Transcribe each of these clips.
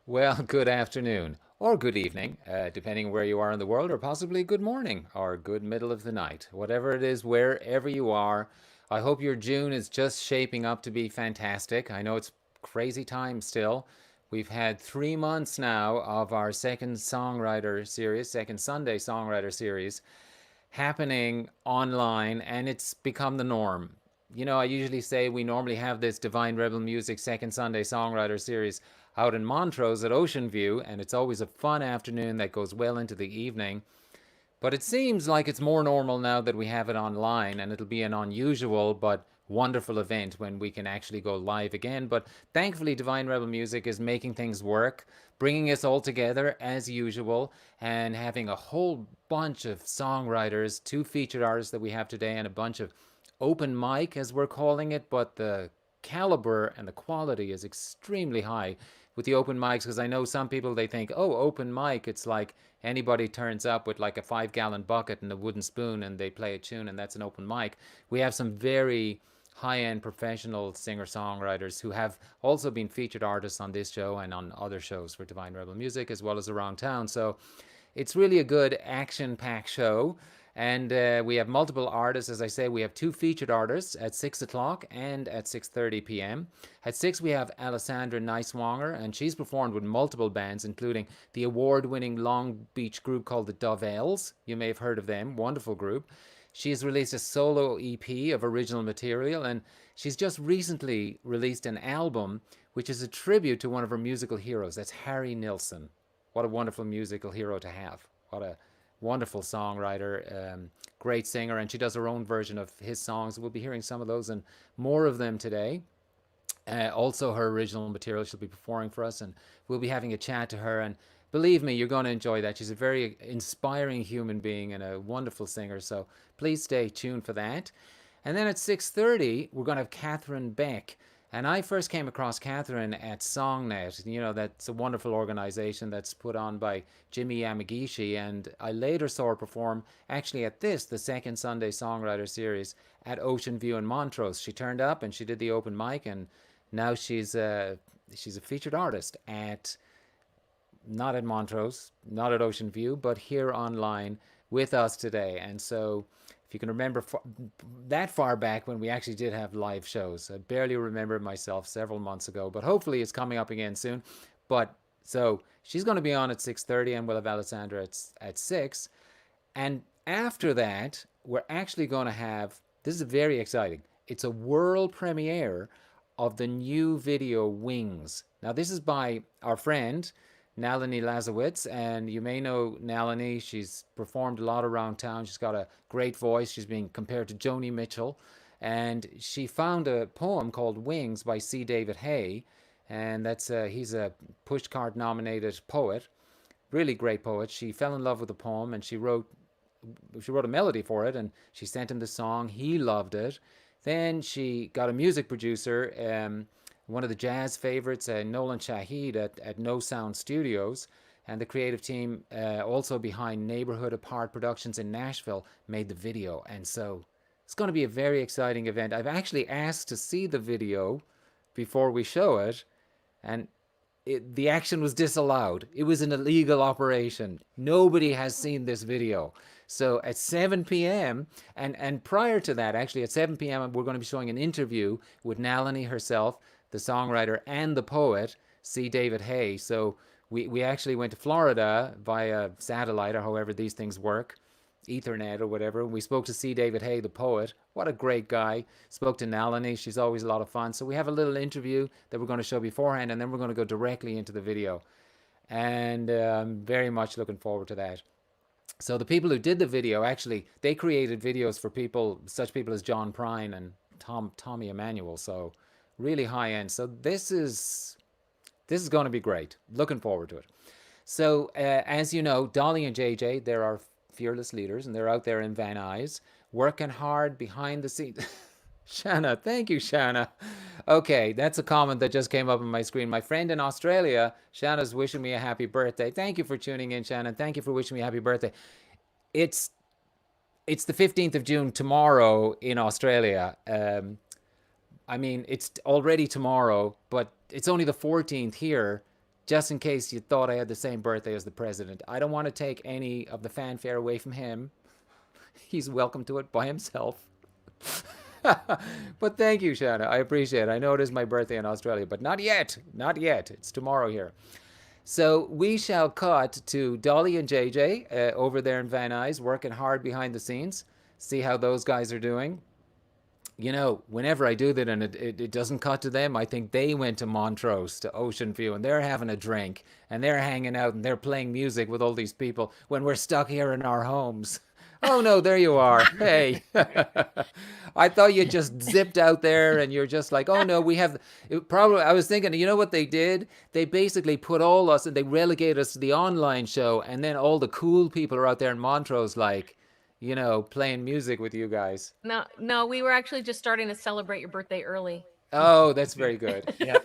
Well, good afternoon or good evening, depending where you are in the world, or possibly good morning or good middle of the night. Whatever it is, wherever you are, I hope your June is just shaping up to be fantastic. I know it's crazy time still. We've had 3 months now of our second songwriter series, second Sunday songwriter series, happening online, and it's become the norm. I usually say we normally have this Divine Rebel Music Second Sunday Songwriter Series out in Montrose at Ocean View, and it's always a fun afternoon that goes well into the evening. But it seems like it's more normal now that we have it online, and it'll be an unusual but wonderful event when we can actually go live again. But thankfully, Divine Rebel Music is making things work, bringing us all together as usual, and having a whole bunch of songwriters, two featured artists that we have today, and a bunch of open mic, as we're calling it. But the caliber and the quality is extremely high with the open mics, because I know some people, they think, oh, open mic, it's like anybody turns up with like a 5 gallon bucket and a wooden spoon and they play a tune and that's an open mic. We have some very high end professional singer songwriters who have also been featured artists on this show and on other shows for Divine Rebel Music as well as around town. So it's really a good action packed show. And we have multiple artists. As I say, we have two featured artists at 6 o'clock and at 6:30 p.m. At 6, we have Alyssandra Nighswonger, and she's performed with multiple bands, including the award-winning Long Beach group called the Dovelles. You may have heard of them. Wonderful group. She has released a solo EP of original material, and she's just recently released an album which is a tribute to one of her musical heroes. That's Harry Nilsson. What a wonderful musical hero to have. What a wonderful songwriter, great singer, and she does her own version of his songs. We'll be hearing some of those and more of them today. Also, her original material she'll be performing for us, and we'll be having a chat to her. And believe me, you're going to enjoy that. She's a very inspiring human being and a wonderful singer. So please stay tuned for that. And then at 6:30, we're going to have Catharine Beck. And I first came across Catharine at SongNet. That's a wonderful organization that's put on by Jimmy Yamagishi. And I later saw her perform actually at the second Sunday Songwriter Series at Ocean View in Montrose. She turned up and she did the open mic, and now she's a featured artist at, not at Montrose, not at Ocean View, but here online with us today. And so, if you can remember that far back when we actually did have live shows, I barely remember myself several months ago, but hopefully it's coming up again soon. But so she's going to be on at 6:30, and we'll have Alyssandra at 6. And after that, we're actually going to have, this is very exciting. It's a world premiere of the new video Wings. Now, this is by our friend Nalini Lazowitz, and you may know Nalini. She's performed a lot around town. She's got a great voice. She's being compared to Joni Mitchell, and she found a poem called Wings by C. David Hay, and he's a Pushcart nominated poet, really great poet. She fell in love with the poem, and she wrote a melody for it, and she sent him the song. He loved it. Then she got a music producer, one of the jazz favorites, Nolan Shahid at No Sound Studios, and the creative team also behind Neighborhood Apart Productions in Nashville made the video. And so it's going to be a very exciting event. I've actually asked to see the video before we show it, and the action was disallowed. It was an illegal operation. Nobody has seen this video. So at 7 p.m., and prior to that, actually at 7 p.m., we're going to be showing an interview with Nalini herself, the songwriter, and the poet, C. David Hay. So we actually went to Florida via satellite, or however these things work, Ethernet or whatever. We spoke to C. David Hay, the poet. What a great guy. Spoke to Nalini. She's always a lot of fun. So we have a little interview that we're going to show beforehand, and then we're going to go directly into the video. And I'm very much looking forward to that. So the people who did the video, actually, they created videos for such people as John Prine and Tommy Emmanuel. So really high end. So this is going to be great. Looking forward to it. So as you know, Dolly and JJ, they're our fearless leaders, and they're out there in Van Nuys working hard behind the scenes. Shanna, thank you, Shanna. Okay, that's a comment that just came up on my screen. My friend in Australia, Shanna's wishing me a happy birthday. Thank you for tuning in, Shanna. Thank you for wishing me a happy birthday. It's it's the 15th of June tomorrow in Australia. I mean, it's already tomorrow, but it's only the 14th here. just in case you thought I had the same birthday as the president. I don't want to take any of the fanfare away from him. He's welcome to it by himself. But thank you, Shanna. I appreciate it. I know it is my birthday in Australia, but not yet. Not yet. It's tomorrow here. So we shall cut to Dolly and JJ over there in Van Nuys, working hard behind the scenes. See how those guys are doing. You know, whenever I do that and it doesn't cut to them, I think they went to Montrose, to Ocean View, and they're having a drink and they're hanging out and they're playing music with all these people when we're stuck here in our homes. Oh no, there you are. Hey. I thought you just zipped out there and you're just like, oh no, we have it probably I was thinking, you know what they did? They basically put all us and they relegated us to the online show and then all the cool people are out there in Montrose like, you know, playing music with you guys. No, no, we were actually just starting to celebrate your birthday early. Oh, that's very good. Yeah.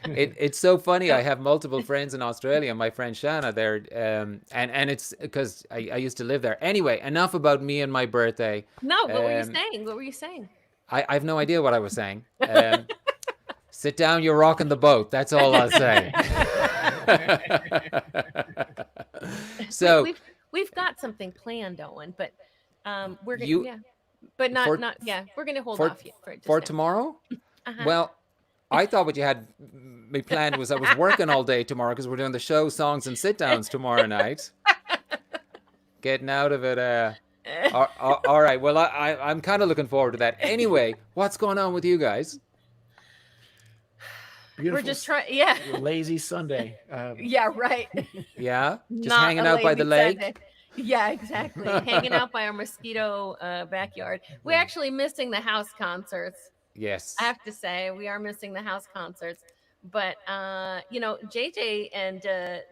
It's so funny. I So, have multiple friends in Australia. My friend Shanna there, and it's because I used to live there. Anyway, enough about me and my birthday. no, what were you Um, saying? What were you saying? I have no idea what I was saying. Sit down, you're rocking the boat. That's all I'll say. we, So we've we've got something planned, Owen, but we're gonna you yeah, but not for not yeah, we're gonna hold for off yet for for just now. tomorrow? Uh-huh. Well, I thought what you had me planned was I was working all day tomorrow because we're doing the show, songs, and sit downs tomorrow night. Getting out of it. All right. Well, I'm kind of looking forward to that. Anyway, what's going on with you guys? We're Beautiful, just trying. Yeah, lazy Sunday. yeah, right. Yeah, just Not hanging a out by the lazy Sunday. lake. Yeah, exactly. Hanging out by our mosquito backyard. We're actually missing the house concerts. I Yes. have to say, we are missing the house concerts. But JJ and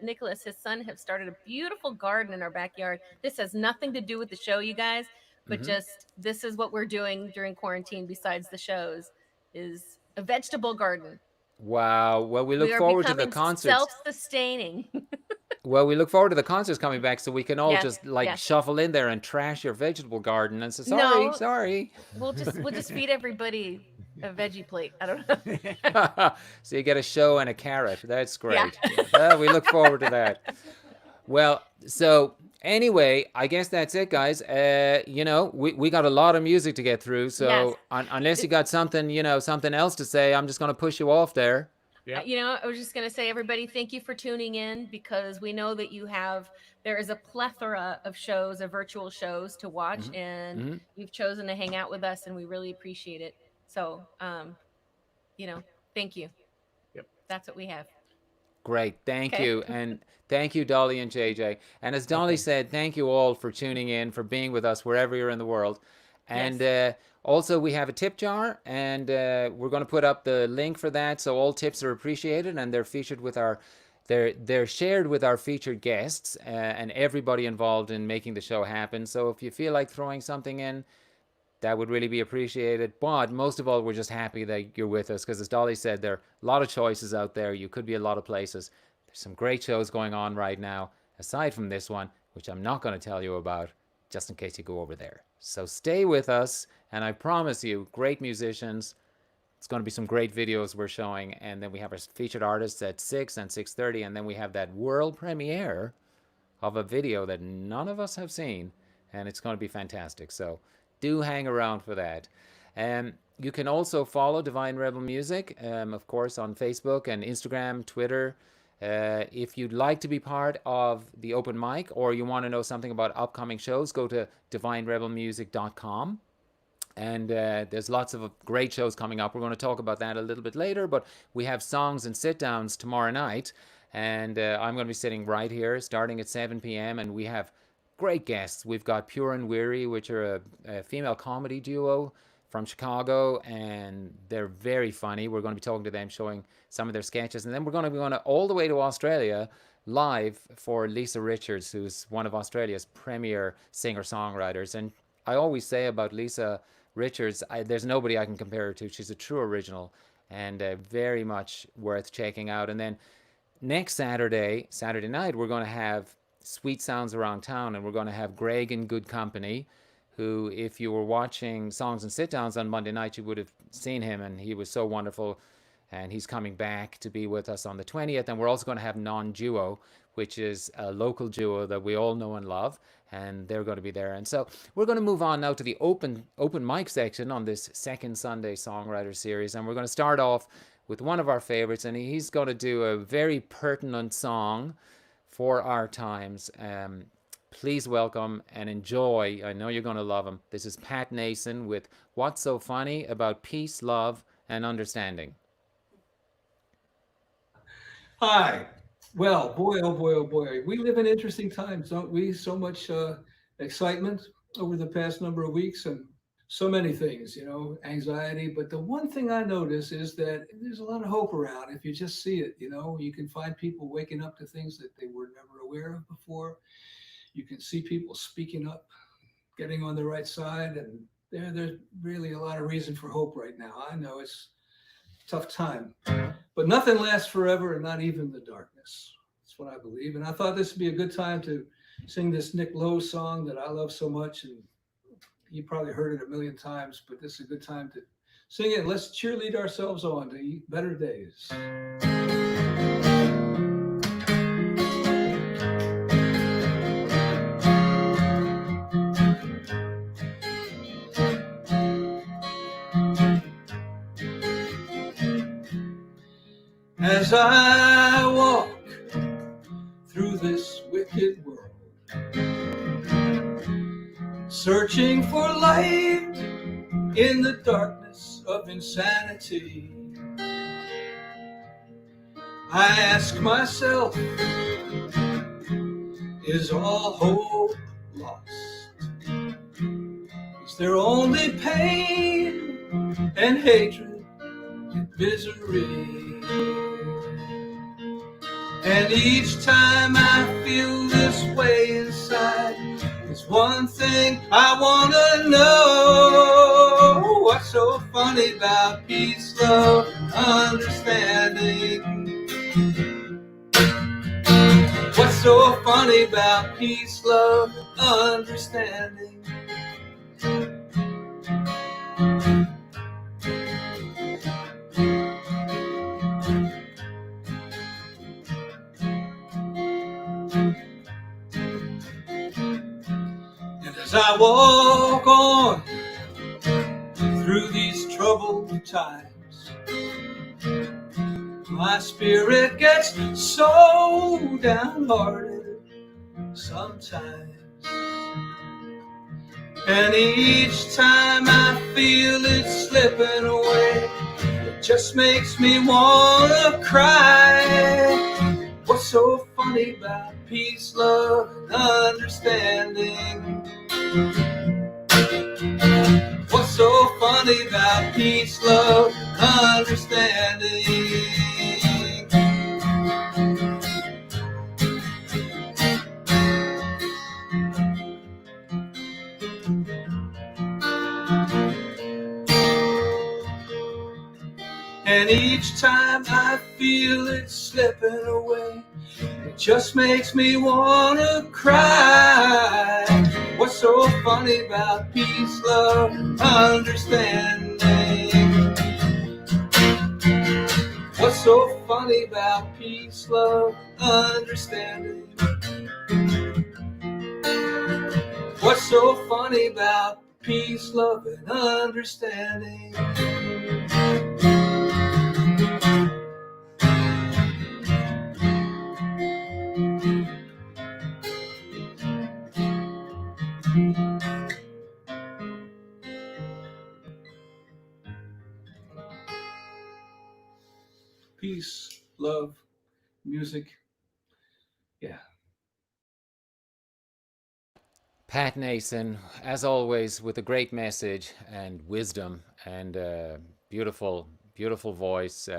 Nicholas, his son, have started a beautiful garden in our backyard. This has nothing to do with the show, you guys, but Hmm. just this is what we're doing during quarantine. Besides the shows, is a vegetable garden. Wow. Well, we We look are forward to the becoming concerts. self-sustaining. Well, we look forward to the concerts coming back so we can all Yes, just like yes. shuffle in there and trash your vegetable garden and say, sorry, No, sorry. we'll just feed everybody a veggie plate. I don't know. So you get a show and a carrot. That's Yeah. great. We look forward to that. Well, so anyway, I guess that's it, guys. We got a lot of music to get through. Yes. So unless you got something, something else to say, I'm just going to push you off there. Yep. I was just going to say, everybody, thank you for tuning in because we know that there is a plethora of shows, of virtual shows to watch, Hmm. and Hmm. you've chosen to hang out with us, and we really appreciate it. So, thank you. Yep. That's what we have. Great. Thank Okay. you. And thank you, Dolly and JJ. And as Dolly Okay. said, thank you all for tuning in, for being with us wherever you're in the world. And Yes. also, we have a tip jar, and we're going to put up the link for that. So all tips are appreciated, and they're featured with they're shared with our featured guests and everybody involved in making the show happen. So if you feel like throwing something in, that would really be appreciated. But most of all, we're just happy that you're with us because, as Dolly said, there are a lot of choices out there. You could be a lot of places. There's some great shows going on right now, aside from this one, which I'm not going to tell you about, just in case you go over there. So stay with us, and I promise you, great musicians. It's going to be some great videos we're showing, and then we have our featured artists at 6 and 6:30, and then we have that world premiere of a video that none of us have seen, and it's going to be fantastic. So do hang around for that. You can also follow Divine Rebel Music, of course, on Facebook and Instagram, Twitter. If you'd like to be part of the open mic or you want to know something about upcoming shows, go to divinerebelmusic.com. And there's lots of great shows coming up. We're going to talk about that a little bit later, but we have songs and sit downs tomorrow night. And I'm going to be sitting right here starting at 7 p.m. And we have great guests. We've got Pure and Weary, which are a female comedy duo from Chicago, and they're very funny. We're going to be talking to them, showing some of their sketches. And then we're going to be going all the way to Australia live for Lisa Richards, who's one of Australia's premier singer-songwriters. And I always say about Lisa Richards, there's nobody I can compare her to. She's a true original and very much worth checking out. And then next Saturday night, we're going to have Sweet Sounds Around Town, and we're going to have Greg in good company, who, if you were watching Songs and Sit Downs on Monday night, you would have seen him, and he was so wonderful. and he's coming back to be with us on the 20th. And we're also going to have Non-Duo, which is a local duo that we all know and love, and they're going to be there. And so we're going to move on now to the open mic section on this second Sunday Songwriter series, and we're going to start off with one of our favorites, and he's going to do a very pertinent song for our times. Please welcome and enjoy. I know you're going to love him. This is Pat Nason with What's So Funny About Peace, Love, and Understanding. Hi. Well, boy, oh boy, oh boy. We live in interesting times, don't we? So much excitement over the past number of weeks and so many things, anxiety. But the one thing I notice is that there's a lot of hope around if you just see it. You can find people waking up to things that they were never aware of before. You can see people speaking up, getting on the right side. And there's really a lot of reason for hope right now. I know it's a tough time. But nothing lasts forever, and not even the darkness. That's what I believe. And I thought this would be a good time to sing this Nick Lowe song that I love so much. And you probably heard it a million times, but this is a good time to sing it. Let's cheerlead ourselves on to better days. As I walk through this wicked world, searching for light in the darkness of insanity, I ask myself, is all hope lost? Is there only pain and hatred and misery? And each time I feel this way inside, there's one thing I want to know. What's so funny about peace, love, and understanding? What's so funny about peace, love, and understanding? As I walk on through these troubled times, my spirit gets so downhearted sometimes. And each time I feel it slipping away, it just makes me want to cry. What's so funny about peace, love, and understanding? What's so funny about peace, love, and understanding? And each time I feel it slipping away, it just makes me want to cry. What's so funny about peace, love, and understanding? What's so funny about peace, love, and understanding? What's so funny about peace, love, and understanding? Peace, love, music. Yeah. Pat Nason, as always, with a great message and wisdom and beautiful, beautiful voice.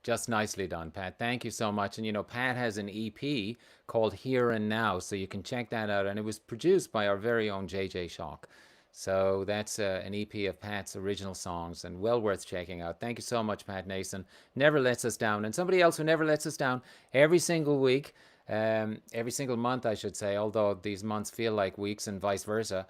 Just nicely done, Pat. Thank you so much. And Pat has an EP called Here and Now, so you can check that out. And it was produced by our very own JJ Shock. So that's an EP of Pat's original songs and well worth checking out. Thank you so much, Pat Nason. Never lets us down. And somebody else who never lets us down every single week, every single month, I should say, although these months feel like weeks and vice versa.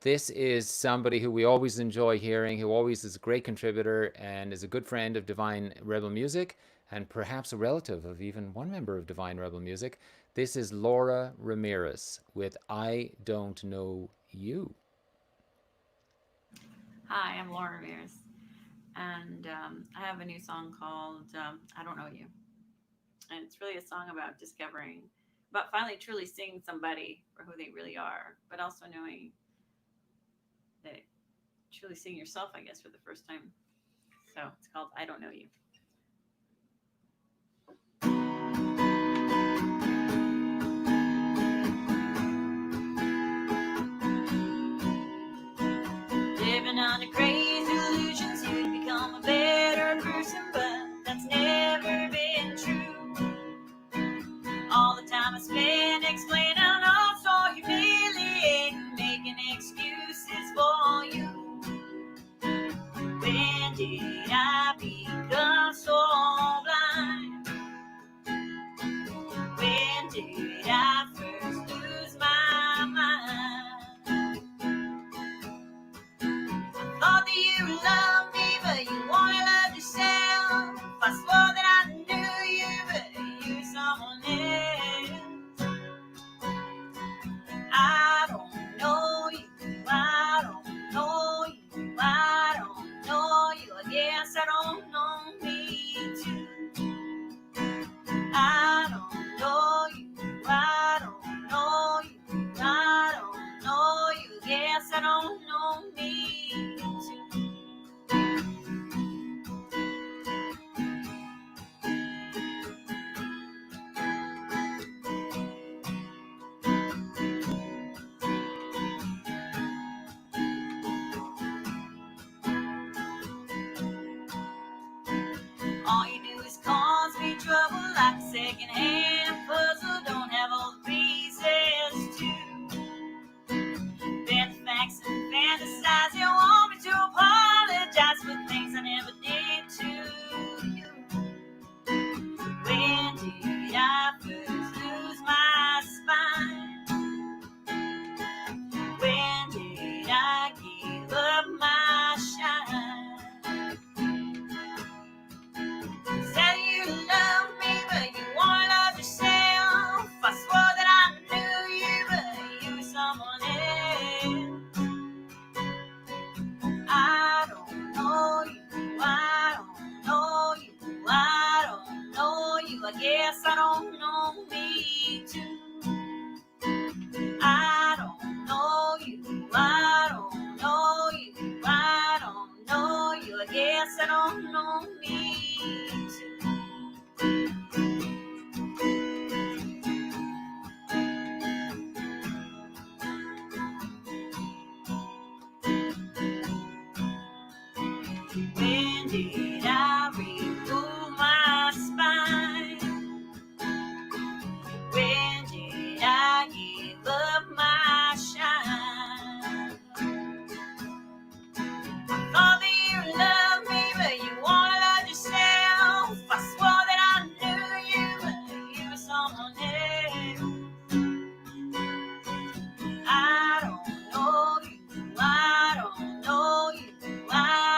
This is somebody who we always enjoy hearing, who always is a great contributor and is a good friend of Divine Rebel Music, and perhaps a relative of even one member of Divine Rebel Music. This is Laura Ramirez with I Don't Know You. Hi, I'm Laura Ramirez, and I have a new song called I Don't Know You. And it's really a song about discovering, about finally truly seeing somebody for who they really are, but also knowing that truly seeing yourself, I guess, for the first time. So it's called I Don't Know You. Living under crazy illusions, you'd become a better person, but that's never been true. All the time I spend explaining, also humiliating, making excuses for you. When did I become so blind? When did I first lose my mind? Thought that you loved me, but you only loved yourself. I swore that I knew you, but you were someone else. I don't know you, I don't know you, I don't know you. I guess I don't know me too. I don't know you, I don't know you, I don't know you. I guess I don't know me too. All you do is cause me trouble like a second-hand puzzle. Don't have all the pieces to bend the facts and fantasize. You want me to apologize for things I never did to you. When did I first lose my spine? When did I give up my shine? Said you love me, but you won't love yourself. I swore that I knew you, but you were someone else. I don't know you, I don't know you, I don't know you. I guess I don't know me too. I don't know you, I don't know you, I don't know you. I guess I don't know me too. When did I remove my spine? When did I give up my shine? I thought that you loved me, but you wanna love yourself. I swore that I knew you, but you were someone else. I don't know you, I don't know you, I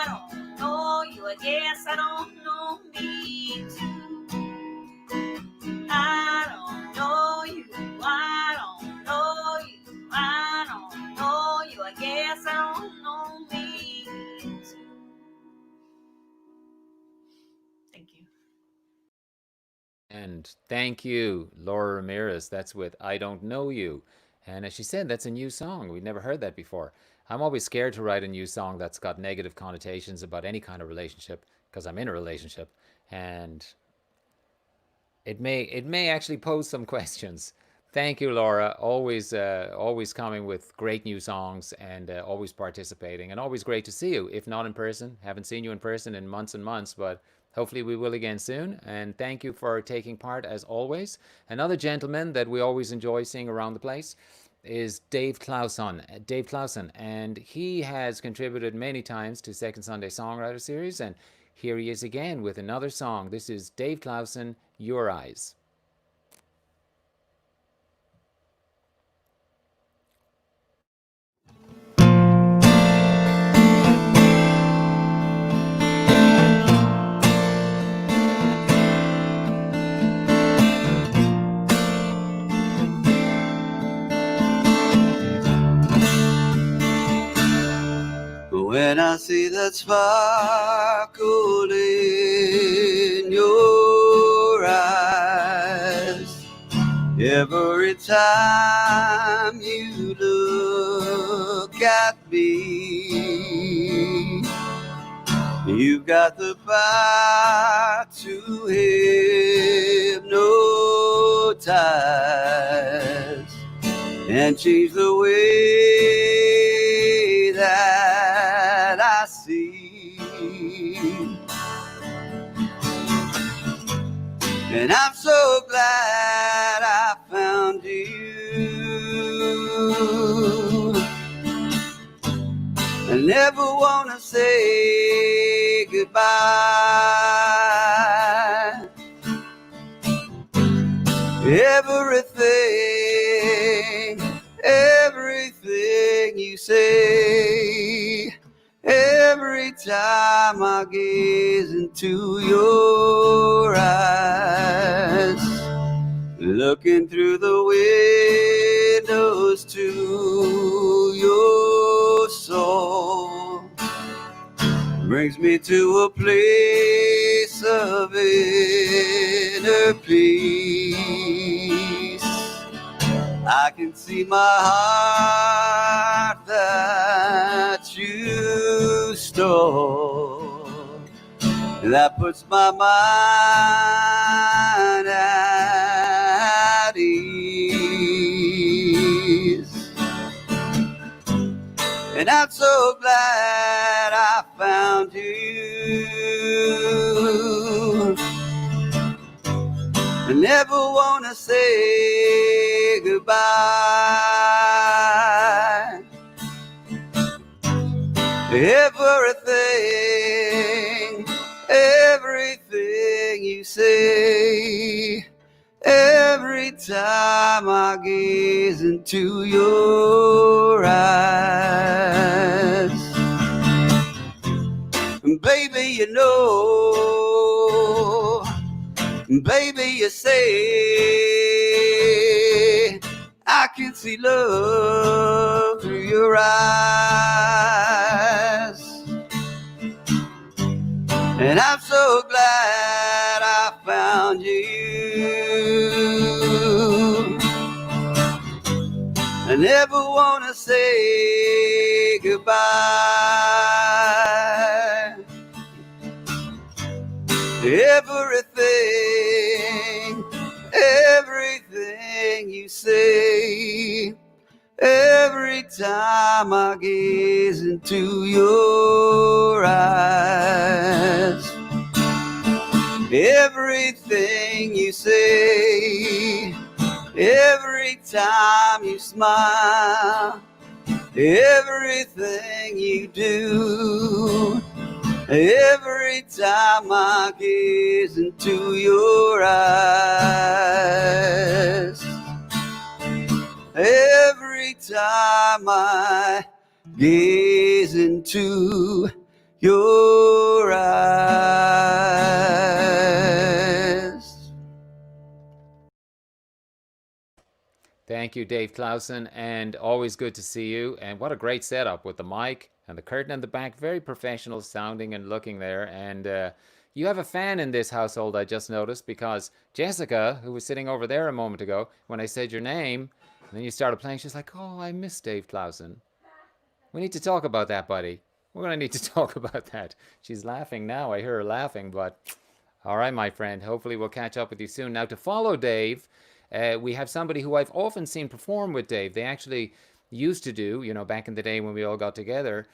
don't know you. I guess I don't know me too. I don't know you, I don't know you, I don't know you. I guess I don't know me too. Thank you. And thank you, Laura Ramirez. That's with I Don't Know You. And as she said, that's a new song. We've never heard that before. I'm always scared to write a new song that's got negative connotations about any kind of relationship because I'm in a relationship. And it may actually pose some questions. Thank you, Laura. Always coming with great new songs and always participating and always great to see you. If not in person, haven't seen you in person in months and months, but hopefully we will again soon. And thank you for taking part as always. Another gentleman that we always enjoy seeing around the place is Dave Clauson. Dave Clauson, and he has contributed many times to Second Sunday Songwriter Series, and here he is again with another song. This is Dave Clauson, Your Eyes. see that sparkle in your eyes every time you look at me. You've got the power to hypnotize and change the way that I see. And I'm so glad I found you. I never want to say goodbye. Everything you say, every time I gaze into your eyes, looking through the windows to your soul, brings me to a place of inner peace. I can see my heart that you stole. That puts my mind at ease. And I'm so glad I found you. I never want to say goodbye. Everything you say, every time I gaze into your eyes. Baby, you know, baby, you say I can see love through your eyes. And I'm so glad I found you. I never want to say goodbye. Everything you say, every time I gaze into your eyes. Everything you say, every time you smile, everything you do, every time I gaze into your eyes. Every time I gaze into your eyes. Thank you, Dave Clausen, and always good to see you. And what a great setup with the mic and the curtain in the back. Very professional sounding and looking there. And you have a fan in this household, I just noticed, because Jessica, who was sitting over there a moment ago, when I said your name, and then you started playing, she's like, oh, I miss Dave Clausen. We need to talk about that, buddy. We're going to need to talk about that. She's laughing now. I hear her laughing, but all right, my friend. Hopefully we'll catch up with you soon. Now, to follow Dave, we have somebody who I've often seen perform with Dave. They actually used to do, you know, back in the day when we all got together,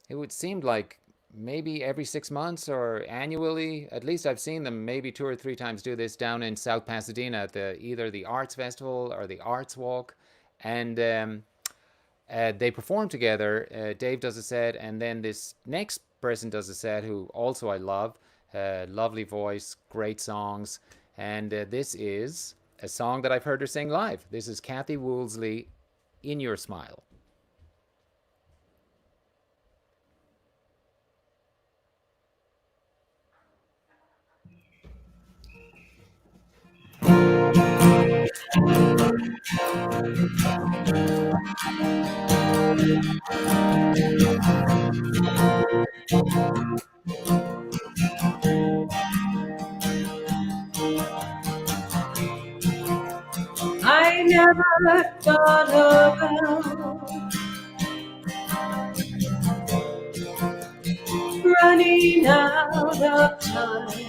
it would seem like maybe every 6 months or annually. At least I've seen them maybe 2 or 3 times do this down in South Pasadena at either the Arts Festival or the Arts Walk. And they perform together. Dave does a set, and then this next person does a set who also I love. Lovely voice, great songs. And this is a song that I've heard her sing live. This is Kathy Woolsey, In Your Smile. never thought about running out of time,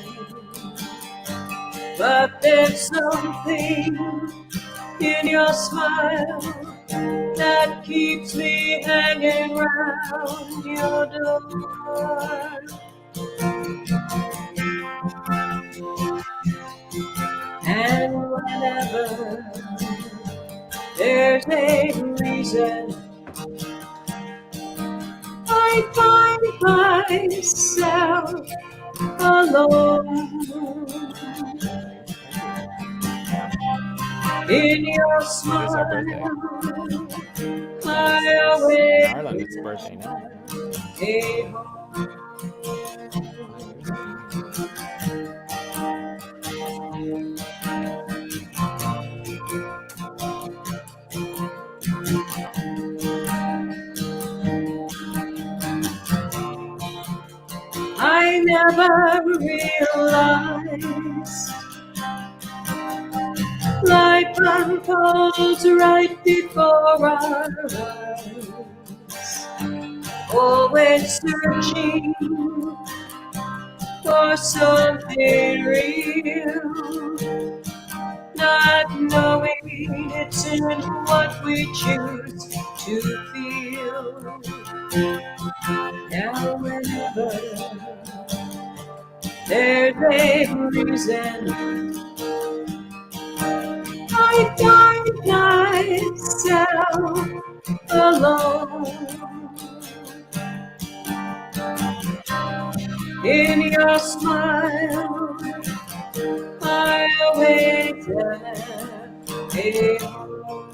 but there's something in your smile that keeps me hanging round your door. And whenever there's a reason, I find myself alone in your It is our birthday. smile. I always In Ireland, it's birthday now. stay home. I never realized life unfolds right before our eyes. Always searching for something real, not knowing it's in what we choose to feel. Now whenever there's a reason, I find myself alone in your smile. I always have a home.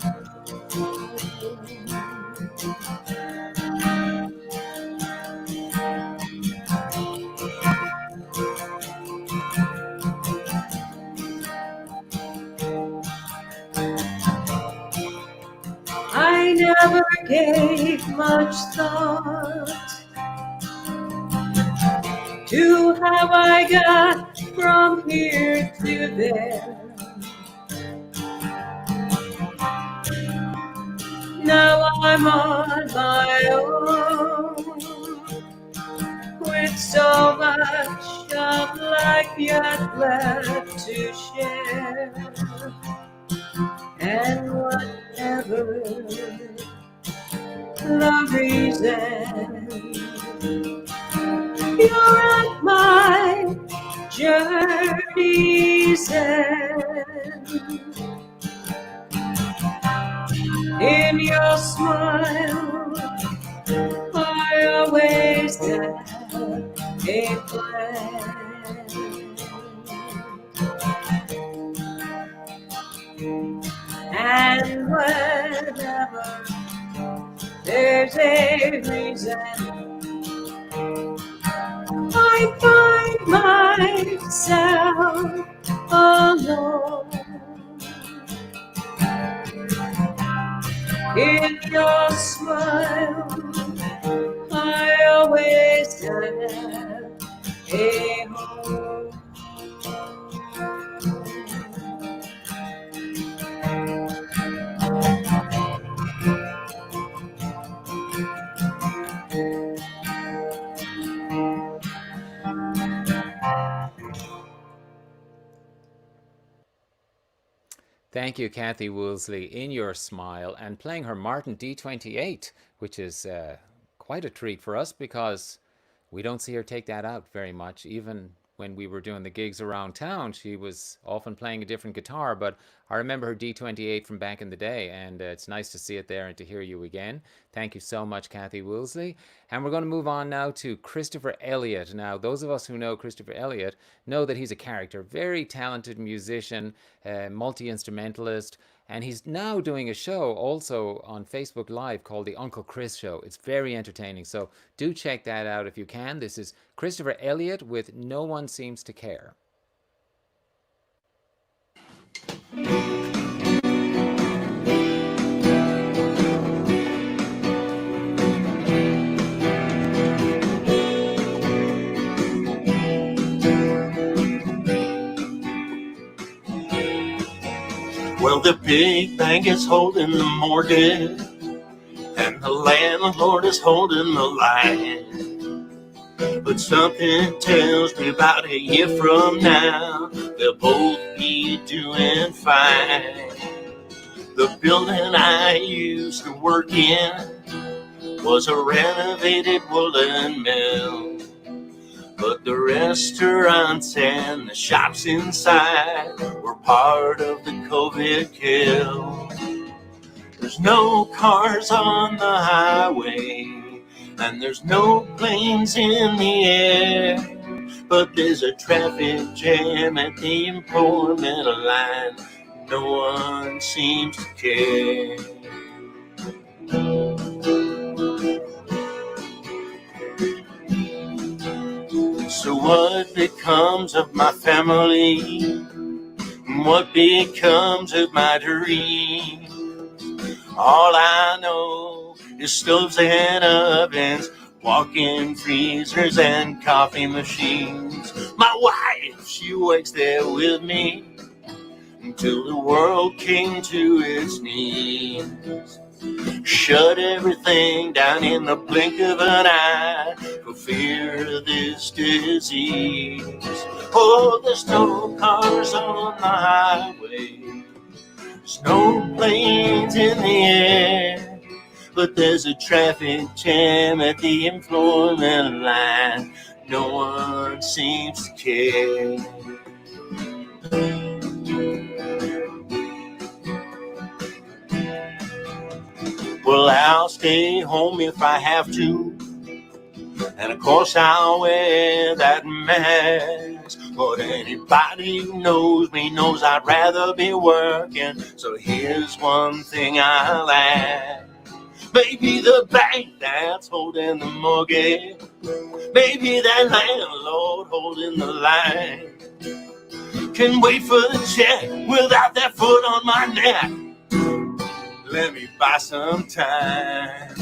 I never gave much thought to how I got from here to there. Now I'm on my own with so much of life yet left to share. And whatever the reason, you're at my journey's end. In your smile, I always have a plan. And whenever there's a reason, I find myself alone in your smile. I always have a home. Thank you, Kathy Woolsey, in your smile, and playing her Martin D28, which is quite a treat for us because we don't see her take that out very much. Even when we were doing the gigs around town, she was often playing a different guitar, but I remember her D28 from back in the day, and it's nice to see it there and to hear you again. Thank you so much, Kathy Woolsey. And we're going to move on now to Christopher Elliott. Now, those of us who know Christopher Elliott know that he's a character, very talented musician, multi-instrumentalist, and he's now doing a show also on Facebook Live called The Uncle Chris Show. It's very entertaining, so do check that out if you can. This is Christopher Elliott with No One Seems to Care. Well, the big bank is holding the mortgage, and the landlord is holding the line. But something tells me about a year from now, they'll both be doing fine. The building I used to work in was a renovated woolen mill, but the restaurants and the shops inside were part of the COVID kill. There's no cars on the highway, and there's no planes in the air, but there's a traffic jam at the employment line. No one seems to care. So what becomes of my family? What becomes of my dreams? All I know is stoves and ovens, walk-in freezers and coffee machines. My wife, she works there with me until the world came to its knees. Shut everything down in the blink of an eye for fear of this disease. Oh, there's no cars on the highway, there's no planes in the air, but there's a traffic jam at the employment line. No one seems to care. Well, I'll stay home if I have to, and of course I'll wear that mask. But anybody who knows me knows I'd rather be working. So here's one thing I'll add. Maybe the bank that's holding the mortgage, maybe that landlord holding the line, can wait for the check without that foot on my neck. Let me buy some time.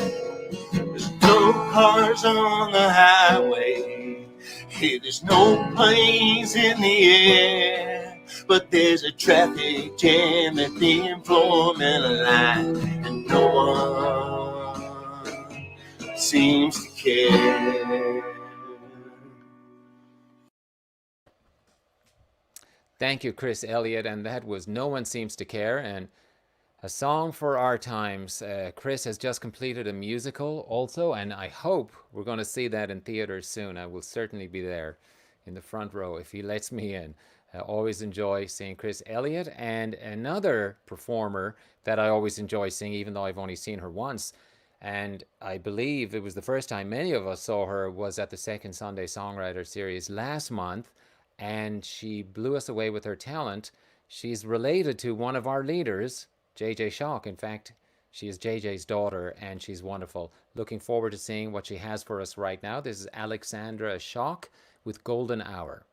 There's no cars on the highway, hey, there's no planes in the air, but there's a traffic jam at the employment line, and no one seems to care. Thank you, Chris Elliott, and that was No One Seems to Care, and a song for our times. Chris has just completed a musical also, and I hope we're going to see that in theaters soon. I will certainly be there in the front row if he lets me in. I always enjoy seeing Chris Elliott, and another performer that I always enjoy seeing, even though I've only seen her once, and I believe it was the first time many of us saw her, was at the second Sunday Songwriter series last month, and she blew us away with her talent. She's related to one of our leaders, JJ Shock. In fact, she is JJ's daughter, and she's wonderful. Looking forward to seeing what she has for us right now. This is Alyssandra Shock with Golden Hour.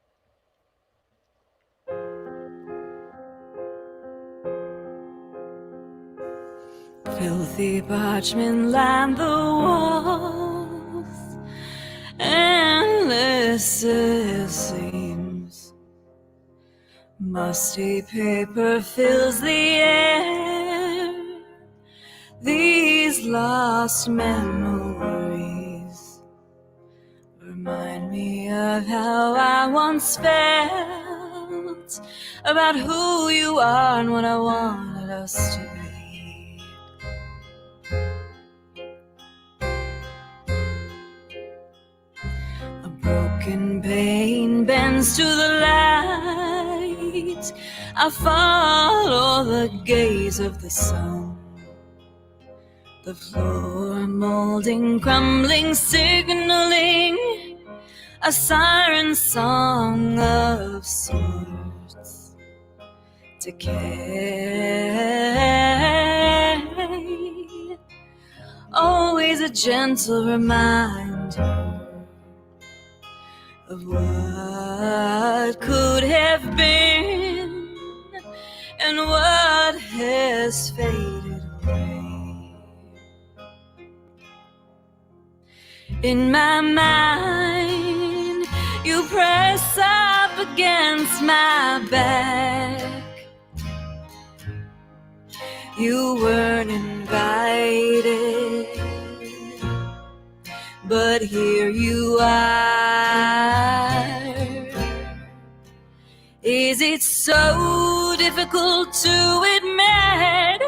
Filthy parchment line the walls, endless it seems. Musty paper fills the air. These lost memories remind me of how I once felt about who you are and what I wanted us to be. A broken pane bends to the light. I follow the gaze of the sun. The floor molding, crumbling, signaling a siren song of sorts. Decay, always a gentle reminder of what could have been and what has faded away. In my mind, you press up against my back. You weren't invited, but here you are. Is it so difficult to admit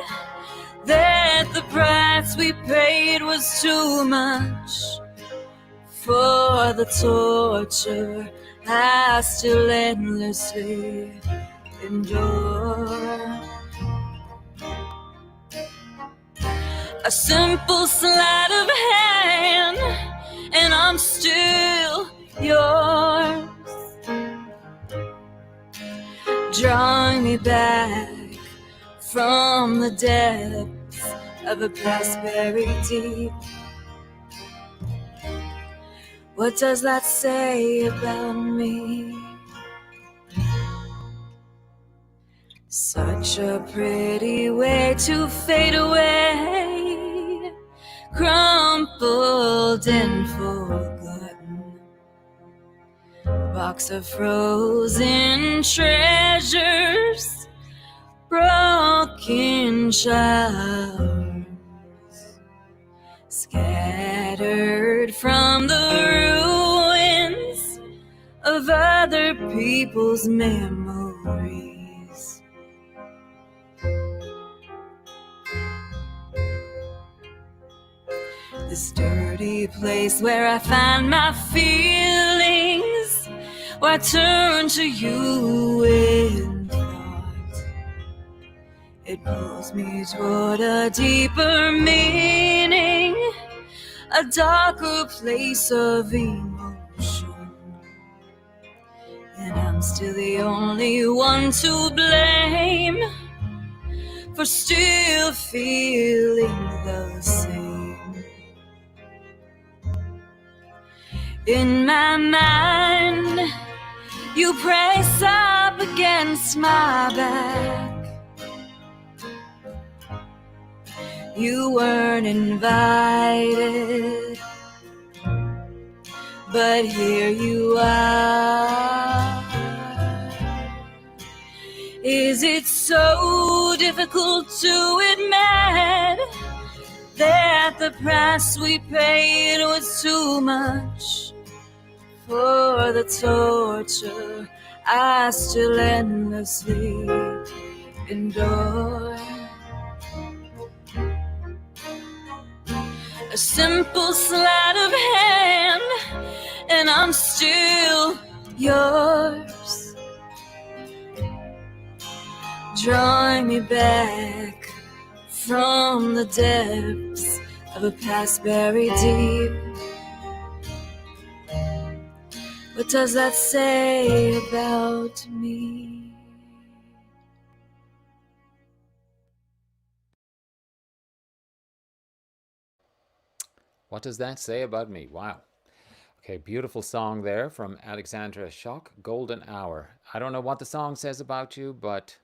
that the price we paid was too much for the torture I still endlessly endure? A simple sleight of hand, and I'm still yours, drawing me back from the depths of a past buried deep. What does that say about me? Such a pretty way to fade away, crumpled and forgotten. A box of frozen treasures, broken charms, scattered from the ruins of other people's memories. This dirty place where I find my feelings, where I turn to you in thought. It pulls me toward a deeper meaning, a darker place of emotion. And I'm still the only one to blame for still feeling the same. In my mind, you press up against my back. You weren't invited, but here you are. Is it so difficult to admit that the price we paid was too much for the torture I still endlessly endure? A simple sleight of hand, and I'm still yours, drawing me back from the depths of a past buried deep. What does that say about me? What does that say about me? Wow. Okay, beautiful song there from Alyssandra Shock, Golden Hour. I don't know what the song says about you, but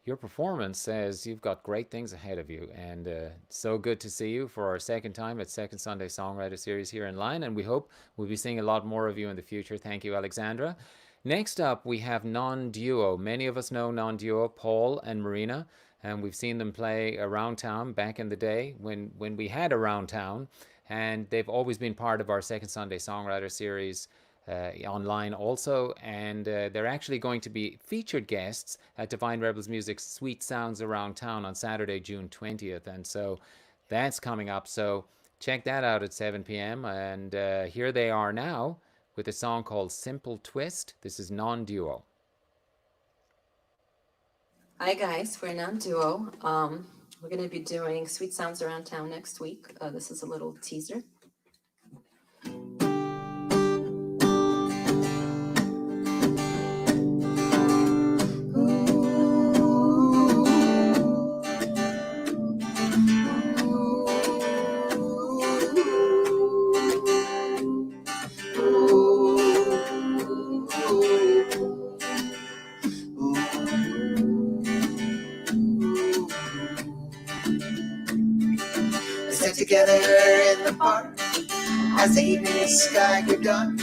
your performance says you've got great things ahead of you. And so good to see you for our second time at Second Sunday Songwriter Series here in line. And we hope we'll be seeing a lot more of you in the future. Thank you, Alyssandra. Next up, we have Non-Duo. Many of us know Non-Duo, Paul and Marina. And we've seen them play around town back in the day when we had Around Town. And they've always been part of our Second Sunday Songwriter Series online also, and they're actually going to be featured guests at Divine Rebels Music's Sweet Sounds Around Town on Saturday, June 20th, and so that's coming up. So check that out at 7 p.m. And here they are now with a song called Simple Twist. This is Non-Duo. Hi guys, we're Non-Duo. We're going to be doing Sweet Sounds Around Town next week. This is a little teaser. Together in the park, as the evening sky grew dark,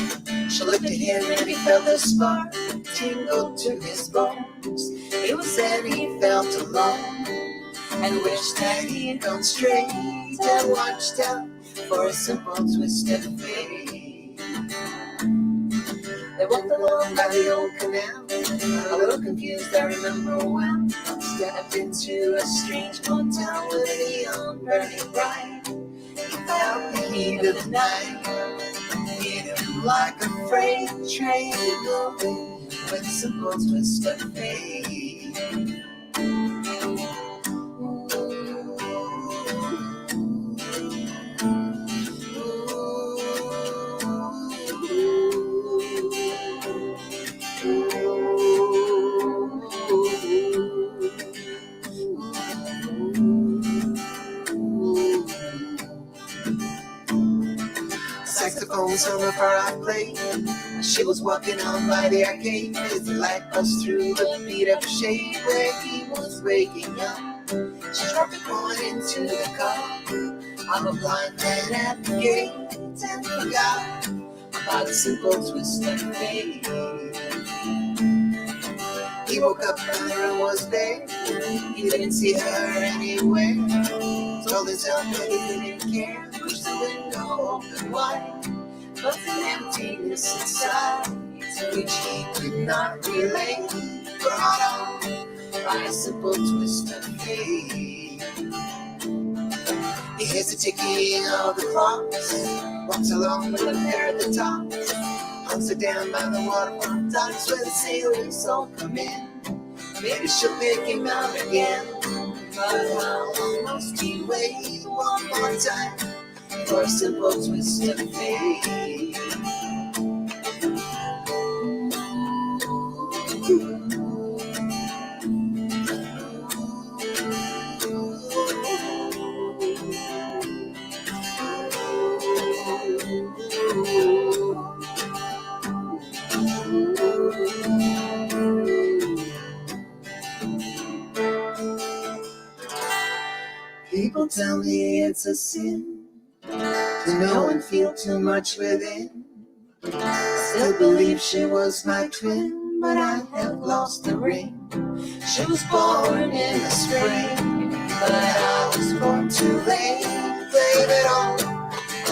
she looked at him and he felt a spark tingle to his bones. It was then he felt alone, and wish that he'd gone straight and watched out for a simple twist of fate. They walked along by the old canal, a little confused, I remember well. Stepped into a strange motel with a neon burning bright. He felt the heat of the night, hit him like a freight train moving with a simple twist of fate. Saxophones hung a far-off plate. She was walking on by the arcade as the light buzzed through the beat of shade where he was waking up. She dropped a coin into the car of a blind man at the gate and forgot about a simple twist of fate. He woke up and the room was bare. He didn't see her anywhere. Told himself that he didn't care. Pushed the window open wide. But an emptiness inside to which he could not relate. Brought on by a simple twist of fate. He hears the ticking of the clocks. Walks along with a pair at the top. Hunts her down by the waterfront docks where the sailors all come in. Maybe she'll pick him out again. But how long must he wait one more time for a simple twist of fate? People tell me it's a sin to know and feel too much within. Still believe she was my twin, but I have lost the ring. She was born in the spring, but I was born too late. Blame it all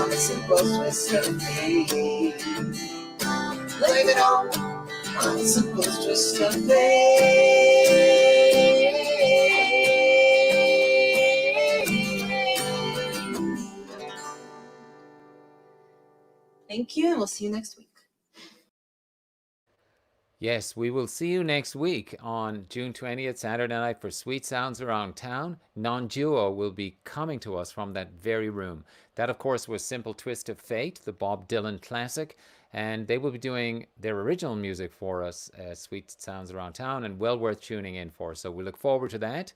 on a simple twist of fate. Blame it all on a simple twist of fate. Thank you, and we'll see you next week. Yes, we will see you next week on June 20th, Saturday night, for Sweet Sounds Around Town. Non-Duo will be coming to us from that very room. That, of course, was Simple Twist of Fate, the Bob Dylan classic, and they will be doing their original music for us, Sweet Sounds Around Town, and well worth tuning in for. So we look forward to that.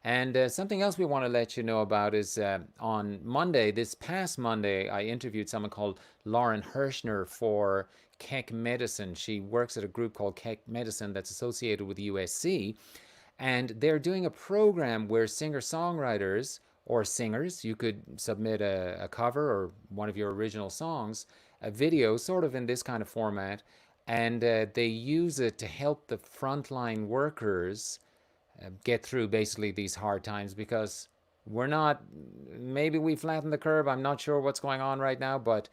And something else we want to let you know about is on Monday, this past Monday, I interviewed someone called Lauren Hirschner for Keck Medicine. She works at a group called Keck Medicine that's associated with USC. And they're doing a program where singer-songwriters or singers, you could submit a cover or one of your original songs, a video sort of in this kind of format, and they use it to help the frontline workers get through basically these hard times, because we're not, maybe we flattened the curve, I'm not sure what's going on right now, but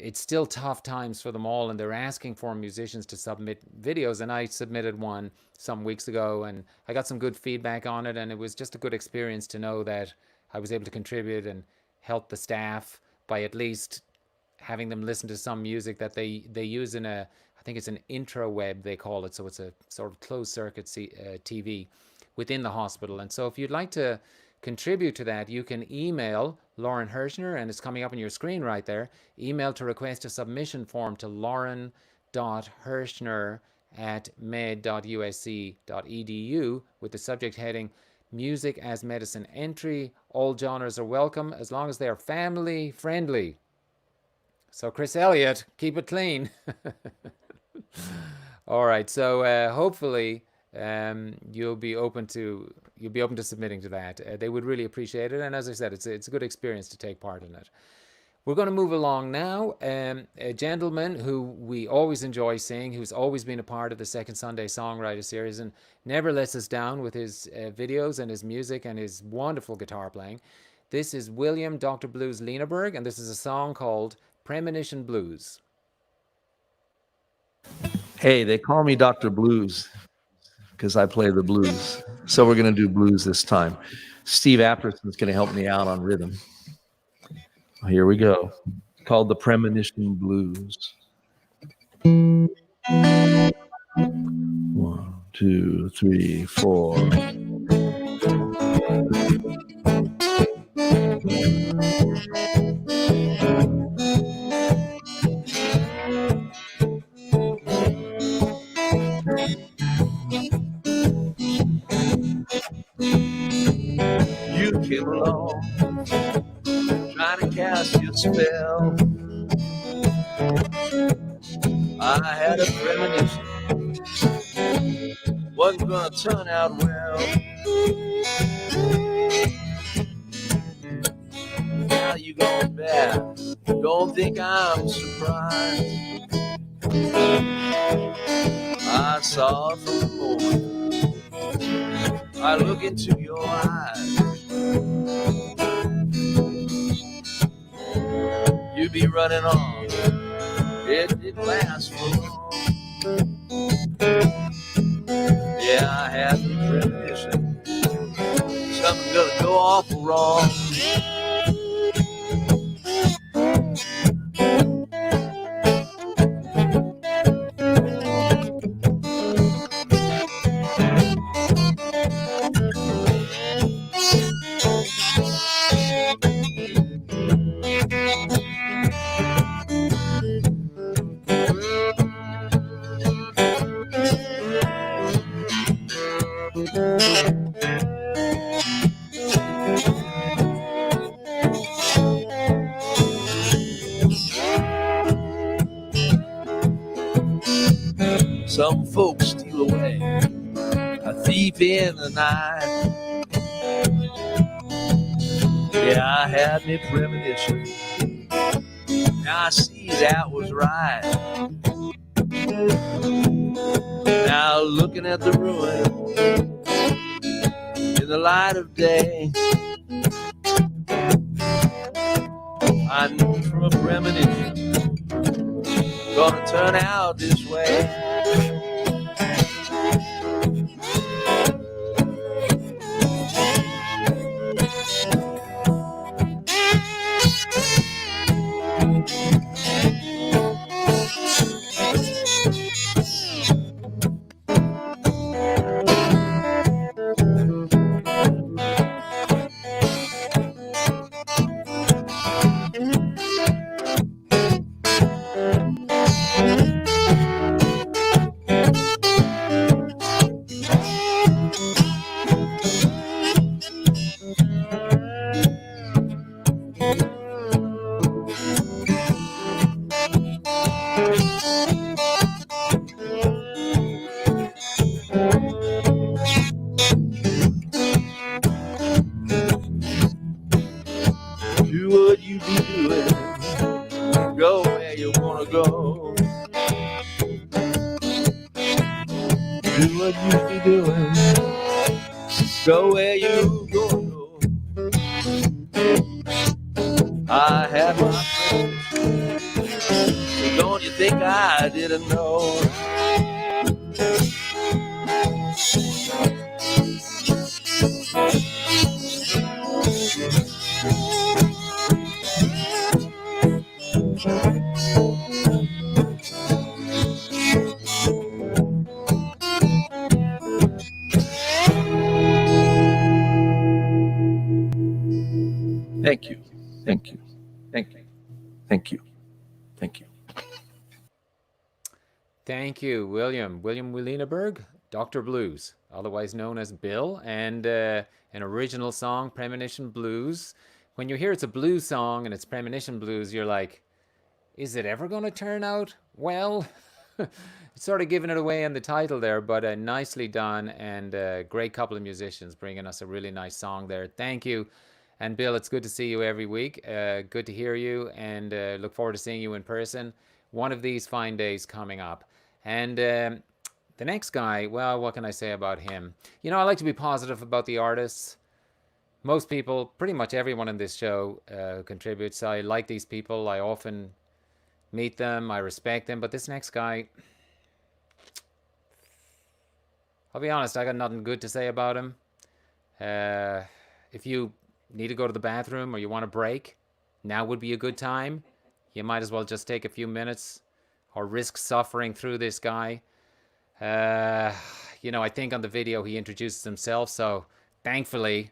it's still tough times for them all, and they're asking for musicians to submit videos. And I submitted one some weeks ago, and I got some good feedback on it, and it was just a good experience to know that I was able to contribute and help the staff by at least having them listen to some music that they use in a, I think it's an intraweb they call it, so it's a sort of closed circuit TV within the hospital. And so if you'd like to contribute to that, you can email Lauren Hirschner, and it's coming up on your screen right there. Email to request a submission form to lauren.hirschner@med.usc.edu with the subject heading Music as Medicine Entry. All genres are welcome as long as they are family friendly. So Chris Elliott, keep it clean. All right, so hopefully you'll be open to submitting to that. They would really appreciate it, and as I said, it's a good experience to take part in it. We're going to move along now. A gentleman who we always enjoy seeing, who's always been a part of the Second Sunday Songwriter series and never lets us down with his videos and his music and his wonderful guitar playing. This is William Dr. Blues Lieneberg, and this is a song called Premonition Blues. Hey, they call me Dr. Blues because I play the blues. So we're going to do blues this time. Steve Apperson's going to help me out on rhythm. Here we go. Called the Premonition Blues. 1, 2, 3, 4. You came along, trying to cast your spell. I had a premonition, wasn't gonna turn out well. Now you gone back, don't think I'm surprised. I saw it from the moment I look into your eyes. You be running on, it didn't last for long. Yeah, I had the premonition, something's gonna go awful wrong. Some folks steal away, a thief in the night. Yeah, I had me premonition, now I see that was right. Now looking at the ruin in the light of day, I knew from a premonition gonna turn out this way. Do what you be doing, go where you wanna go. Do what you be doing, go where you gonna go. I had my premonition, don't you think I didn't know? Thank you, thank you, thank you, thank you, thank you. Thank you, William. William Lieneberg, Dr. Blues, otherwise known as Bill, and an original song, Premonition Blues. When you hear it's a blues song and it's Premonition Blues, you're like, is it ever going to turn out well? It's sort of giving it away in the title there, but nicely done, and a great couple of musicians bringing us a really nice song there. Thank you. And Bill, it's good to see you every week. Good to hear you, and look forward to seeing you in person one of these fine days coming up. And the next guy, well, what can I say about him? You know, I like to be positive about the artists. Most people, pretty much everyone in this show contributes. I like these people. I often meet them. I respect them. But this next guy, I'll be honest, I got nothing good to say about him. If you need to go to the bathroom or you want a break, now would be a good time. You might as well just take a few minutes or risk suffering through this guy. You know, I think on the video he introduces himself, so thankfully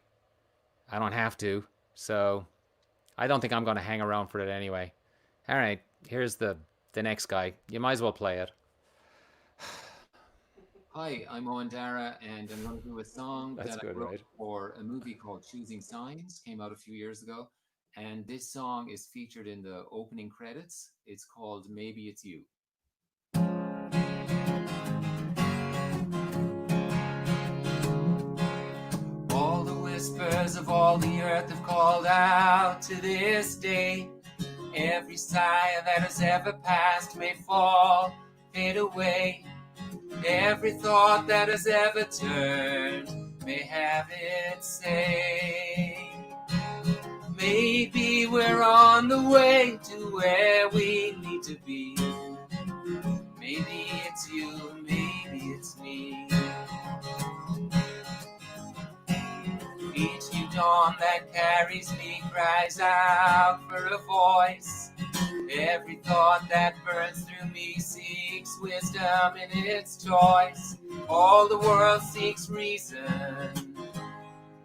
I don't have to. So I don't think I'm going to hang around for it anyway. All right, here's the next guy. You might as well play it. Hi, I'm Owen Dara, and I'm going to do a song that I wrote for a movie called Choosing Signs. Came out a few years ago, and this song is featured in the opening credits. It's called Maybe It's You. All the whispers of all the earth have called out to this day. Every sigh that has ever passed may fall, fade away. Every thought that has ever turned may have its say. Maybe we're on the way to where we need to be. Maybe it's you, maybe it's me. Each new dawn that carries me cries out for a voice. Every thought that burns through me seeks wisdom in its choice. All the world seeks reason,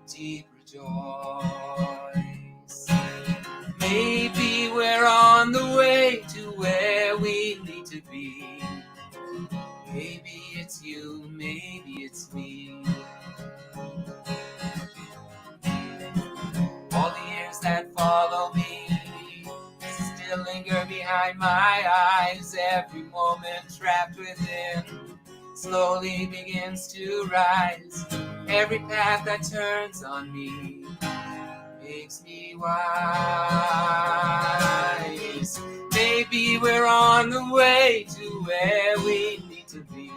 deep rejoice. Maybe we're on the way to where we need to be. Maybe it's you, maybe it's me. All the years that follow me still linger behind my eyes. Every moment trapped within slowly begins to rise. Every path that turns on me makes me wise. Maybe we're on the way to where we need to be.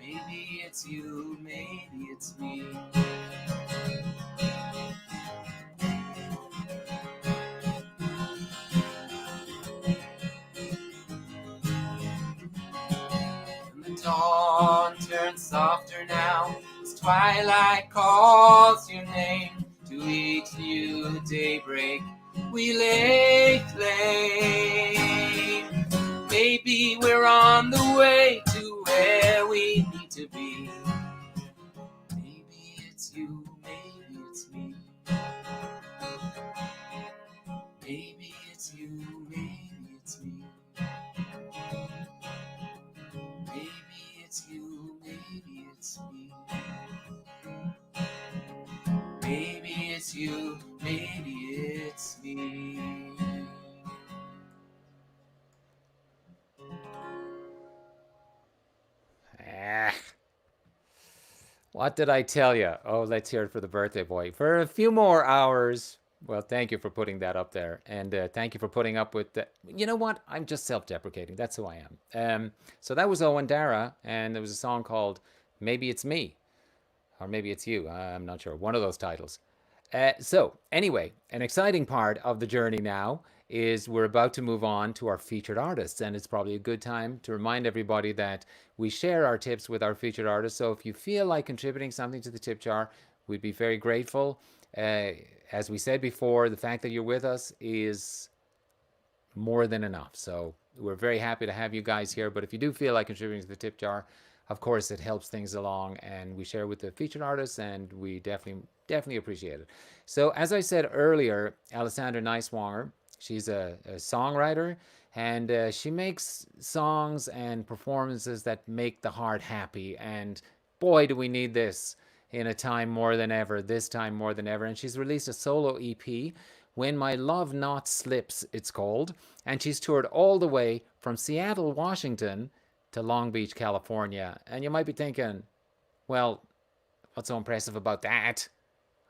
Maybe it's you, maybe it's me. Dawn turns softer now as twilight calls your name. To each new daybreak we lay claim. Maybe we're on the way to where we need to be. Maybe it's you, maybe it's me. Maybe it's you, maybe it's me. Maybe it's you, maybe it's me. Maybe it's you, maybe it's me. What did I tell you? Oh, let's hear it for the birthday boy. For a few more hours. Well, thank you for putting that up there. And thank you for putting up with that. You know what? I'm just self-deprecating. That's who I am. So that was Owen Dara, and there was a song called Maybe It's Me. Or maybe it's you. I'm not sure. One of those titles. So anyway, an exciting part of the journey now is we're about to move on to our featured artists, and it's probably a good time to remind everybody that we share our tips with our featured artists. So if you feel like contributing something to the tip jar, we'd be very grateful. As we said before, the fact that you're with us is more than enough. So we're very happy to have you guys here. But if you do feel like contributing to the tip jar, of course, it helps things along, and we share with the featured artists, and we definitely appreciate it. So as I said earlier, Alyssandra Nighswonger, she's a songwriter, and she makes songs and performances that make the heart happy. And boy, do we need this in a time more than ever, this time more than ever. And she's released a solo EP, When My Love Knot Slips, it's called, and she's toured all the way from Seattle, Washington, to Long Beach, California. And you might be thinking, well, what's so impressive about that?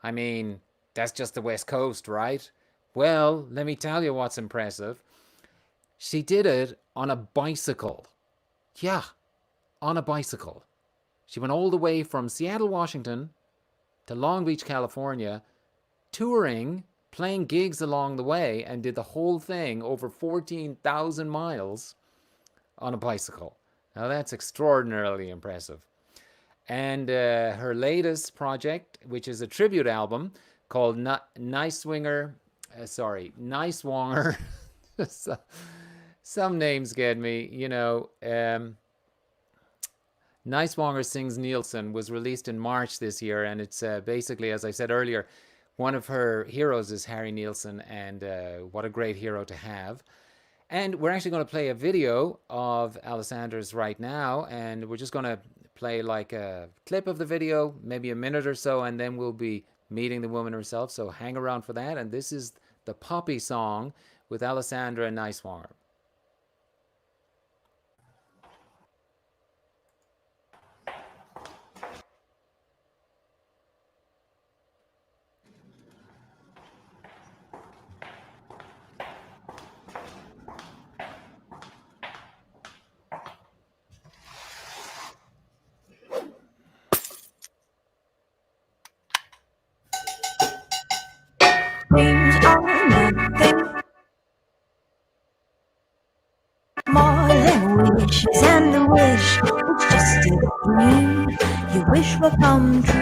I mean, that's just the West Coast, right? Well, let me tell you what's impressive. She did it on a bicycle. Yeah, on a bicycle. She went all the way from Seattle, Washington to Long Beach, California, touring, playing gigs along the way, and did the whole thing over 14,000 miles on a bicycle. Now that's extraordinarily impressive. And her latest project, which is a tribute album called Nighswonger, some names get me, you know. Nighswonger Sings Nielsen was released in March this year, and it's basically, as I said earlier, one of her heroes is Harry Nielsen, and what a great hero to have. And we're actually going to play a video of Alyssandra's right now, and we're just going to play like a clip of the video, maybe a minute or so, and then we'll be meeting the woman herself, so hang around for that. And this is the Poppy song with Alyssandra and Nighswonger. Dreams are nothing more than wishes, and the wish is just a dream. Your wish will come true.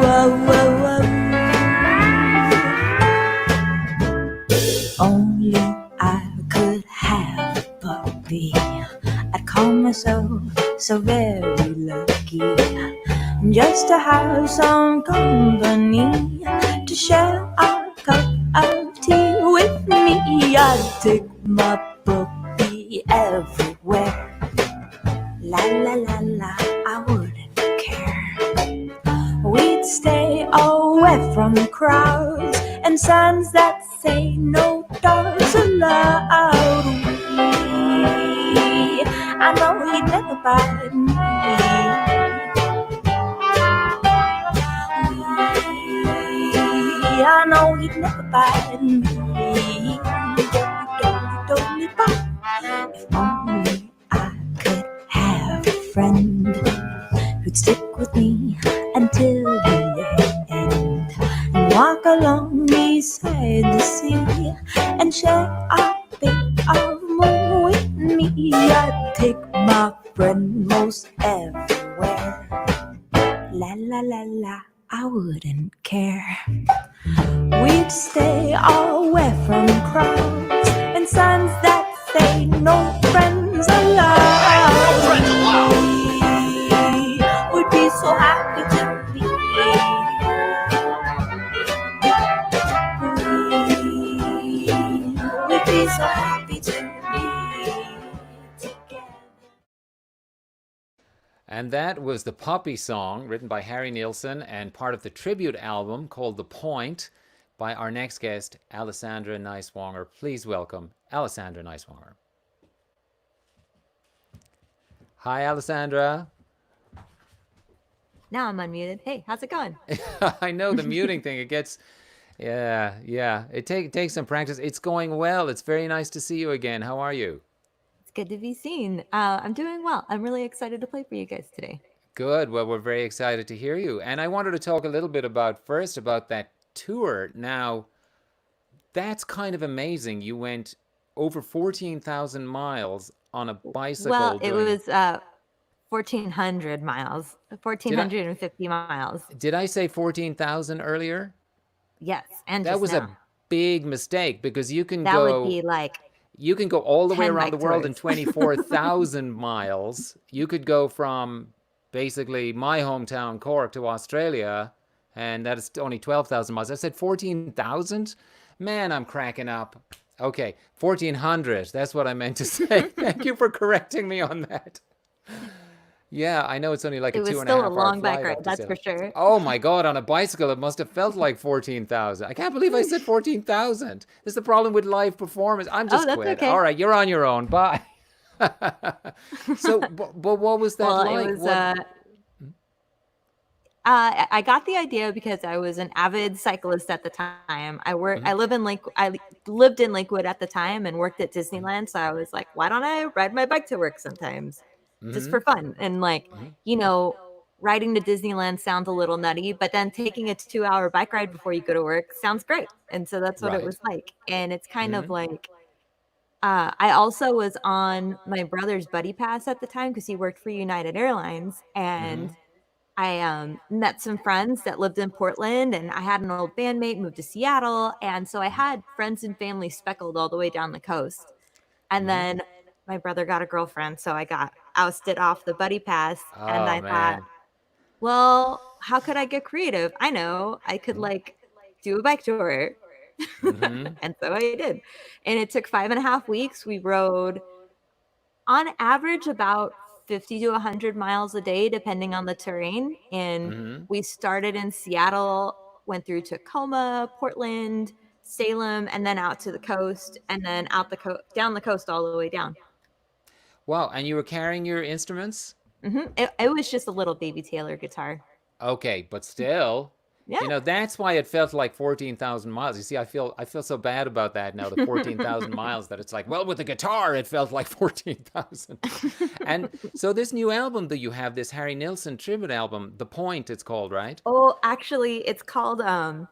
Whoa, whoa, whoa. Only I could have a puppy. I'd call myself so very lucky, just to have some company, to share a cup of tea with me. I'd take my puppy everywhere. La la la la, I wouldn't care. We'd stay away from crowds and signs that say no dogs allowed. I know he'd never bite me. I know he'd never bite me. If only I could have a friend who'd stick with me until the end, and walk along beside the sea and share a bit of moon with me. I'd take my friend most everywhere. La la la la, I wouldn't care. We'd stay away from crowds and signs that say no friends allowed. No friends allowed. We'd be so happy to be. We'd be so happy to be together. And that was the Poppy song, written by Harry Nielsen and part of the tribute album called The Point by our next guest, Alyssandra Nighswonger. Please welcome Alyssandra Nighswonger. Hi, Alyssandra. Now I'm unmuted. Hey, how's it going? I know the muting thing, it gets, yeah. It takes some practice. It's going well. It's very nice to see you again. How are you? It's good to be seen. I'm doing well. I'm really excited to play for you guys today. Good. Well, we're very excited to hear you. And I wanted to talk a little bit about that tour. Now, that's kind of amazing. You went over 14,000 miles on a bicycle. Well, it was 1,400 miles, 1,450 miles. Did I say 14,000 earlier? Yes, and that just was now. a big mistake, because you can That go. would be like You can go all the way 10 around the bike world in tours. 24,000 miles. You could go from basically my hometown, Cork, to Australia, and that is only 12,000 miles. I said 14,000? Man, I'm cracking up. Okay, 1,400. That's what I meant to say. Thank you for correcting me on that. Yeah, I know it's only like It a was 2.5 still a hour long bike flight ride, up to that's Seattle. for sure. Oh my God, on a bicycle, it must have felt like 14,000. I can't believe I said 14,000. This is the problem with live performance. I'm just that's quit. okay. All right, you're on your own. Bye. So, but what was that Well, like? it was I got the idea because I was an avid cyclist at the time. Mm-hmm. I lived in Lakewood at the time and worked at Disneyland. So I was like, why don't I ride my bike to work sometimes, just Mm-hmm. for fun? And like, you know, riding to Disneyland sounds a little nutty, but then taking a 2-hour bike ride before you go to work sounds great. And so that's what it Right. was like. And it's kind of Mm-hmm. like, I also was on my brother's buddy pass at the time because he worked for United Airlines, Mm-hmm. and I met some friends that lived in Portland, and I had an old bandmate moved to Seattle, and so I had friends and family speckled all the way down the coast. And Mm-hmm. then my brother got a girlfriend, so I got ousted off the buddy pass, and Oh I thought, man. well, how could I get creative? I know I could like do a bike tour. Mm-hmm. And so I did. And it took 5.5 weeks. We rode on average about 50 to 100 miles a day, depending on the terrain. And Mm-hmm. we started in Seattle, went through Tacoma, Portland, Salem, and then out to the coast, and then down the coast all the way down. Wow. And you were carrying your instruments? It was just a little baby Taylor guitar. Okay, but still, Yeah. that's why it felt like 14,000 miles. You see, I feel so bad about that now, the 14,000 miles, that it's like, well, with the guitar, it felt like 14,000. And so this new album that you have, this Harry Nilsson tribute album, The Point, it's called, right? Oh, actually, it's called Nighswonger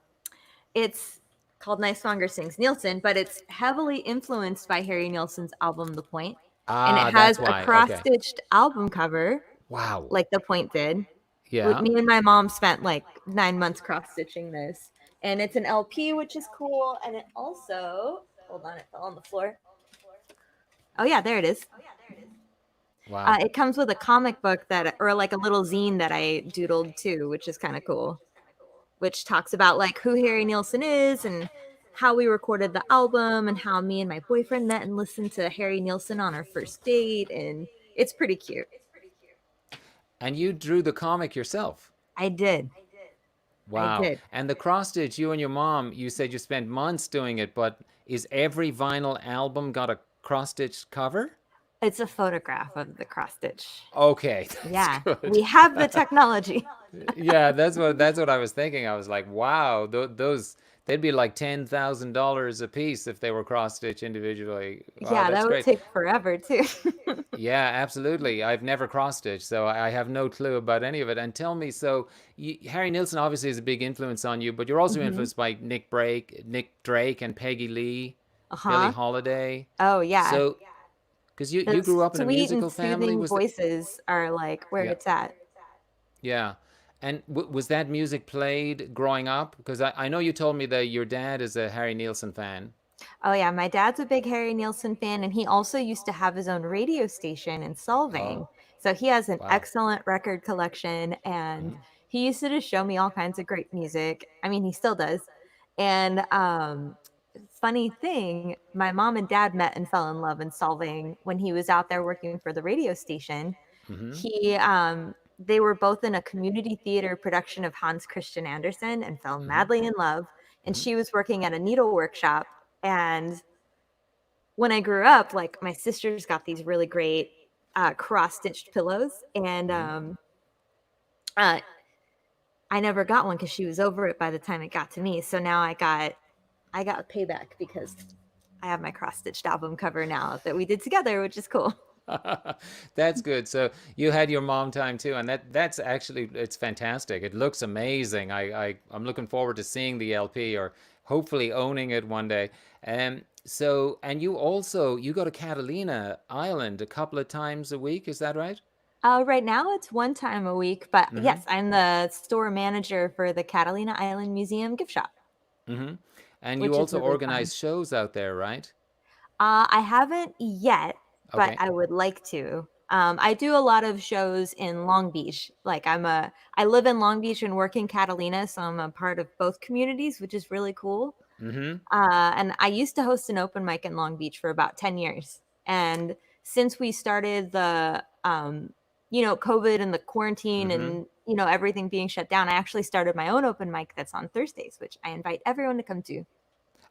Sings Nilsson, but it's heavily influenced by Harry Nilsson's album The Point. And it Ah, has that's a why. Okay. cross-stitched album cover, Wow. like The Point did. Yeah. Me and my mom spent like 9 months cross-stitching this. And it's an LP, which is cool. And it also, hold on, it fell on the floor. Oh yeah, there it is. Wow. It comes with a comic book or like a little zine that I doodled too, which is kind of cool. Which talks about like who Harry Nilsson is and how we recorded the album and how me and my boyfriend met and listened to Harry Nilsson on our first date, and it's pretty cute. And you drew the comic yourself? I did. Wow. And the cross stitch, you and your mom, you said you spent months doing it, but is every vinyl album got a cross stitch cover? It's a photograph of the cross stitch. Okay. Yeah, Good. we have the technology. Yeah, that's what I was thinking. I was like, wow, those they'd be like $10,000 a piece if they were cross stitched individually. Wow, Yeah, that's that would great. take forever too. Yeah, absolutely. I've never cross stitched, so I have no clue about any of it. And tell me, so Harry Nilsson obviously is a big influence on you, but you're also influenced by Nick Drake, and Peggy Lee, Billie Holiday. Oh yeah. So, because you grew up in a Sweet musical and family, soothing was voices are like where Yeah. it's at. Yeah. And was that music played growing up? Because I know you told me that your dad is a Harry Nilsson fan. Oh yeah, my dad's a big Harry Nilsson fan, and he also used to have his own radio station in Solvang. Oh, So he has an wow. excellent record collection, and he used to just show me all kinds of great music. I mean, he still does. And funny thing, my mom and dad met and fell in love in Solvang when he was out there working for the radio station. He They were both in a community theater production of Hans Christian Andersen and fell madly in love. And she was working at a needle workshop. And when I grew up, like my sisters got these really great cross-stitched pillows, and I never got one because she was over it by the time it got to me. So now I got payback because I have my cross-stitched album cover now that we did together, which is cool. That's good. So you had your mom time too, and that's actually, it's fantastic. It looks amazing. I'm looking forward to seeing the LP or hopefully owning it one day. So, and you go to Catalina Island a couple of times a week, is that right? Right now it's one time a week, but Mm-hmm. yes, I'm the store manager for the Catalina Island Museum gift shop. Mm-hmm. And Which you is also really fun. organize shows out there, right? I haven't yet, but Okay. I would like to. I do a lot of shows in Long Beach. Like I live in Long Beach and work in Catalina, so I'm a part of both communities, which is really cool. Mm-hmm. And I used to host an open mic in Long Beach for about 10 years. And since we started the, COVID and the quarantine and, everything being shut down, I actually started my own open mic that's on Thursdays, which I invite everyone to come to.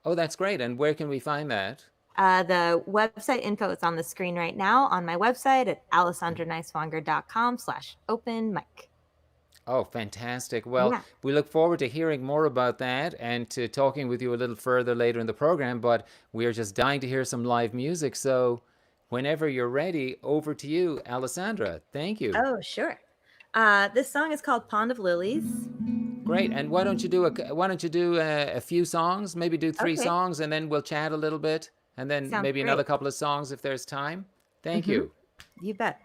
Oh, that's great. And where can we find that? The website info is on the screen right now on my website at alyssandranighswonger.com/open mic. Oh, fantastic. Well, Yeah. we look forward to hearing more about that and to talking with you a little further later in the program, but we are just dying to hear some live music. So whenever you're ready, over to you, Alyssandra. Thank you. Oh, sure. This song is called Pond of Lilies. Great. And why don't you do a few songs, maybe do 3 Okay. songs, and then we'll chat a little bit, and then Sounds maybe another great. couple of songs if there's time. Thank Mhm. you. You bet.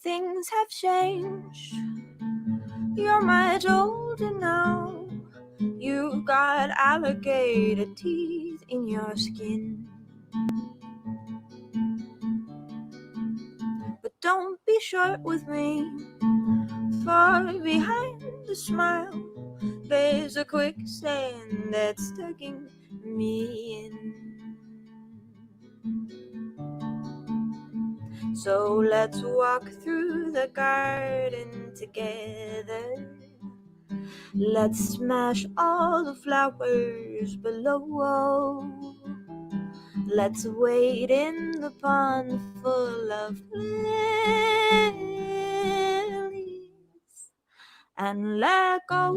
Things have changed. You're much older now. You've got alligator teeth in your skin. But don't be short with me. Far behind the smile, there's a quicksand that's tugging me in. So let's walk through the garden together. Let's smash all the flowers below. Let's wade in the pond full of lilies and let go.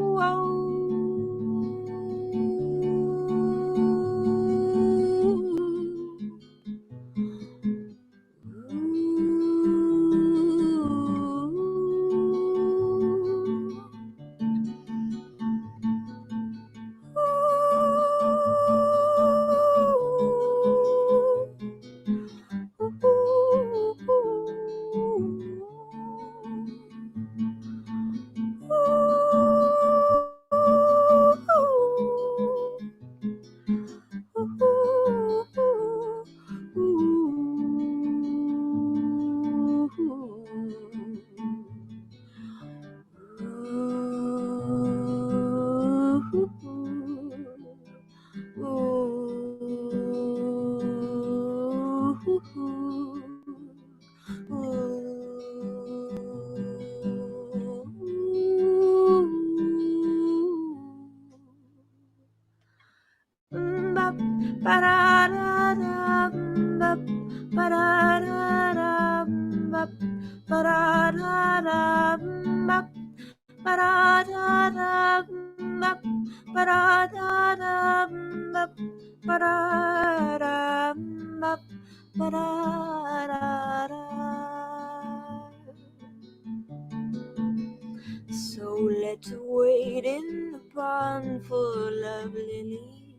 So let's wade in the pond full of lilies.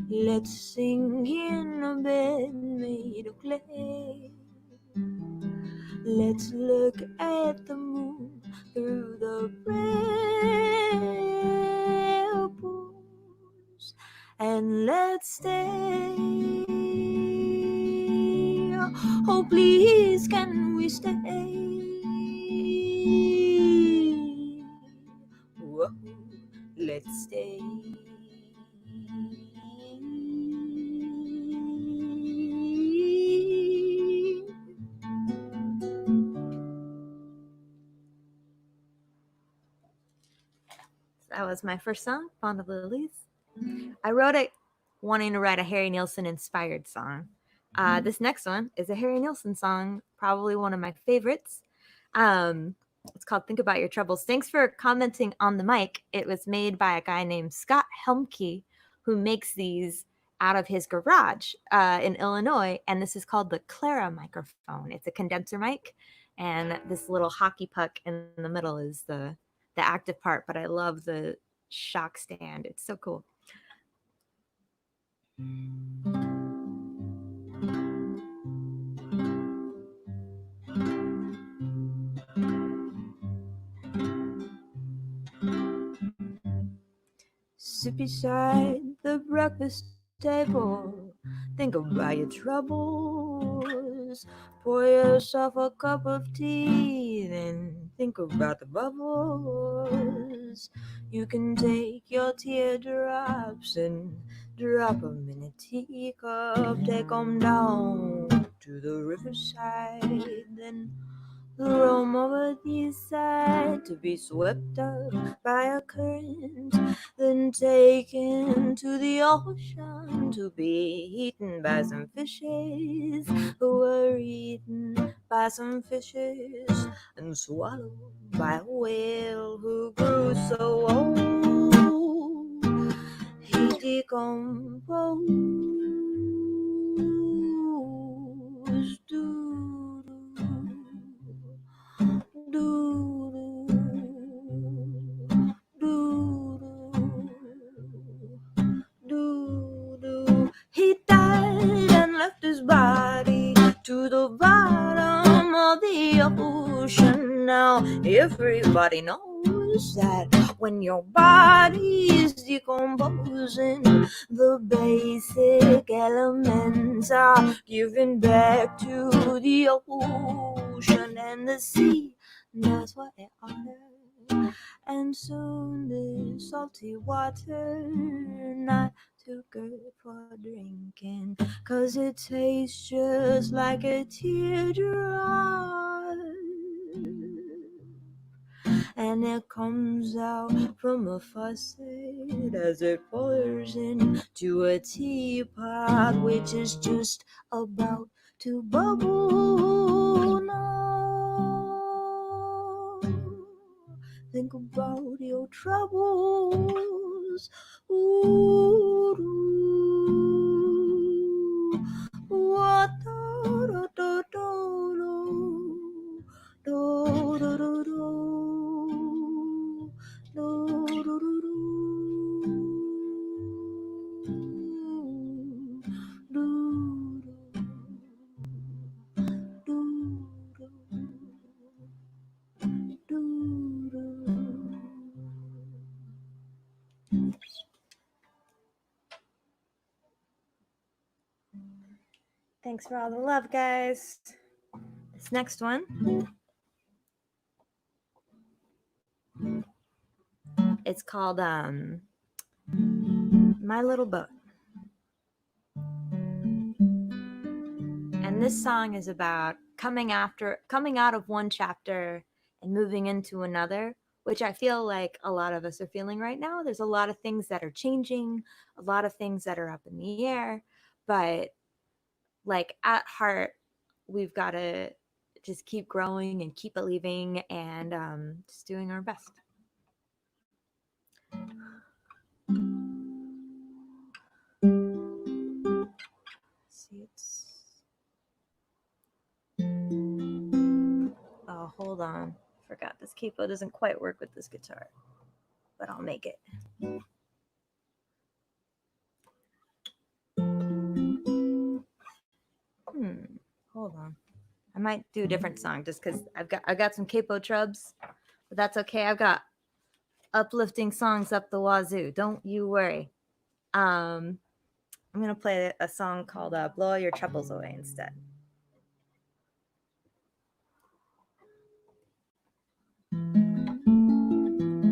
Let's sing in a bed made of clay. Let's look at the moon through the pale pools, and let's stay. Oh, please, can we stay? Whoa, let's stay. That was my first song, Pond of Lilies. I wrote it wanting to write a Harry Nilsson inspired song. This next one is a Harry Nilsson song, probably one of my favorites. It's called Think About Your Troubles. Thanks for commenting on the mic. It was made by a guy named Scott Helmke, who makes these out of his garage in Illinois. And this is called the Clara microphone. It's a condenser mic. And this little hockey puck in the middle is the active part. But I love the shock stand. It's so cool. Sit beside the breakfast table, think about your troubles. Pour yourself a cup of tea, then think about the bubbles. You can take your teardrops and drop 'em in a teacup. Take 'em down to the riverside, then roam over the side to be swept up by a current, then taken to the ocean to be eaten by some fishes who were eaten by some fishes and swallowed by a whale who grew so old he decomposed. He died and left his body to the bottom of the ocean. Now everybody knows that when your body is decomposing, the basic elements are given back to the ocean and the sea. That's what it ordered. And soon the salty water, not too good for drinking, 'cause it tastes just like a teardrop. And it comes out from a faucet as it pours into a teapot, which is just about to bubble now. Think about your troubles. Ooh, what do do do do do do do do do do Thanks for all the love, guys. This next one, it's called My Little Boat. And this song is about coming out of one chapter and moving into another, which I feel like a lot of us are feeling right now. There's a lot of things that are changing, a lot of things that are up in the air, but like at heart, we've got to just keep growing and keep believing and just doing our best. See, oh, hold on. Forgot this capo doesn't quite work with this guitar, but I'll make it. Hold on. I might do a different song just because I've got some capo trubs, but that's okay. I've got uplifting songs up the wazoo. Don't you worry. I'm gonna play a song called "Blow All Your Troubles Away" instead.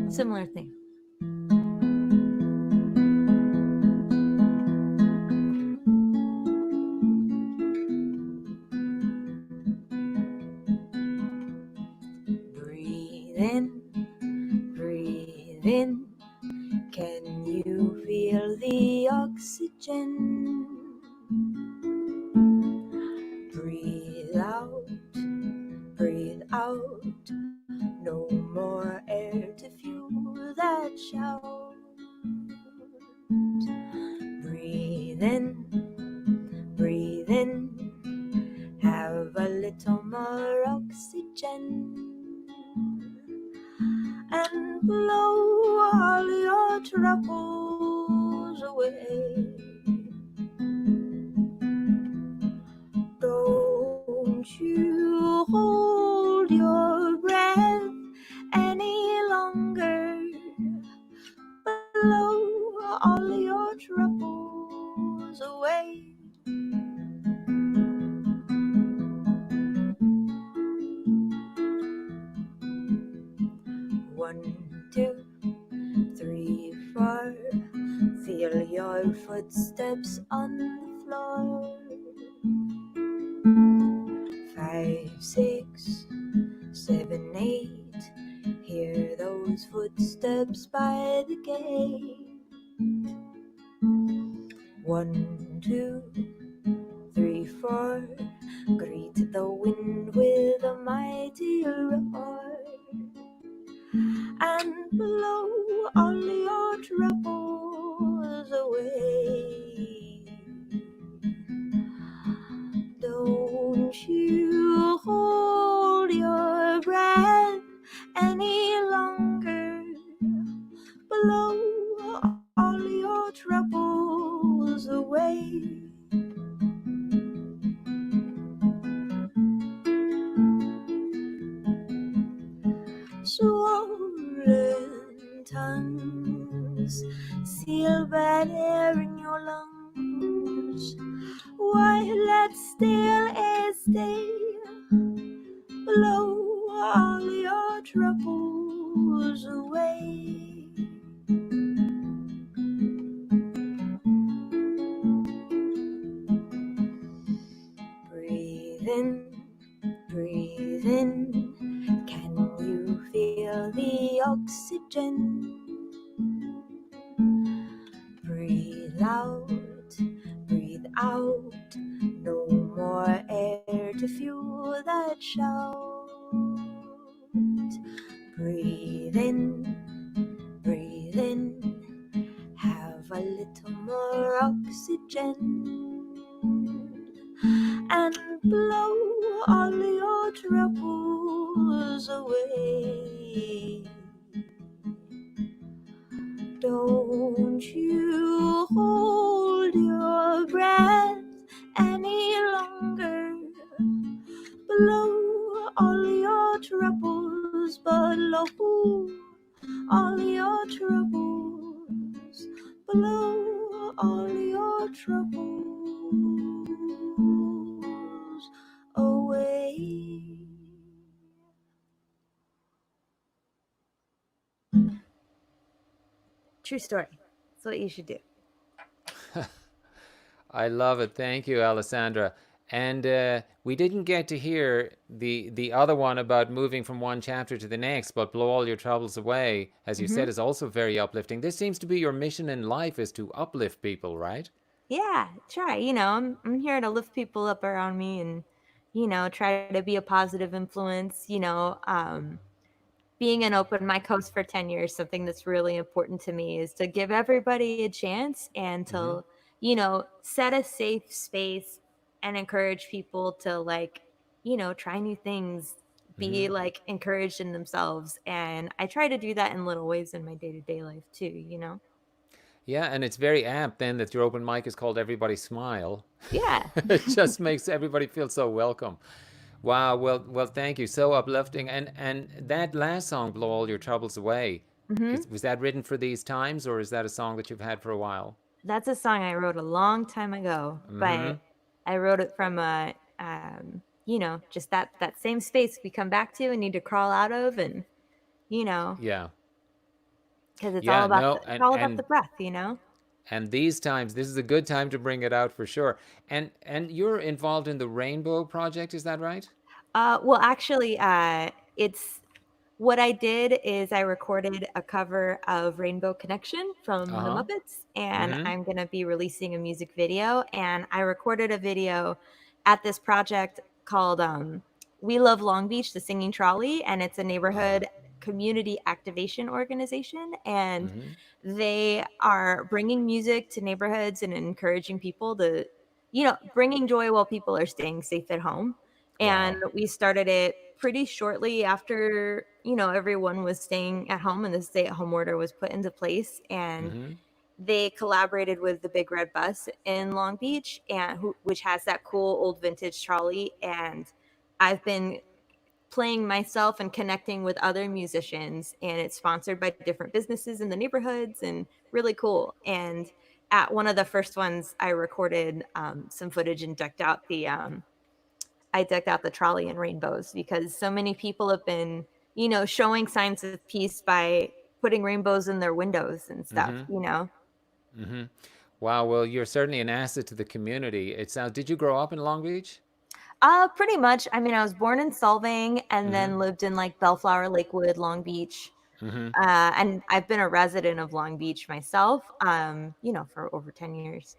Similar thing. Breathe in. Can you feel the oxygen? Breathe out. No more air to fuel that shout. Breathe in. Have a little more oxygen. And blow all your troubles away. Don't you hold your breath any longer. Blow all your troubles away. 1, 2, 3, 4. Feel your footsteps on the floor. 5, 6. whose footsteps by the gate. 1, 2, 3, 4. Greet the wind with a mighty roar, and blow all your troubles away. Don't you hold your breath any longer. Blow all your troubles away. Swollen tongues seal bad air in your lungs. Why let still air stay? Blow all your troubles away. Breathe in, breathe in. Can you feel the oxygen? Breathe out, breathe out. No more air to fuel that shout. Breathe in, breathe in. Have a little more oxygen, and blow all your troubles away. Don't you hold your breath any longer. Blow all your troubles, blow all your troubles, blow all your troubles away. True story. That's what you should do. I love it. Thank you, Alyssandra. And we didn't get to hear the other one about moving from one chapter to the next, but blow all your troubles away, as you said, is also very uplifting. This seems to be your mission in life, is to uplift people, right? Yeah, try. You know, I'm here to lift people up around me and, you know, try to be a positive influence. You know, being an open mic host for 10 years, something that's really important to me is to give everybody a chance and to, you know, set a safe space and encourage people to, like, you know, try new things, be like encouraged in themselves. And I try to do that in little ways in my day-to-day life too, you know? Yeah, and it's very apt then that your open mic is called Everybody Smile. Yeah. It just makes everybody feel so welcome. Wow, well, thank you. So uplifting. And that last song, Blow All Your Troubles Away, was that written for these times, or is that a song that you've had for a while? That's a song I wrote a long time ago, but I wrote it from a, you know, just that same space we come back to and need to crawl out of, and, you know, Yeah. because it's all Yeah, about no, it's all about the breath, you know. and these times, this is a good time to bring it out for sure. And you're involved in the Rainbow Project, is that right? Well, actually, it's what I did is I recorded a cover of Rainbow Connection from the Uh-huh. Muppets, and I'm gonna be releasing a music video. And I recorded a video at this project called We Love Long Beach, the Singing Trolley, and it's a neighborhood community activation organization, and they are bringing music to neighborhoods and encouraging people to, you know, bringing joy while people are staying safe at home. And Wow. we started it pretty shortly after, you know, everyone was staying at home and the stay-at-home order was put into place. And they collaborated with the Big Red Bus in Long Beach, and which has that cool old vintage trolley. And I've been playing myself and connecting with other musicians, and it's sponsored by different businesses in the neighborhoods, and really cool. And at one of the first ones, I recorded some footage and decked out the trolley in rainbows, because so many people have been, you know, showing signs of peace by putting rainbows in their windows and stuff, you know. Wow, well, you're certainly an asset to the community. It sounds. Did you grow up in Long Beach? Pretty much. I mean, I was born in Solvang and then lived in like Bellflower, Lakewood, Long Beach. Mm-hmm. And I've been a resident of Long Beach myself, for over 10 years.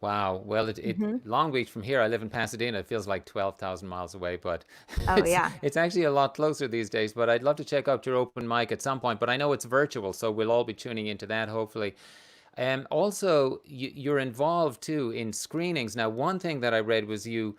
Wow. Well, Hmm. Long Beach from here, I live in Pasadena. It feels like 12,000 miles away, but Oh, yeah. it's actually a lot closer these days. But I'd love to check out your open mic at some point. But I know it's virtual, so we'll all be tuning into that hopefully. Also, you're involved too in screenings. Now, one thing that I read was you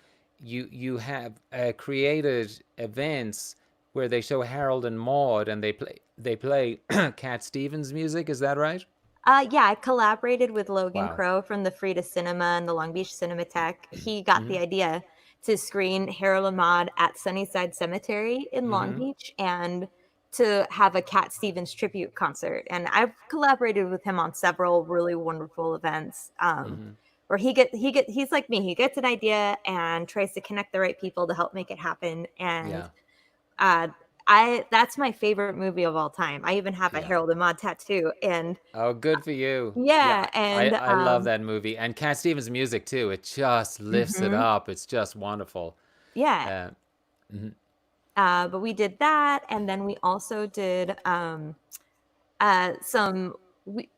have created events where they show Harold and Maude, and they play Cat Stevens music. Is that right? Yeah, I collaborated with Logan Wow. Crow from the Frida Cinema and the Long Beach Cinematheque. He got Mm-hmm. the idea to screen Harold and Maude at Sunnyside Cemetery in Long Mm-hmm. Beach and to have a Cat Stevens tribute concert. And I've collaborated with him on several really wonderful events. Mm-hmm. Where he's like me. He gets an idea and tries to connect the right people to help make it happen. And Yeah. uh, that's my favorite movie of all time. I even have a Yeah. Harold and Maude tattoo. And Oh, good for you. Yeah, yeah, I and I love that movie, and Cat Stevens' music too. It just lifts it mhm, up. It's just wonderful. yeah. Uh, mhm. But we did that, and then we also did some we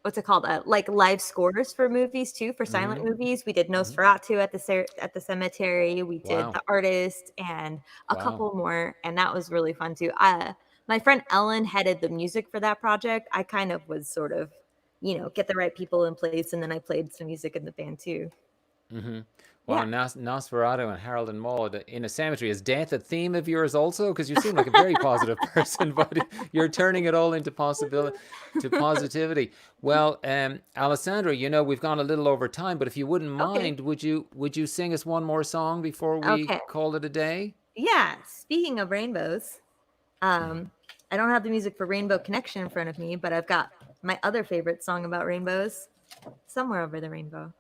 what's it called? Like live scores for movies too, for silent Mhm. movies. We did Mhm. Nosferatu at the cemetery. We did Wow. The Artist and a Wow. couple more, and that was really fun too. My friend Ellen headed the music for that project. I kind of was sort of, get the right people in place, and then I played some music in the band too. Mhm. Wow, Yeah. Nosferatu and Harold and Maude in a cemetery. Is death a theme of yours also? Because you seem like a very positive person, but you're turning it all into positivity. Well, Alyssandra, we've gone a little over time, but if you wouldn't Okay. mind, would you sing us one more song before we Okay. call it a day? Yeah. Speaking of rainbows, I don't have the music for Rainbow Connection in front of me, but I've got my other favorite song about rainbows, Somewhere Over the Rainbow.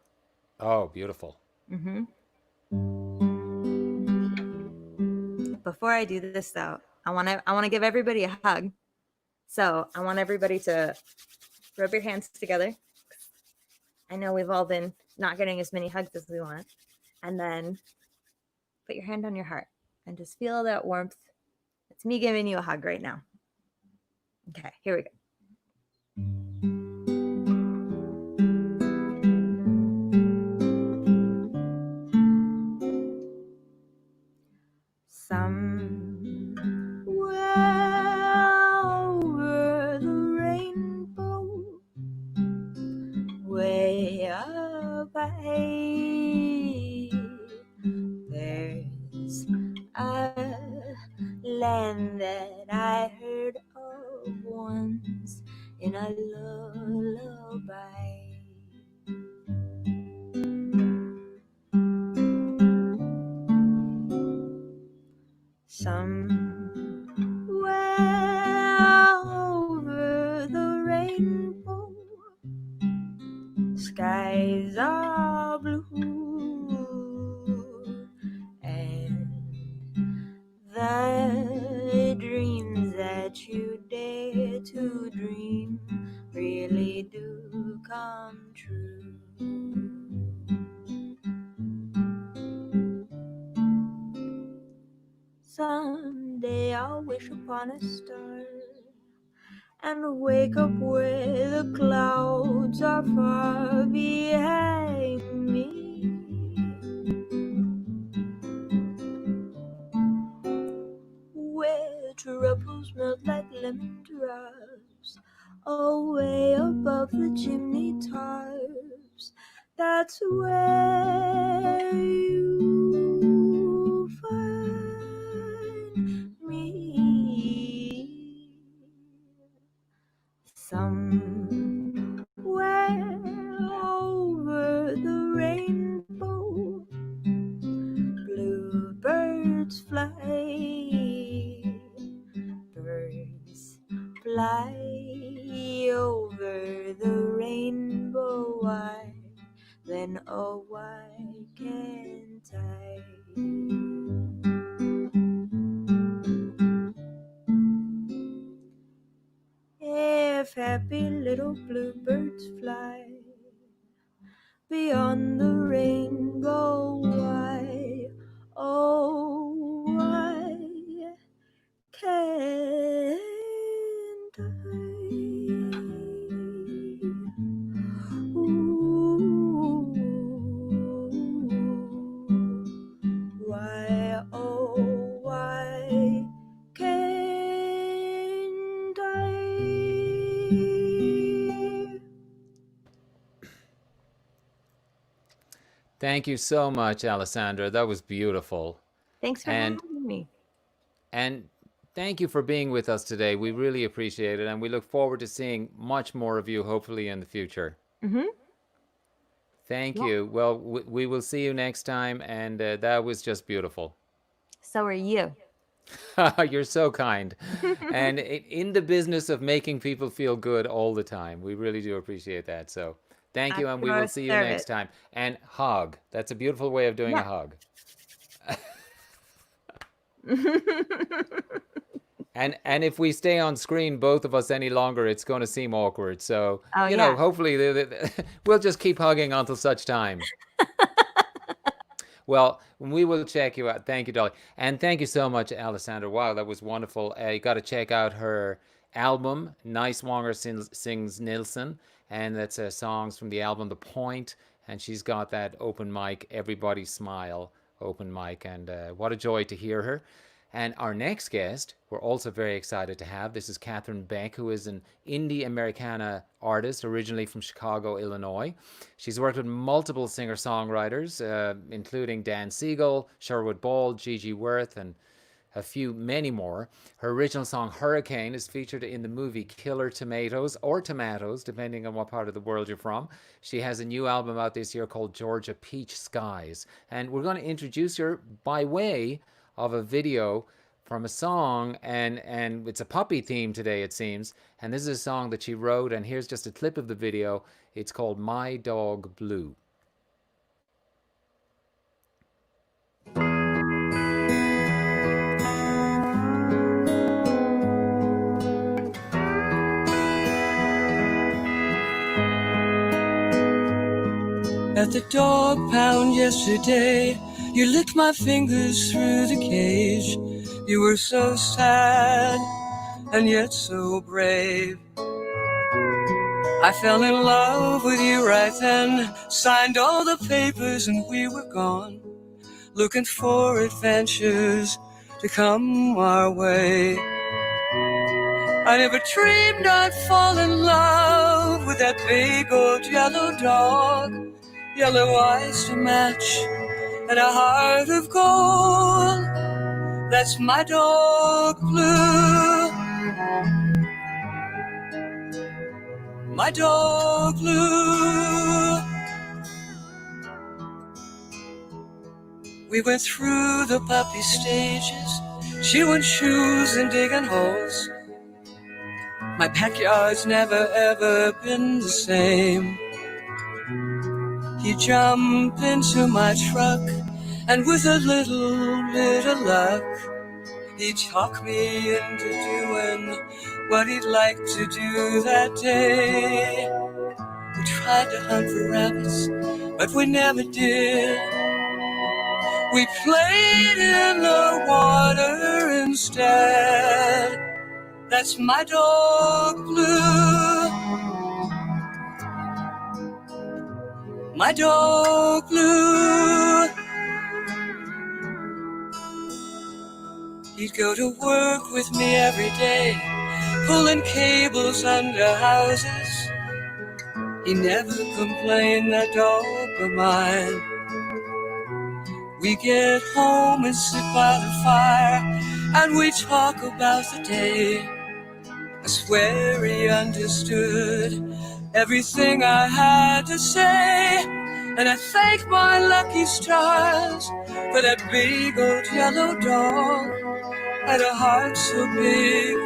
Oh, beautiful. Hmm. Before I do this though, I want to give everybody a hug. So I want everybody to rub your hands together. I know we've all been not getting as many hugs as we want. And then put your hand on your heart and just feel that warmth. It's me giving you a hug right now. Okay, here we go. Somewhere over the rainbow, way up high, there's a land that I heard of once in a lullaby. Somewhere over the rainbow, skies are blue, and the dreams that you dare to dream really do come true. Someday I'll wish upon a star and wake up where the clouds are far behind me. Where troubles melt like lemon drops away above the chimney tops. That's where you find me. Somewhere over the rainbow, bluebirds fly. Birds fly over the rainbow wide, then oh why can't I? If happy little bluebirds fly beyond the rainbow, why, oh why can't Why, oh, why can't I? Thank you so much, Alyssandra. That was beautiful. Thanks for And having me. and thank you for being with us today. We really appreciate it, and we look forward to seeing much more of you, hopefully, in the future. Mm-hmm. Thank Yeah. you. Well, we will see you next time, and that was just beautiful. So are you. You're so kind. And in the business of making people feel good all the time. We really do appreciate that. So thank you, and we will see you next time. And hug. That's a beautiful way of doing a hug. And if we stay on screen, both of us, any longer, it's going to seem awkward. So, you know, hopefully we'll just keep hugging until such time. Well, we will check you out. Thank you, Dolly. And thank you so much, Alyssandra. Wow, that was wonderful. You got to check out her album, Nighswonger Sings Nilsson. And that's songs from the album The Point. And she's got that open mic, Everybody Smile open mic. And what a joy to hear her. And our next guest, we're also very excited to have. This is Catharine Beck, who is an indie Americana artist, originally from Chicago, Illinois. She's worked with multiple singer-songwriters, including Dan Siegel, Sherwood Ball, Gigi Worth, and many more. Her original song, Hurricane, is featured in the movie Killer Tomatoes, or Tomatoes, depending on what part of the world you're from. She has a new album out this year called Georgia Peach Skies. And we're going to introduce her by way of a video from a song, and it's a puppy theme today, it seems. And this is a song that she wrote, and here's just a clip of the video. It's called My Dog Blue. At the dog pound yesterday, you licked my fingers through the cage. You were so sad and yet so brave. I fell in love with you right then, signed all the papers and we were gone, looking for adventures to come our way. I never dreamed I'd fall in love with that big old yellow dog, yellow eyes to match, and a heart of gold. That's my dog Blue. My dog Blue. We went through the puppy stages, chewing shoes and digging holes. My backyard's never ever been the same. He jumped into my truck, and with a little bit of luck, he talked me into doing what he'd like to do that day. We tried to hunt for rabbits, but we never did. We played in the water instead. That's my dog Blue. My dog Blue. He'd go to work with me every day, pulling cables under houses. He never complained, that dog of mine. We get home and sit by the fire, and we talk about the day. I swear he understood everything I had to say, and I thank my lucky stars for that big old yellow dog. Had a heart so big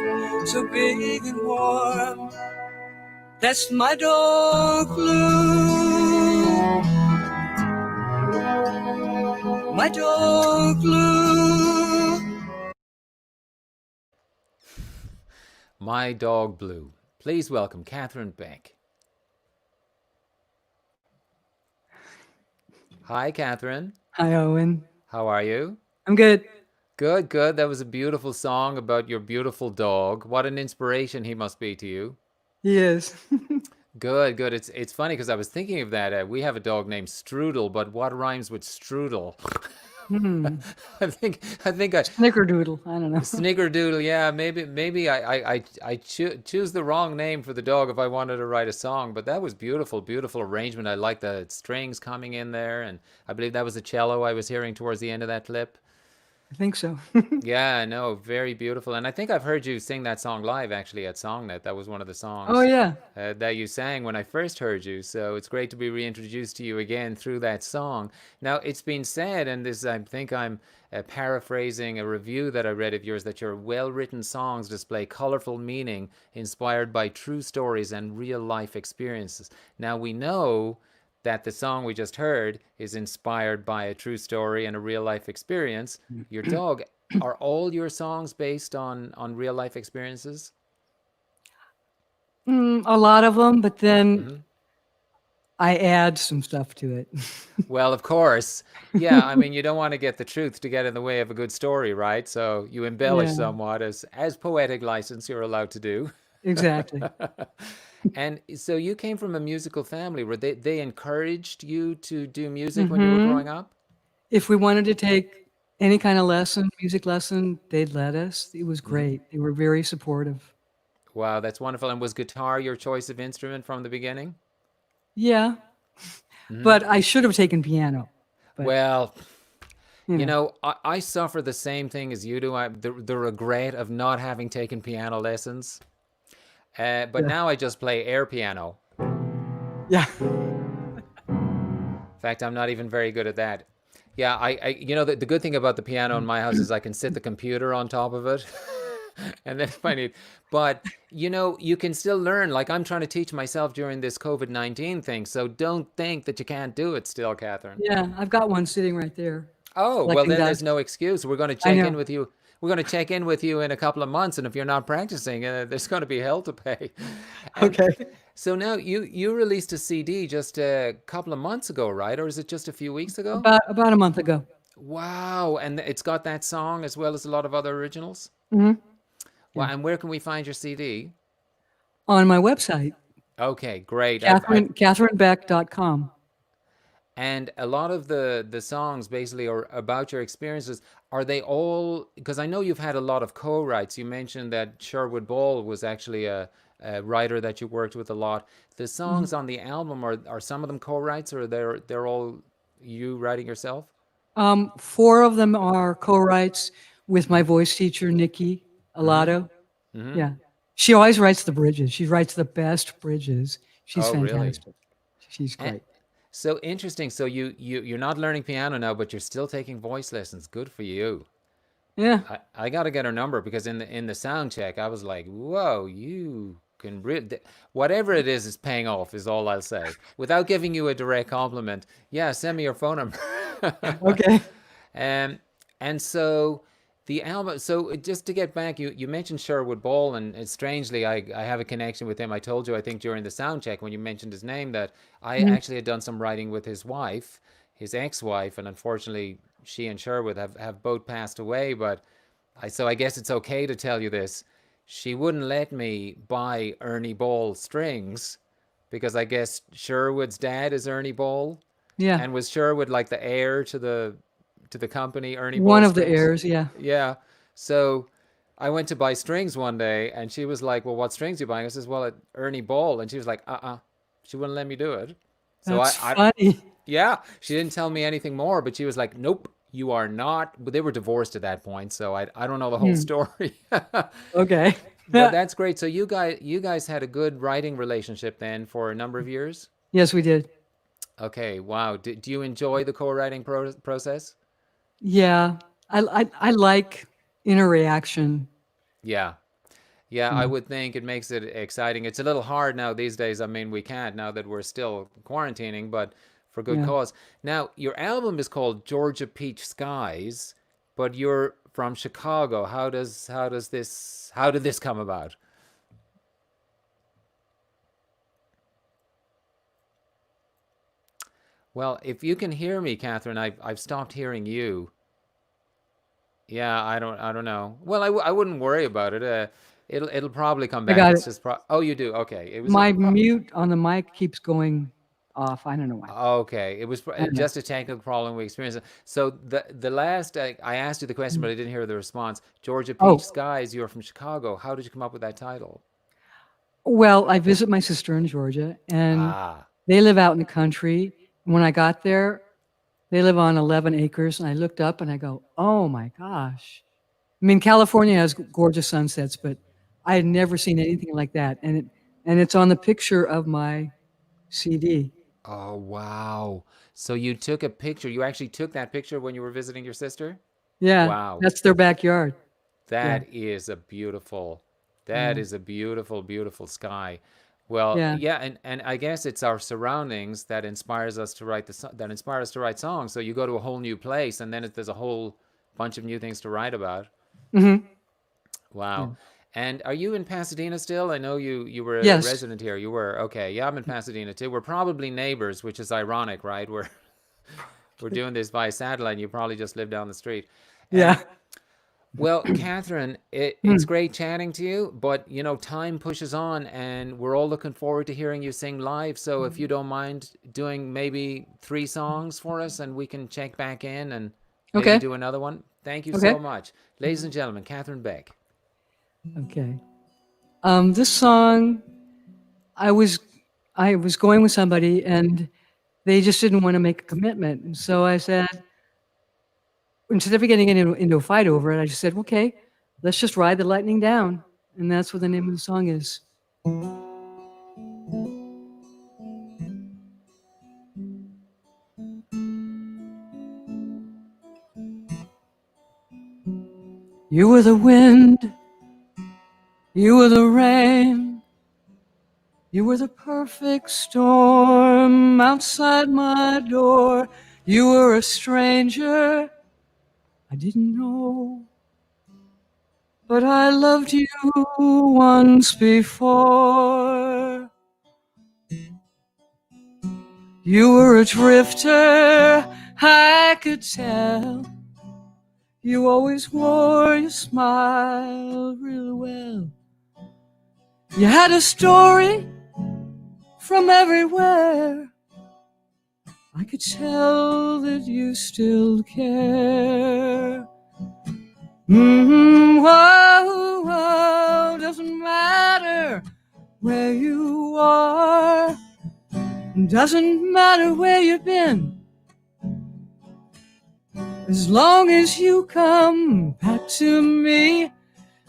and warm. That's my dog Blue. My dog Blue. My Dog Blue. Please welcome Catharine Beck. Hi, Catharine. Hi, Owen. How are you? I'm good. Good, good. That was a beautiful song about your beautiful dog. What an inspiration he must be to you. He is. Good, good. It's funny because I was thinking of that. We have a dog named Strudel, but what rhymes with strudel? Hmm. I think Snickerdoodle. I don't know. Snickerdoodle. Yeah, maybe I choose the wrong name for the dog if I wanted to write a song. But that was beautiful, beautiful arrangement. I like the strings coming in there, and I believe that was a cello I was hearing towards the end of that clip. I think so. Yeah, no, very beautiful. And I think I've heard you sing that song live actually at Songnet. That was one of the Oh songs yeah. that you sang when I first heard you. So it's great to be reintroduced to you again through that song. Now, it's been said, and this I think I'm paraphrasing a review that I read of yours, that your well-written songs display colorful meaning inspired by true stories and real-life experiences. Now, we know that the song we just heard is inspired by a true story and a real life experience. Your dog, are all your songs based on real life experiences? A lot of them, but then Hmm. I add some stuff to it. Well, of course. Yeah, I mean, you don't want to get the truth to get in the way of a good story, right? So you embellish Yeah, somewhat as poetic license you're allowed to do. exactly. And so you came from a musical family where they encouraged you to do music when you were Hmm. growing up? If we wanted to take any kind of lesson, music lesson, they'd let us. It was Hmm. great. They were very supportive. Wow, that's wonderful. And was guitar your choice of instrument from the beginning? Yeah, Hmm. but I should have taken piano. But Well, you you know, know, I suffer the same thing as you do. The regret of not having taken piano lessons. But yeah, now I just play air piano. yeah. In fact, I'm not even very good at that. Yeah, you know, the good thing about the piano in my house is I can sit the computer on top of it. And then if I need, but you know, you can still learn. Like I'm trying to teach myself during this COVID-19 thing. So don't think that you can't do it still, Catherine. Yeah, I've got one sitting right there Oh, well, collecting then there's dust. no excuse. We're going to I check in know. with you. We're going to check in with you in a couple of months, and if you're not practicing, there's going to be hell to pay. And Okay. so now you released a CD just a couple of months ago, right? Or is it just a few weeks ago? About a month ago. Wow, and it's got that song as well as a lot of other originals. Hmm. Wow, Yeah. and where can we find your CD? On my website, Okay, great. CatherineBeck.com. And a lot of the songs basically are about your experiences. Are they all, because I know you've had a lot of co-writes. You mentioned that Sherwood Ball was actually a writer that you worked with a lot. The Mhm. songs on the album, are some of them co-writes, or they're all you writing yourself? Four of them are co-writes with my voice teacher, Nikki Mm-hmm. Alato. Mm-hmm. Yeah. She always writes the bridges. She writes the best bridges. She's Oh, really? fantastic. She's And great. so interesting. So you're not learning piano now, but you're still taking voice lessons. Good for you. Yeah. I got to get her number because in the sound check I was like, "Whoa, you can whatever it is paying off," is all I'll say. Without giving you a direct compliment. Yeah, send me your phone number. Okay. Um, and so the album. So just to get back, you mentioned Sherwood Ball, and strangely, I have a connection with him. I told you, I think during the sound check when you mentioned his name, that I Mhm. actually had done some writing with his wife, his ex-wife, and unfortunately, she and Sherwood have both passed away. But I guess it's okay to tell you this. She wouldn't let me buy Ernie Ball strings because I guess Sherwood's dad is Ernie Ball, Yeah. and was Sherwood like the heir to the company Ernie One Ball of the strings? heirs. Yeah. Yeah. So I went to buy strings one day, and she was like, "Well, what strings are you buying?" I says, "Well, at Ernie Ball," and she was like, She wouldn't let me do it. So That's funny. yeah, she didn't tell me anything more, but she was like, "Nope, you are not." But they were divorced at that point, so I don't know the whole Hmm. story. Okay. But that's great. So you guys had a good writing relationship then for a number of years? Yes, we did. Okay, wow. Do you enjoy the co-writing process? Yeah. I like inner reaction. Yeah. Yeah, I Yeah. would think it makes it exciting. It's a little hard now these days. I mean, we can't now that we're still quarantining, but for good Yeah. cause. Now, your album is called Georgia Peach Skies, but you're from Chicago. How did this come about? Well, if you can hear me, Catherine, I've stopped hearing you. Yeah, I don't know. Well, I wouldn't worry about it. It'll probably come I back. got It's it. just oh, you do. Okay. It was My mute on the mic keeps going off. I don't know why. okay. It was I don't know. just a technical problem we experienced. So the last I asked you the question, but I didn't hear the response. Georgia Peach Oh, Skies. You're from Chicago. How did you come up with that title? well, I visit my sister in Georgia, and Ah. they live out in the country. When I got there, they live on 11 acres, and I looked up and I go, oh my gosh. I mean, California has gorgeous sunsets, but I had never seen anything like that. And it's on the picture of my CD. Oh, wow. So you took a picture. You actually took that picture when you were visiting your sister? Yeah, Wow. that's their backyard. Yeah. That is a beautiful, that Yeah. is a beautiful, beautiful sky. Well, Yeah. yeah, and I guess it's our surroundings that inspires us to write that inspire us to write songs. So you go to a whole new place, and then there's a whole bunch of new things to write about. Mm-hmm. Yeah. Wow. And are you in Pasadena still? I know you were a Yes. resident here. You were. Okay. Yeah, I'm in Pasadena too. We're probably neighbors, which is ironic, right? We're doing this via satellite, and you probably just live down the street. Yeah. Well, Catharine, it's great chatting to you, but you know, time pushes on, and we're all looking forward to hearing you sing live. So if you don't mind doing maybe 3 songs for us, and we can check back in and maybe Okay. do another one. Thank you Okay. so much. Ladies and gentlemen, Catharine Beck. Okay. This song, I was going with somebody and they just didn't want to make a commitment. And so I said, instead of getting into a fight over it, I just said, okay, let's just ride the lightning down. And that's what the name of the song is. You were the wind, you were the rain, you were the perfect storm outside my door. You were a stranger I didn't know, but I loved you once before. You were a drifter, I could tell. You always wore your smile real well. You had a story from everywhere. I could tell that you still care. Whoa, whoa, doesn't matter where you are. Doesn't matter where you've been. As long as you come back to me,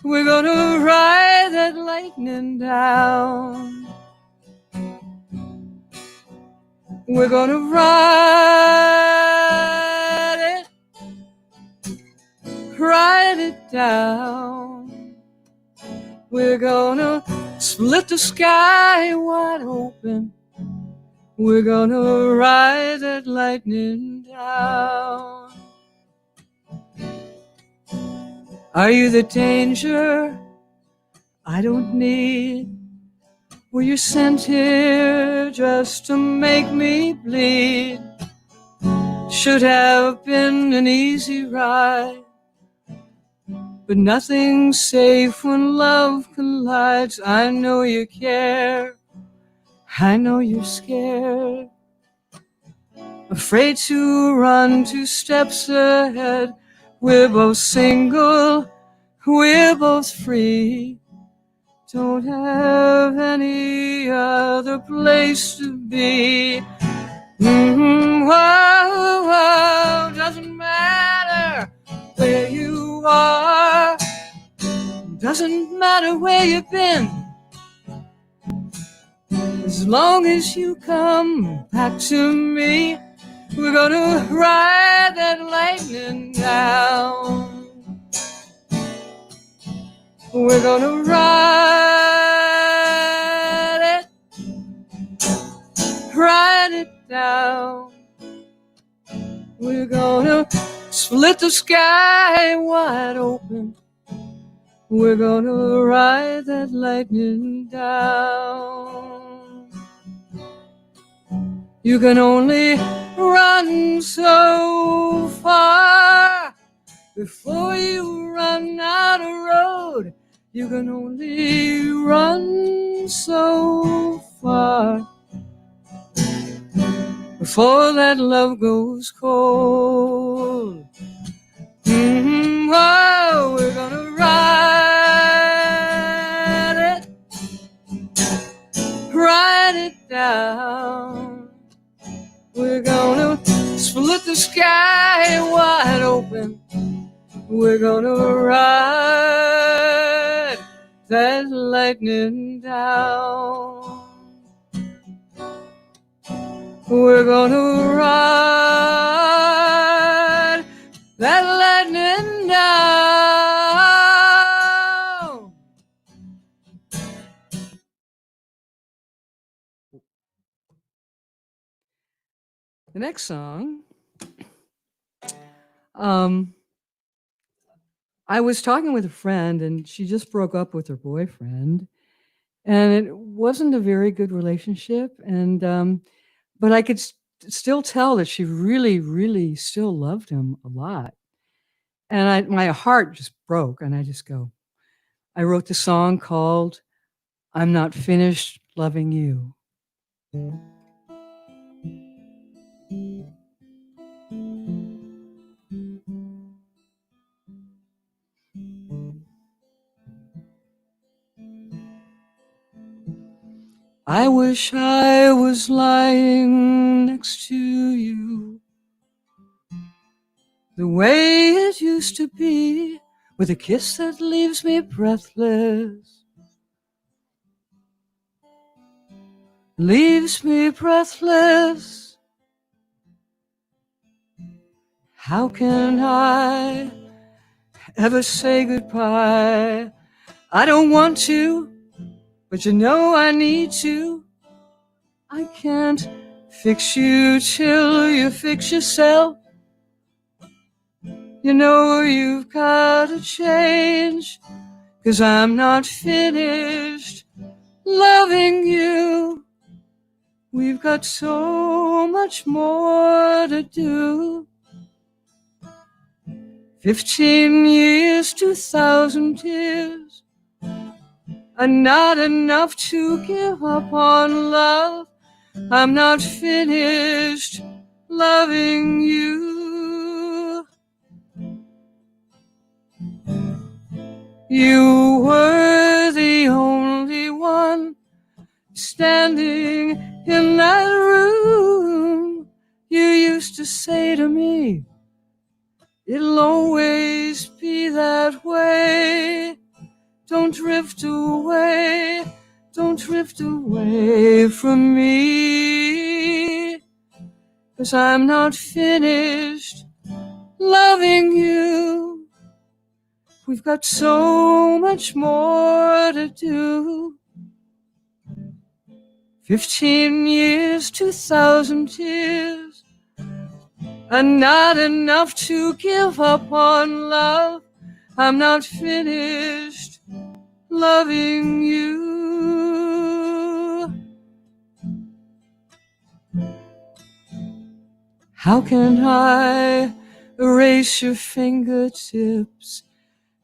we're gonna ride that lightning down. We're gonna ride it down. We're gonna split the sky wide open. We're gonna ride that lightning down. Are you the danger I don't need? Were you sent here just to make me bleed? Should have been an easy ride, but nothing's safe when love collides. I know you care, I know you're scared, afraid to run 2 steps ahead. We're both single, we're both free. Don't have any other place to be. Whoa, whoa, doesn't matter where you are. Doesn't matter where you've been. As long as you come back to me, we're gonna ride that lightning down. We're gonna ride it down. We're gonna split the sky wide open. We're gonna ride that lightning down. You can only run so far. Before you run out of road, you can only run so far before that love goes cold. Oh, we're gonna ride it down. We're gonna split the sky wide open. We're gonna ride that lightning down. We're gonna ride that lightning down. The next song, I was talking with a friend and she just broke up with her boyfriend, and it wasn't a very good relationship. And but I could still tell that she really, really still loved him a lot. And my heart just broke, and I wrote the song called "I'm Not Finished Loving You." I wish I was lying next to you the way it used to be, with a kiss that leaves me breathless, leaves me breathless. How can I ever say goodbye? I don't want to, but you know I need to. I can't fix you till you fix yourself. You know you've got to change, 'cause I'm not finished loving you. We've got so much more to do. 15 years, 2,000 years are not enough to give up on love. I'm not finished loving you. You were the only one standing in that room. You used to say to me, it'll always be that way. Don't drift away, don't drift away from me, 'cause I'm not finished loving you. We've got so much more to do. 15 years, 2,000 years are not enough to give up on love. I'm not finished loving you. How can I erase your fingertips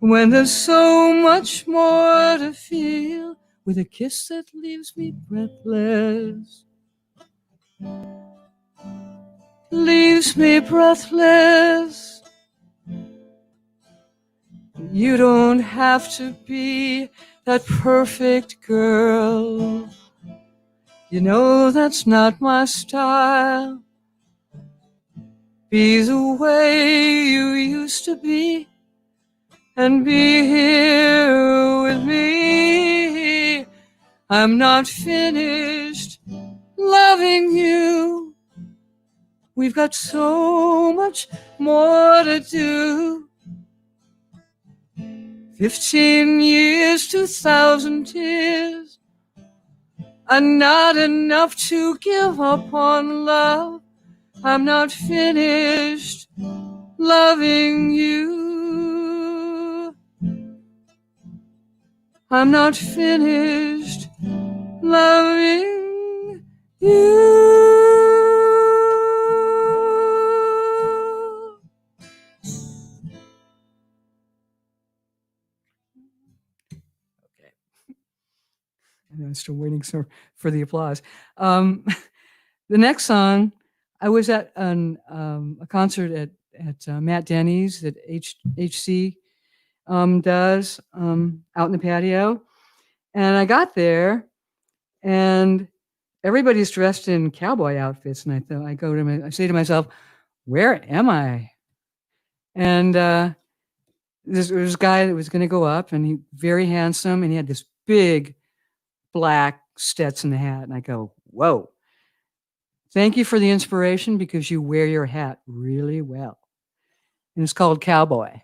when there's so much more to feel, with a kiss that leaves me breathless, leaves me breathless? You don't have to be that perfect girl. You know that's not my style. Be the way you used to be, and be here with me. I'm not finished loving you. We've got so much more to do. 15 years, 2,000 years are not enough to give up on love. I'm not finished loving you. I'm not finished loving you. Still waiting for the applause. The next song, I was at a concert at Matt Denny's that HC does out in the patio, and I got there, and everybody's dressed in cowboy outfits, and I say to myself, where am I? And there was a guy that was going to go up, and he very handsome, and he had this big black Stetson hat, and I go, whoa. Thank you for the inspiration because you wear your hat really well. And it's called Cowboy.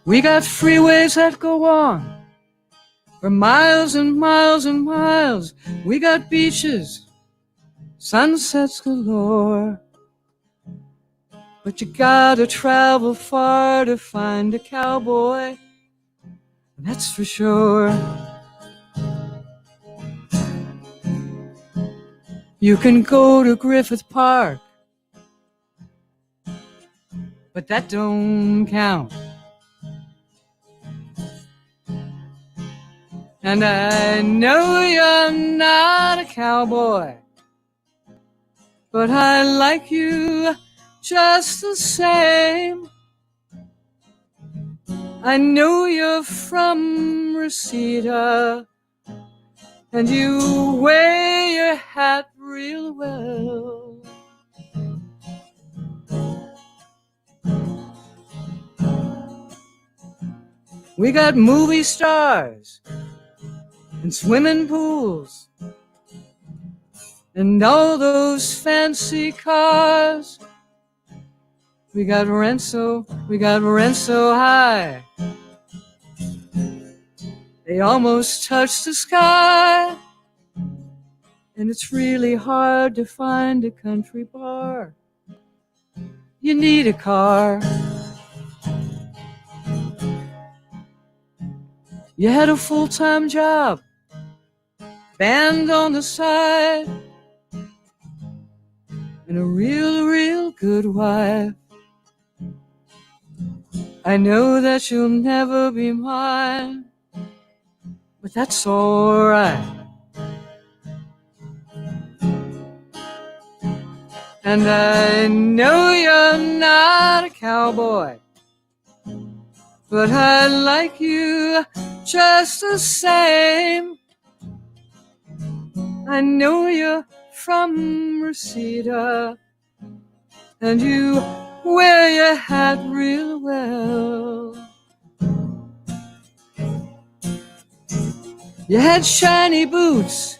We got freeways that go on for miles and miles and miles. We got beaches, sunsets galore. But you gotta travel far to find a cowboy, that's for sure. You can go to Griffith Park, but that don't count. And I know you're not a cowboy, but I like you just the same. I know you're from Reseda, and you wear your hat real well. We got movie stars and swimming pools and all those fancy cars. We got rent so high they almost touch the sky. And it's really hard to find a country bar. You need a car. You had a full-time job, band on the side, and a real good wife. I know that you'll never be mine, but that's all right. And I know you're not a cowboy, but I like you just the same. I know you're from Reseda, and you wear your hat real well. You had shiny boots,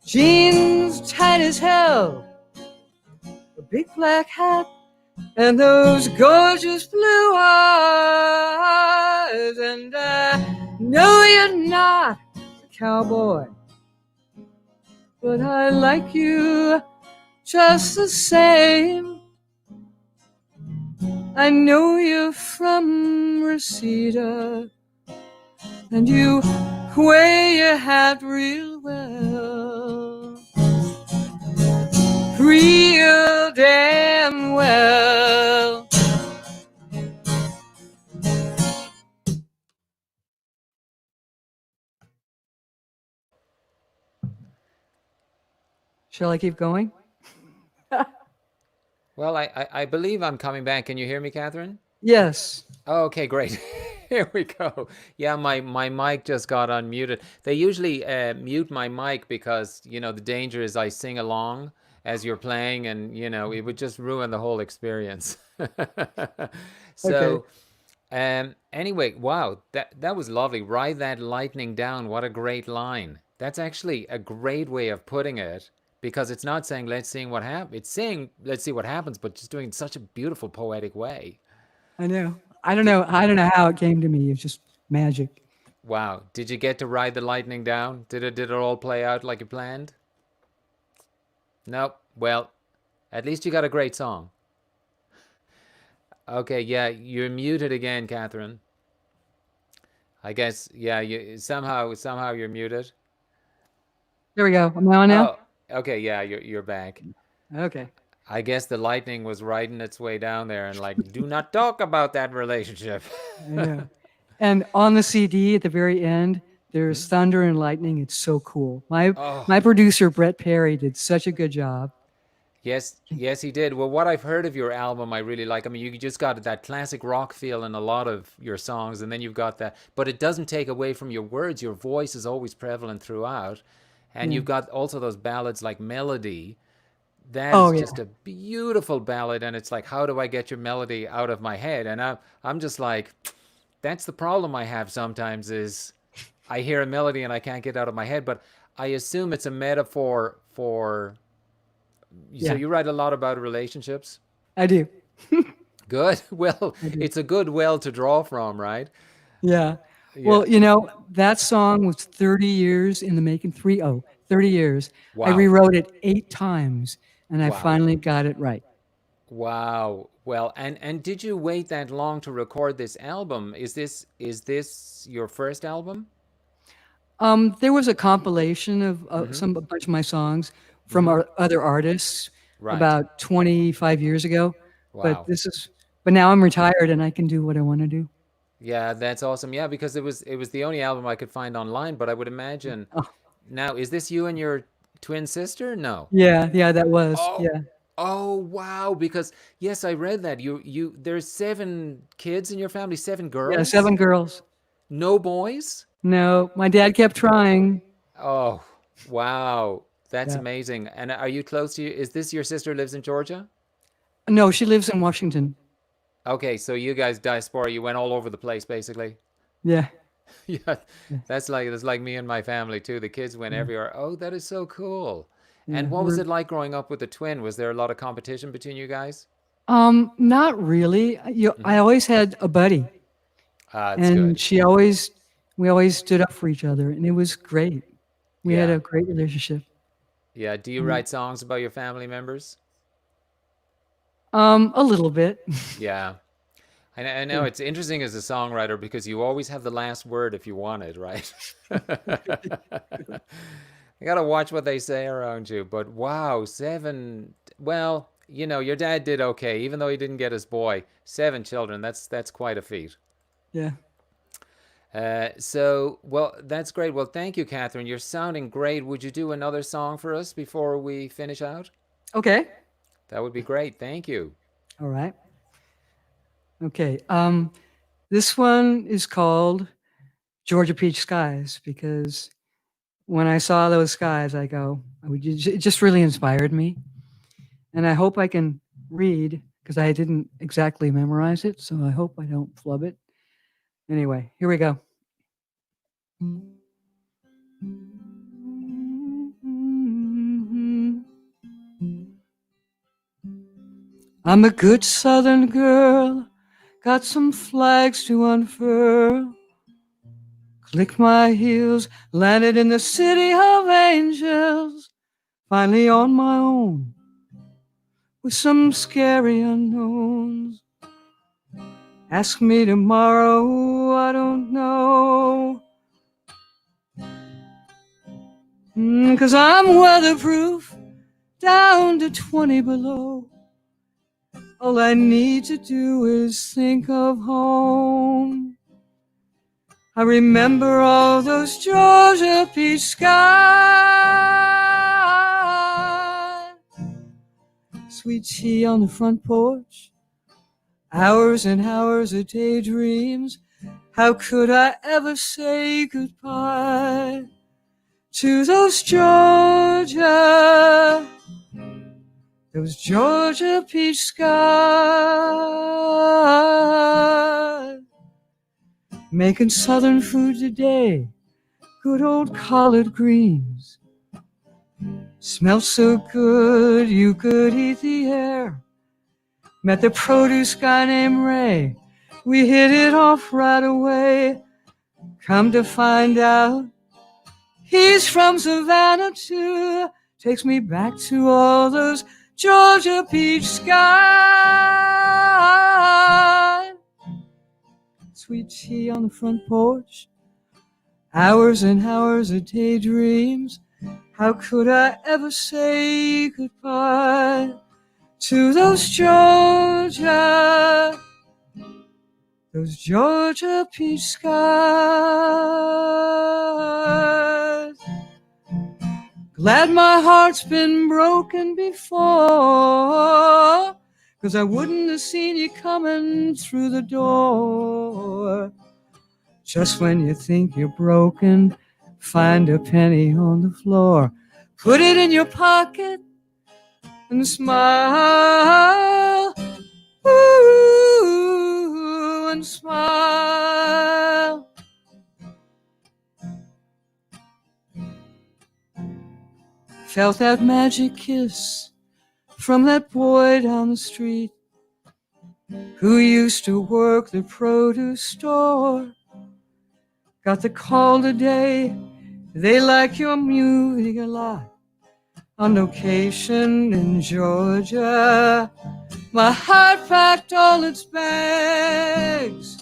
jeans tight as hell, a big black hat, and those gorgeous blue eyes. And I know you're not a cowboy, but I like you just the same. I know you're from Reseda, and you wear your hat real well, real damn well. Shall I keep going? Well, I believe I'm coming back. Can you hear me, Catherine? Yes. Oh, okay, great. Here we go. Yeah, my mic just got unmuted. They usually mute my mic because, the danger is I sing along as you're playing, and, it would just ruin the whole experience. So, anyway, wow, that was lovely. Ride that lightning down. What a great line. That's actually a great way of putting it, because it's not saying let's see what happens. It's saying let's see what happens, but just doing it in such a beautiful poetic way. I know. I don't know how it came to me. It's just magic. Wow. Did you get to ride the lightning down? Did it all play out like you planned? Nope. Well, at least you got a great song. Okay, yeah, you're muted again, Catherine. I guess, yeah, you somehow you're muted. There we go. Am I on now? Oh, okay, yeah, you're back. Okay. I guess the lightning was riding its way down there and like, do not talk about that relationship. I know. And on the CD at the very end, there's thunder and lightning. It's so cool. Oh. My producer Brett Perry did such a good job. Yes, yes, he did. Well, what I've heard of your album, I really like. I mean, you just got that classic rock feel in a lot of your songs, and then you've got that, but it doesn't take away from your words. Your voice is always prevalent throughout, and Yeah. you've got also those ballads like Melody. That Oh, is yeah. just a beautiful ballad, and it's like, how do I get your melody out of my head? And I'm just like, that's the problem I have sometimes is I hear a melody and I can't get it out of my head, but I assume it's a metaphor for. So Yeah. you write a lot about relationships? I do. Good. Well, I do. it's a good well to draw from, right? Yeah. Yeah. Well, that song was 30 years in the making. 30 years. I Wow. rewrote it 8 times, and I Wow. finally got it right. Wow. Well, and did you wait that long to record this album? Is this your first album? There was a compilation of Mhm. a bunch of my songs from Mhm. other artists Right. about 25 years ago, but Wow. but now I'm retired and I can do what I want to do. Yeah, that's awesome. Yeah, because it was the only album I could find online, but I would imagine Oh, now, is this you and your twin sister? No. yeah, that was, Oh, yeah. oh wow, because yes, I read that. There's 7 kids in your family, 7 Yeah, girls? 7 girls. No boys? No, my dad kept trying. Oh, wow. That's Yeah. amazing. And are you close to you? Is this your sister lives in Georgia? No, she lives in Washington. Okay, so you guys diaspora, you went all over the place basically. Yeah. Yeah, Yeah. that's like me and my family too. The kids went Yeah. everywhere. Oh, that is so cool. Yeah, And what was it like growing up with a twin? Was there a lot of competition between you guys? Not really. I always had a buddy, Ah, that's and good. we always stood up for each other, and it was great. We had Yeah. a great relationship. Yeah. Do you Mm. write songs about your family members? A little bit. Yeah. I know Yeah. it's interesting as a songwriter because you always have the last word if you want it, right? You gotta watch what they say around you. But wow, 7. Well, your dad did okay, even though he didn't get his boy. 7 children. That's quite a feat. Yeah. Well, that's great. Well, thank you, Catherine. You're sounding great. Would you do another song for us before we finish out? Okay. That would be great. Thank you. All right. Okay. This one is called Georgia Peach Skies because when I saw those skies, it just really inspired me. And I hope I can read because I didn't exactly memorize it, so I hope I don't flub it. Anyway, here we go. I'm a good Southern girl, got some flags to unfurl. Clicked my heels, landed in the city of angels, finally on my own, with some scary unknowns. Ask me tomorrow, I don't know. 'Cause I'm weatherproof, down to 20 below. All I need to do is think of home. I remember all those Georgia peach skies. Sweet tea on the front porch. Hours and hours of daydreams. How could I ever say goodbye to those Georgia peach skies? Making Southern food today, good old collard greens. Smelled so good you could eat the air. Met the produce guy named Ray, we hit it off right away. Come to find out, he's from Savannah too. Takes me back to all those Georgia peach skies. Sweet tea on the front porch, hours and hours of daydreams. How could I ever say goodbye to those Georgia peach skies. Glad my heart's been broken before, 'cause I wouldn't have seen you coming through the door. Just when you think you're broken, find a penny on the floor, put it in your pocket and smile. Ooh, and smile. Felt that magic kiss from that boy down the street who used to work the produce store. Got the call today, they like your music a lot. On location in Georgia, my heart packed all its bags.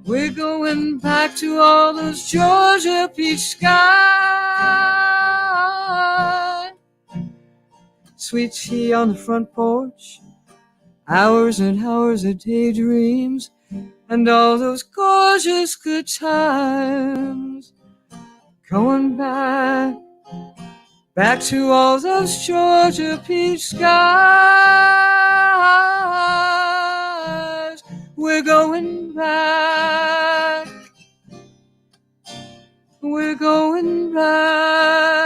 We're going back to all those Georgia peach skies. Sweet tea on the front porch, hours and hours of daydreams, and all those gorgeous good times. Going back to all those Georgia peach skies. We're going back. We're going back.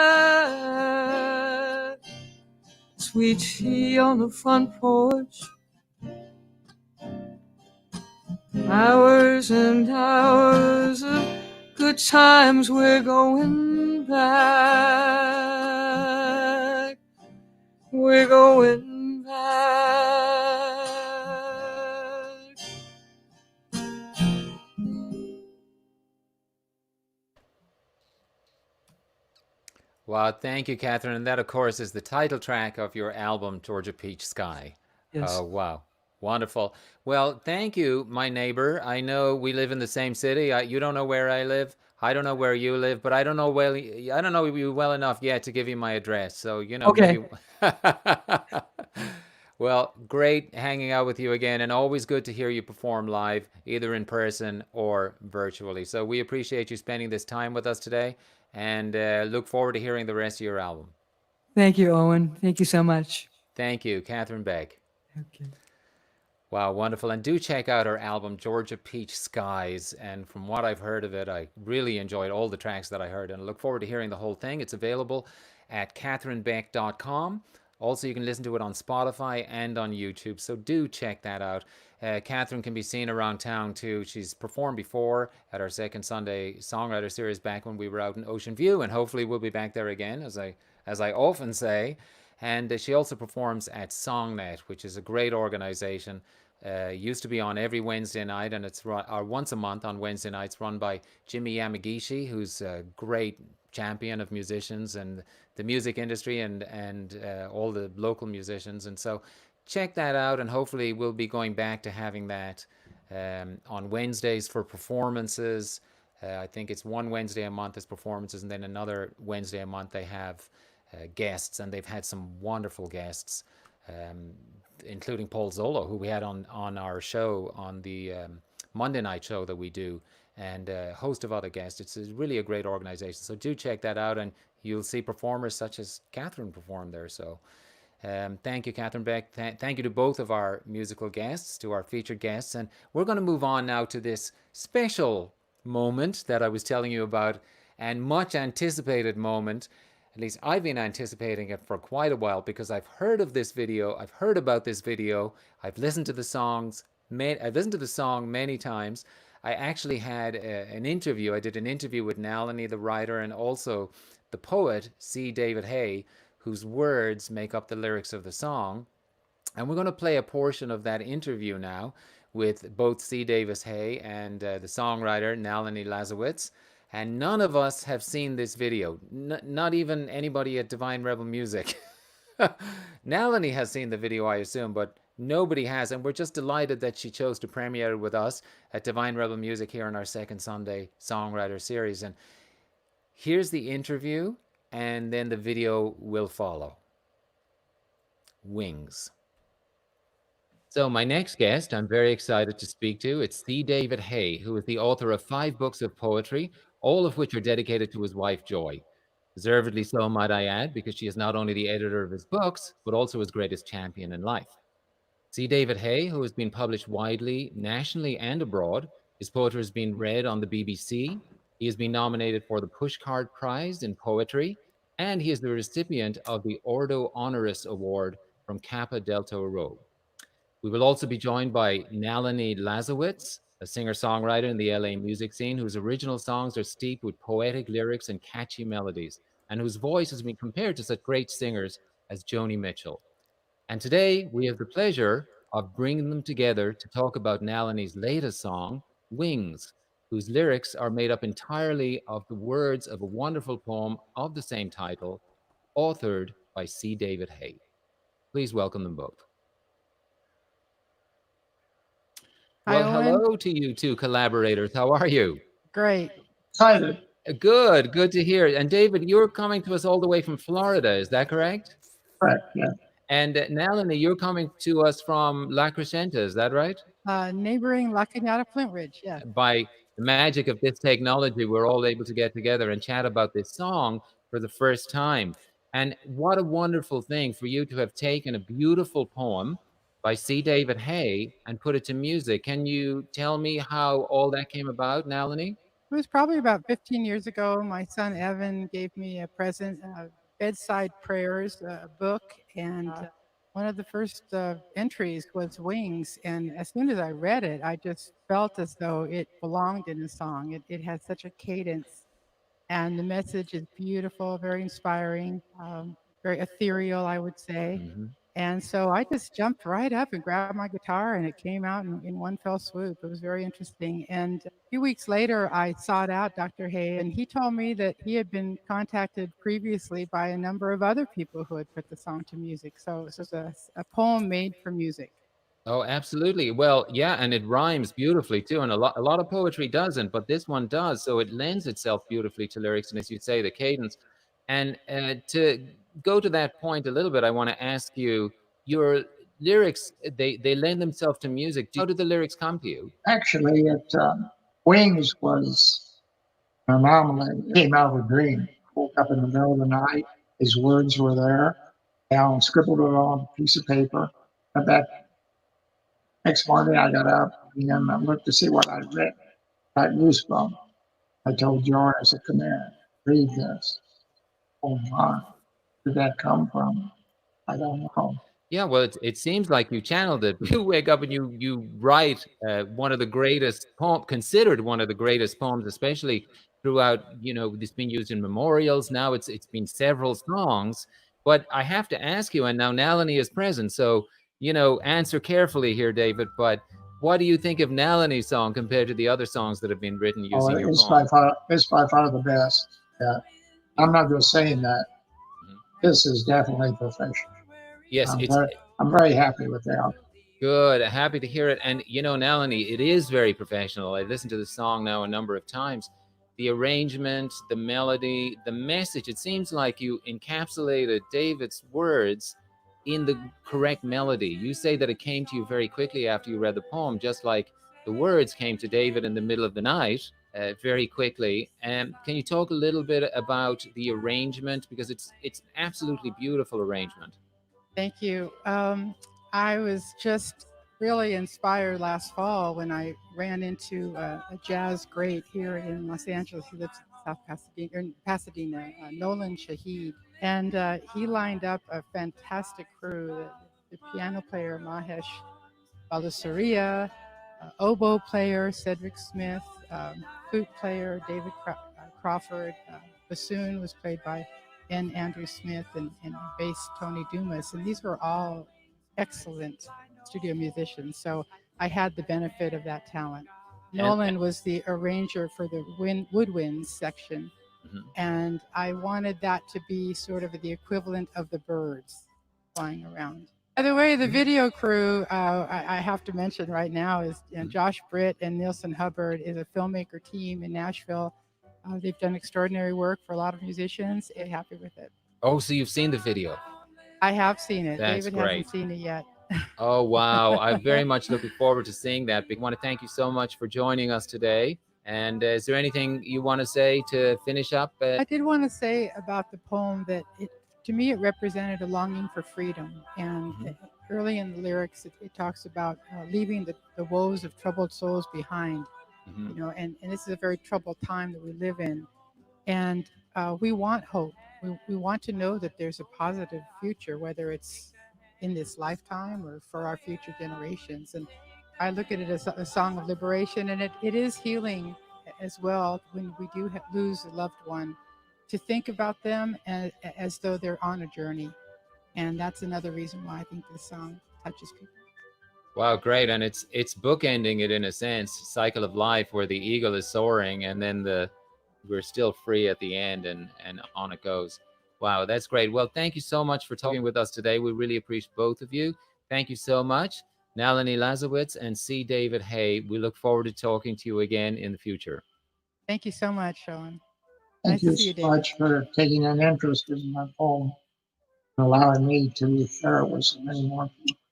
Sweet tea on the front porch, hours and hours of good times. We're going back. We're going back. Wow, thank you, Catherine. And that, of course, is the title track of your album, Georgia Peach Sky. Yes. Oh, wow. Wonderful. Well, thank you, my neighbor. I know we live in the same city. You don't know where I live. I don't know where you live, but I don't know you well enough yet to give you my address. So, Okay. maybe. Well, great hanging out with you again, and always good to hear you perform live, either in person or virtually. So we appreciate you spending this time with us today, and look forward to hearing the rest of your album. Thank you, Owen. Thank you so much. Thank you, Catherine Beck. Okay. Wow, wonderful. And do check out her album, Georgia Peach Skies. And from what I've heard of it, I really enjoyed all the tracks that I heard, and I look forward to hearing the whole thing. It's available at catherinebeck.com. Also, you can listen to it on Spotify and on YouTube, so do check that out. Catherine can be seen around town too. She's performed before at our second Sunday Songwriter series back when we were out in Ocean View, and hopefully we'll be back there again, as I often say. And she also performs at SongNet, which is a great organization. Used to be on every Wednesday night, and it's once a month on Wednesday nights, run by Jimmy Yamagishi, who's a great champion of musicians and the music industry and all the local musicians. And so check that out, and hopefully we'll be going back to having that on Wednesdays for performances. I think it's one Wednesday a month as performances, and then another Wednesday a month they have guests, and they've had some wonderful guests, including Paul Zolo, who we had on our show, on the Monday night show that we do, and a host of other guests. It's really a great organization, so do check that out, and you'll see performers such as Catherine perform there. So thank you, Catherine Beck. Thank you to both of our musical guests, to our featured guests, and we're going to move on now to this special moment that I was telling you about, and much anticipated moment. At least I've been anticipating it for quite a while, because I've heard of this video. I've heard about this video. I've listened to the songs. I've listened to the song many times. I actually had an interview. I did an interview with Nalini, the writer, and also the poet, C. David Hay, whose words make up the lyrics of the song. And we're going to play a portion of that interview now with both C. Davis Hay and the songwriter, Nalini Lazowitz. And none of us have seen this video, not even anybody at Divine Rebel Music. Nalini has seen the video, I assume, but nobody has. And we're just delighted that she chose to premiere it with us at Divine Rebel Music here in our second Sunday Songwriter series. And here's the interview, and then the video will follow. Wings. So my next guest, I'm very excited to speak to. It's C. David Hay, who is the author of 5 books of poetry, all of which are dedicated to his wife, Joy. Deservedly so, might I add, because she is not only the editor of his books, but also his greatest champion in life. C. David Hay, who has been published widely, nationally and abroad. His poetry has been read on the BBC. He has been nominated for the Pushcart Prize in Poetry, and he is the recipient of the Ordo Honoris Award from Kappa Delta Rho. We will also be joined by Nalini Lazowitz, a singer-songwriter in the LA music scene, whose original songs are steeped with poetic lyrics and catchy melodies, and whose voice has been compared to such great singers as Joni Mitchell. And today we have the pleasure of bringing them together to talk about Nalini's latest song, Wings, whose lyrics are made up entirely of the words of a wonderful poem of the same title, authored by C. David Hay. Please welcome them both. Hi, Well, Owen. hello to you two collaborators. How are you? Great. Excited. Good to hear. And David, you're coming to us all the way from Florida, is that correct? Correct, yeah. And Nalini, you're coming to us from La Crescenta, is that right? Neighboring La Cañada, Flint Ridge, yeah. By the magic of this technology, we're all able to get together and chat about this song for the first time. And what a wonderful thing for you to have taken a beautiful poem by C. David Hay and put it to music. Can you tell me how all that came about, Nalini? It was probably about 15 years ago. My son Evan gave me a present, Bedside Prayers, a book, and one of the first entries was Wings. And as soon as I read it, I just felt as though it belonged in a song. It has such a cadence, and the message is beautiful, very inspiring, very ethereal, I would say. And so I just jumped right up and grabbed my guitar, and it came out in one fell swoop. It was very interesting. And a few weeks later, I sought out Dr. Hay, and he told me that he had been contacted previously by a number of other people who had put the song to music. So this was a poem made for music. Oh, absolutely. Well, yeah, and it rhymes beautifully too, and a lot of poetry doesn't, but this one does. So it lends itself beautifully to lyrics, and as you say, the cadence. And to go to that point a little bit, I want to ask you, your lyrics, they lend themselves to music. How did the lyrics come to you? Actually, Wings was an anomaly. It came out of a dream. Woke up in the middle of the night. His words were there. Alan scribbled it on a piece of paper. And that next morning, I got up and I looked to see what I'd written. Got goosebumps. I told Joy, I said, come here, read this. Oh my, where did that come from? I don't know. Yeah, well, it seems like you channeled it. You wake up and you write one of the greatest considered one of the greatest poems, especially throughout. It's been used in memorials. Now it's been several songs. But I have to ask you, and now Nalini is present, so answer carefully here, David. But what do you think of Nalini's song compared to the other songs that have been written using your poem? It's by far the best. Yeah. I'm not just saying that. This is definitely professional. Yes, I'm very happy with that. Good, happy to hear it. And Nalini, it is very professional. I've listened to the song now a number of times. The arrangement, the melody, the message, it seems like you encapsulated David's words in the correct melody. You say that it came to you very quickly after you read the poem, just like the words came to David in the middle of the night. Very quickly. Can you talk a little bit about the arrangement, because it's absolutely beautiful arrangement. Thank you. I was just really inspired last fall when I ran into a jazz great here in Los Angeles. He lives in Pasadena, Nolan Shahid, and he lined up a fantastic crew. The piano player Mahesh Balasaria, oboe player Cedric Smith, flute player David Crawford, bassoon was played by Andrew Smith, and bass Tony Dumas, and these were all excellent studio musicians. So I had the benefit of that talent. Nolan was the arranger for the woodwinds section, and I wanted that to be sort of the equivalent of the birds flying around. By the way, the video crew, I have to mention right now, is Josh Britt and Nielsen Hubbard is a filmmaker team in Nashville. They've done extraordinary work for a lot of musicians. Happy with it. Oh, so you've seen the video? I have seen it. That's David great. hasn't seen it yet. Oh, wow. I'm very much looking forward to seeing that. I want to thank you so much for joining us today. And is there anything you want to say to finish up? I did want to say about the poem that to me, it represented a longing for freedom. And early in the lyrics, it talks about leaving the woes of troubled souls behind. You know, and this is a very troubled time that we live in. And we want hope. We want to know that there's a positive future, whether it's in this lifetime or for our future generations. And I look at it as a song of liberation, and it is healing as well when we do lose a loved one, to think about them as though they're on a journey. And that's another reason why I think this song touches people. Wow, great. And it's bookending it in a sense, cycle of life where the eagle is soaring and then we're still free at the end, and on it goes. Wow, that's great. Well, thank you so much for talking with us today. We really appreciate both of you. Thank you so much. Nalini Lazowitz and C. David Hay, we look forward to talking to you again in the future. Thank you so much, Owen. Thank Nice you to see you, so David. much for taking an interest in my poem and allowing me to share it with so many more people.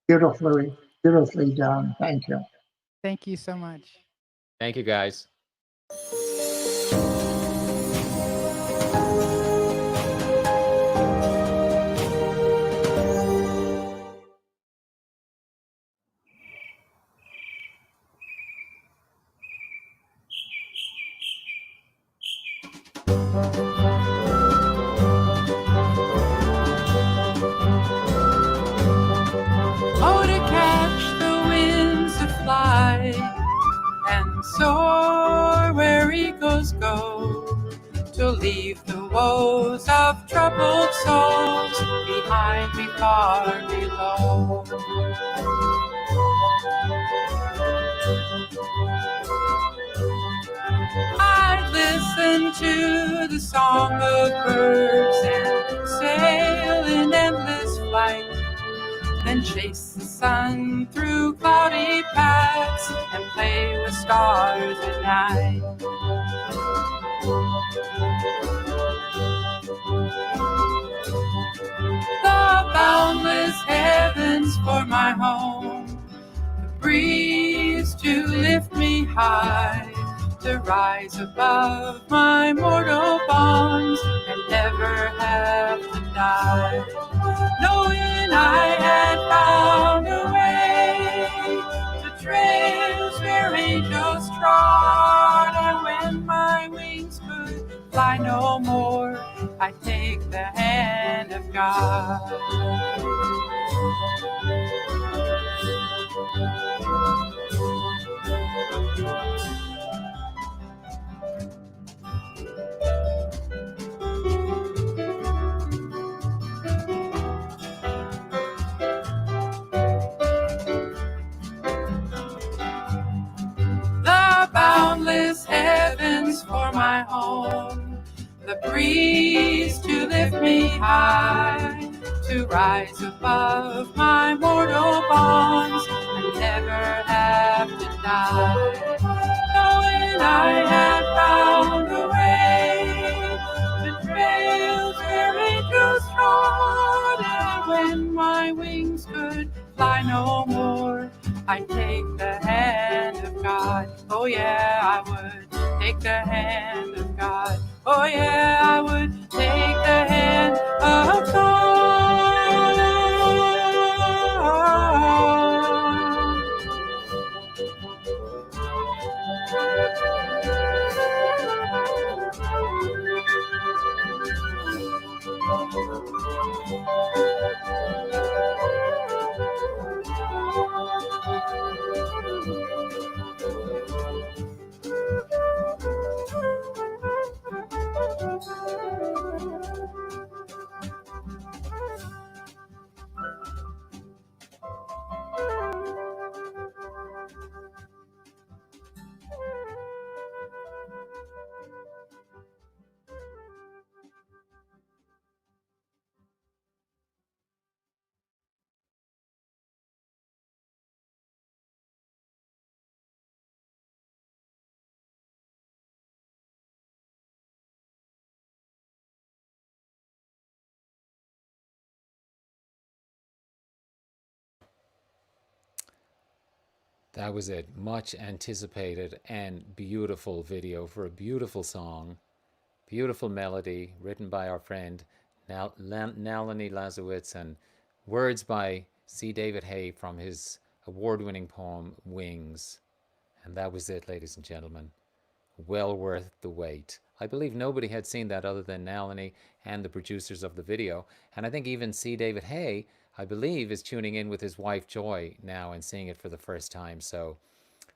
Beautifully, beautifully done. Thank you. Thank you so much. Thank you, guys. Oh, to catch the winds that fly and soar where eagles go, to leave the woes of troubled souls behind me far below. I'd listen to the song of birds and sail in endless flight, then chase the sun through cloudy paths and play with stars at night. The boundless heavens for my home, the breeze to lift me high, to rise above my mortal bonds and never have to die. Knowing I had found a way to trails where angels trod, and when my wings could fly no more, I take the hand of God. The boundless heavens for my home, the breeze to lift me high, to rise above my mortal bonds and never have to die. Knowing I had found a way, the trails where angels trod, and when my wings could fly no more, I'd take the hand of God. Oh yeah, I would take the hand of God. Oh yeah, I would take the hand of God. That was it. Much anticipated and beautiful video for a beautiful song. Beautiful melody written by our friend Nalini Lazowitz and words by C. David Hay from his award-winning poem Wings. And that was it, ladies and gentlemen. Well worth the wait. I believe nobody had seen that other than Nalini and the producers of the video. And I think even C. David Hay, I believe, is tuning in with his wife Joy now and seeing it for the first time. So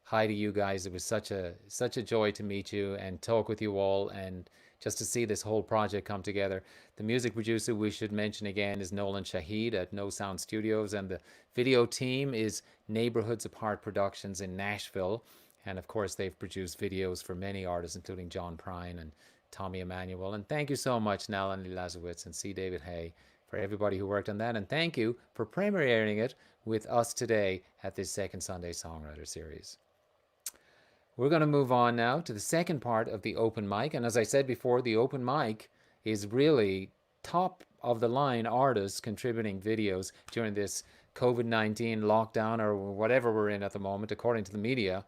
hi to you guys. It was such a joy to meet you and talk with you all and just to see this whole project come together. The music producer we should mention again is Nolan Shahid at No Sound Studios, and the video team is Neighborhoods Apart Productions in Nashville. And of course, they've produced videos for many artists, including John Prine and Tommy Emmanuel. And thank you so much, Nalini Lazowitz and C. David Hay, for everybody who worked on that. And thank you for premiering it with us today at this second Sunday Songwriter Series. We're going to move on now to the second part of the open mic. And as I said before, the open mic is really top of the line artists contributing videos during this COVID-19 lockdown or whatever we're in at the moment, according to the media.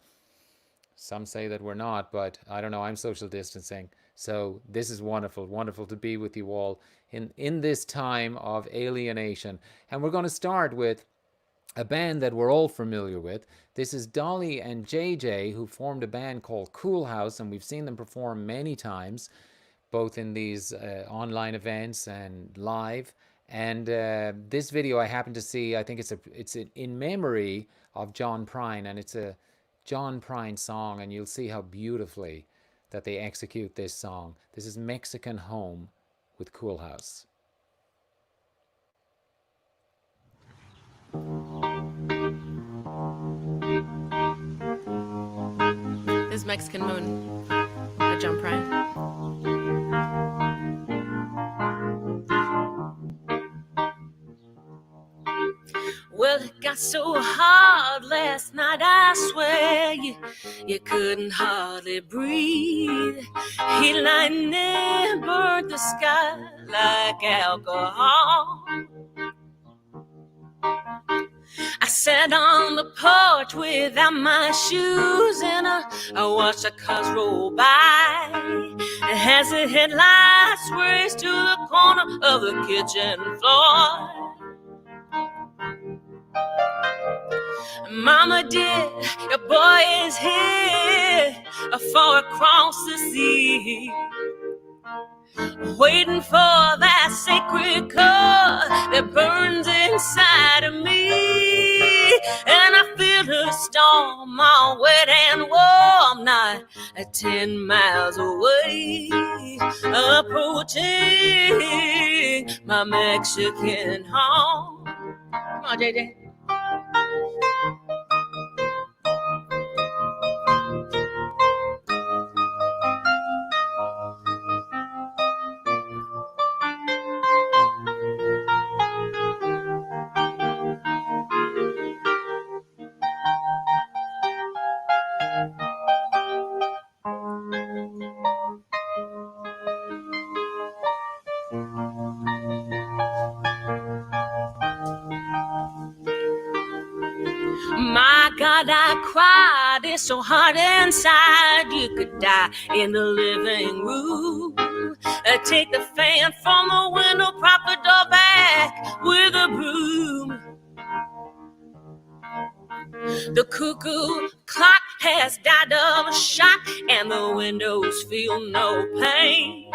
Some say that we're not, but I don't know. I'm social distancing. So this is wonderful, wonderful to be with you all in this time of alienation. And we're going to start with a band that we're all familiar with. This is Dolly and JJ, who formed a band called Cool House, and we've seen them perform many times, both in these online events and live. And this video I happened to see, I think it's in memory of John Prine, and it's a John Prine song, and you'll see how beautifully that they execute this song. This is Mexican Home with Cool House. This is Mexican Moon by John Prine. Well, it got so hard last night, I swear you couldn't hardly breathe. Heat lightning burned the sky like alcohol. I sat on the porch without my shoes and I watched the cars roll by as the headlights raced to the corner of the kitchen floor. Mama dear, your boy is here far across the sea, waiting for that sacred core that burns inside of me. And I feel a storm all wet and warm, not 10 miles away, approaching my Mexican home. Come on, JJ. My God, I cried, it's so hard inside. You could die in the living room. Take the fan from the window, prop the door back with a broom. The cuckoo clock has died of a shock, and the windows feel no pain.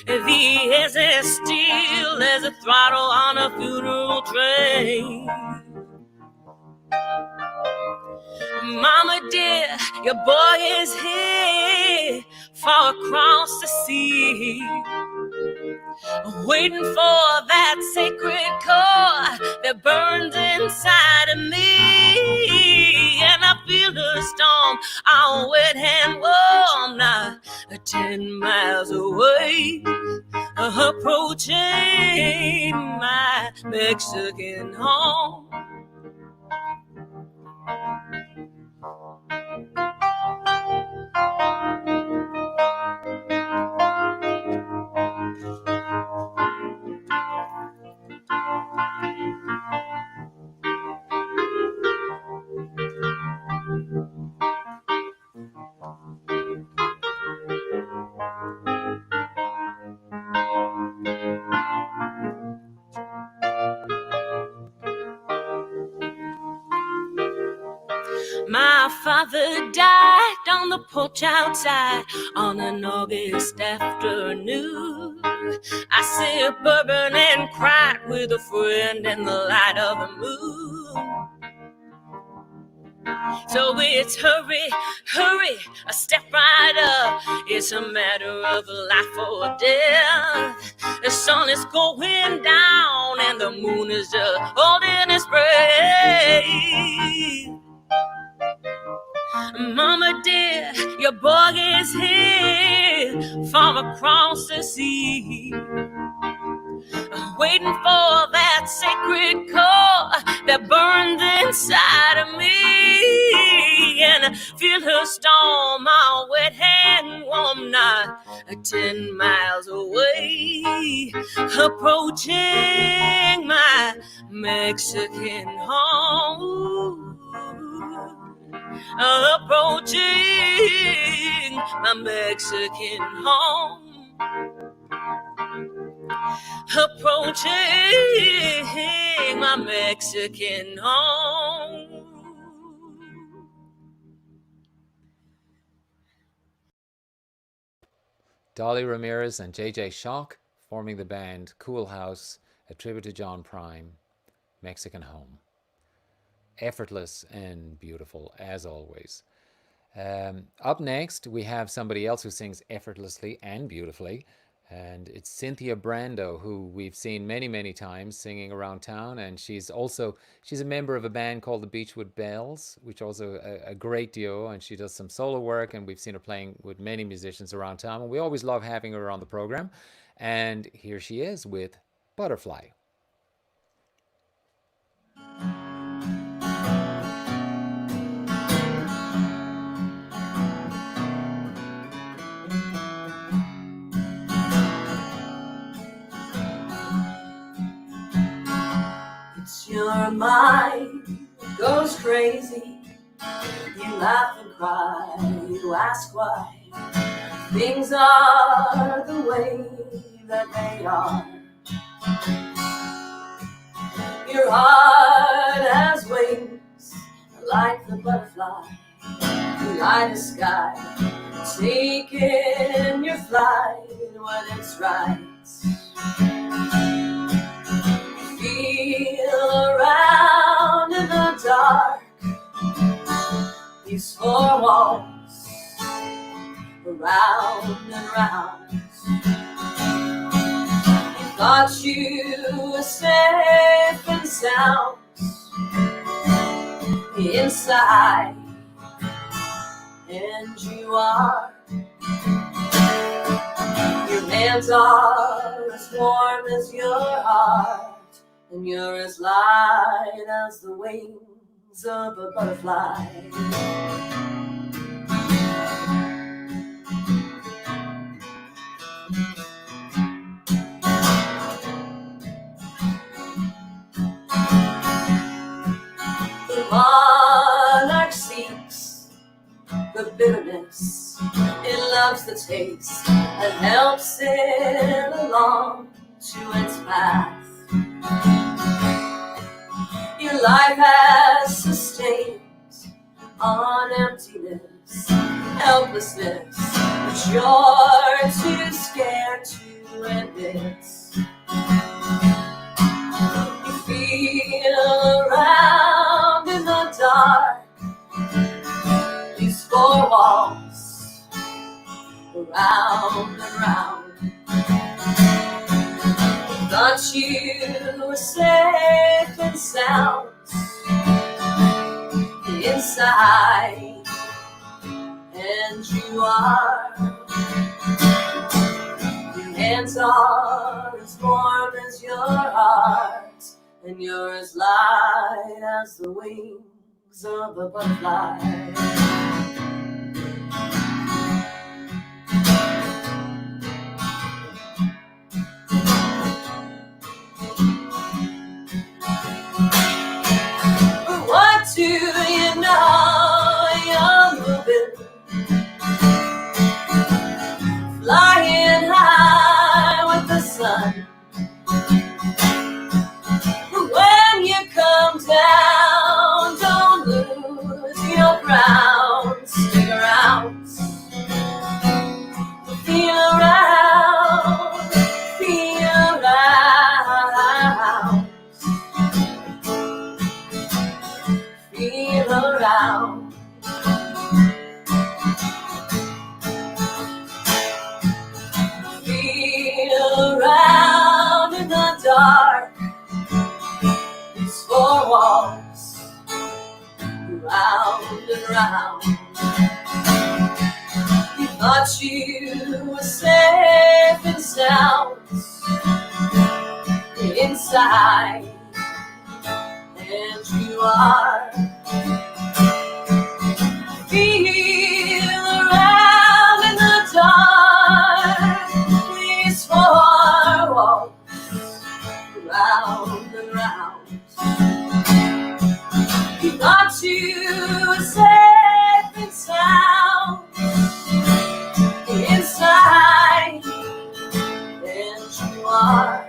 The air's as still as a throttle on a funeral train. Mama dear, your boy is here, far across the sea, waiting for that sacred core that burns inside of me. And I feel the storm, all wet and warm, now 10 miles away, approaching my Mexican home. My father died on the porch outside on an August afternoon. I sipped bourbon and cried with a friend in the light of the moon. So it's hurry, hurry, step right up. It's a matter of life or death. The sun is going down and the moon is just holding its breath. Mama dear, your boy is here from across the sea, waiting for that sacred core that burned inside of me. And I feel her storm, my wet hand warm, not 10 miles away, approaching my Mexican home. Approaching my Mexican home. Approaching my Mexican home. Dolly Ramirez and JJ Shock forming the band Cool House, a tribute to John Prine, Mexican Home. Effortless and beautiful, as always. Up next, we have somebody else who sings effortlessly and beautifully, and it's Cynthia Brando, who we've seen many, many times singing around town, and she's a member of a band called the Beechwood Bells, which also a great duo, and she does some solo work, and we've seen her playing with many musicians around town, and we always love having her on the program. And here she is with Butterfly. Your mind goes crazy. You laugh and cry. You ask why things are the way that they are. Your heart has wings like the butterfly. You lie the sky, taking your flight when it's right. Feel around in the dark. These four walls, round and round. You thought you were safe and sound inside, and you are. Your hands are as warm as your heart, and you're as light as the wings of a butterfly. The monarch seeks the bitterness, it loves the taste and helps it along to its path. Your life has sustained on emptiness, helplessness, but you're too scared to admit. You feel around in the dark, these four walls, round and round. Thought you were safe and sound inside, and you are. Your hands are as warm as your heart, and you're as light as the wings of a butterfly. Do you know you're moving, flying high with the sun? When you come down, don't lose your around. Feel around in the dark. These four walls, round and round. You thought you were safe and sound inside, and you are. Feel around in the dark. These four walls, round and round. You thought you were safe and sound inside, and you are.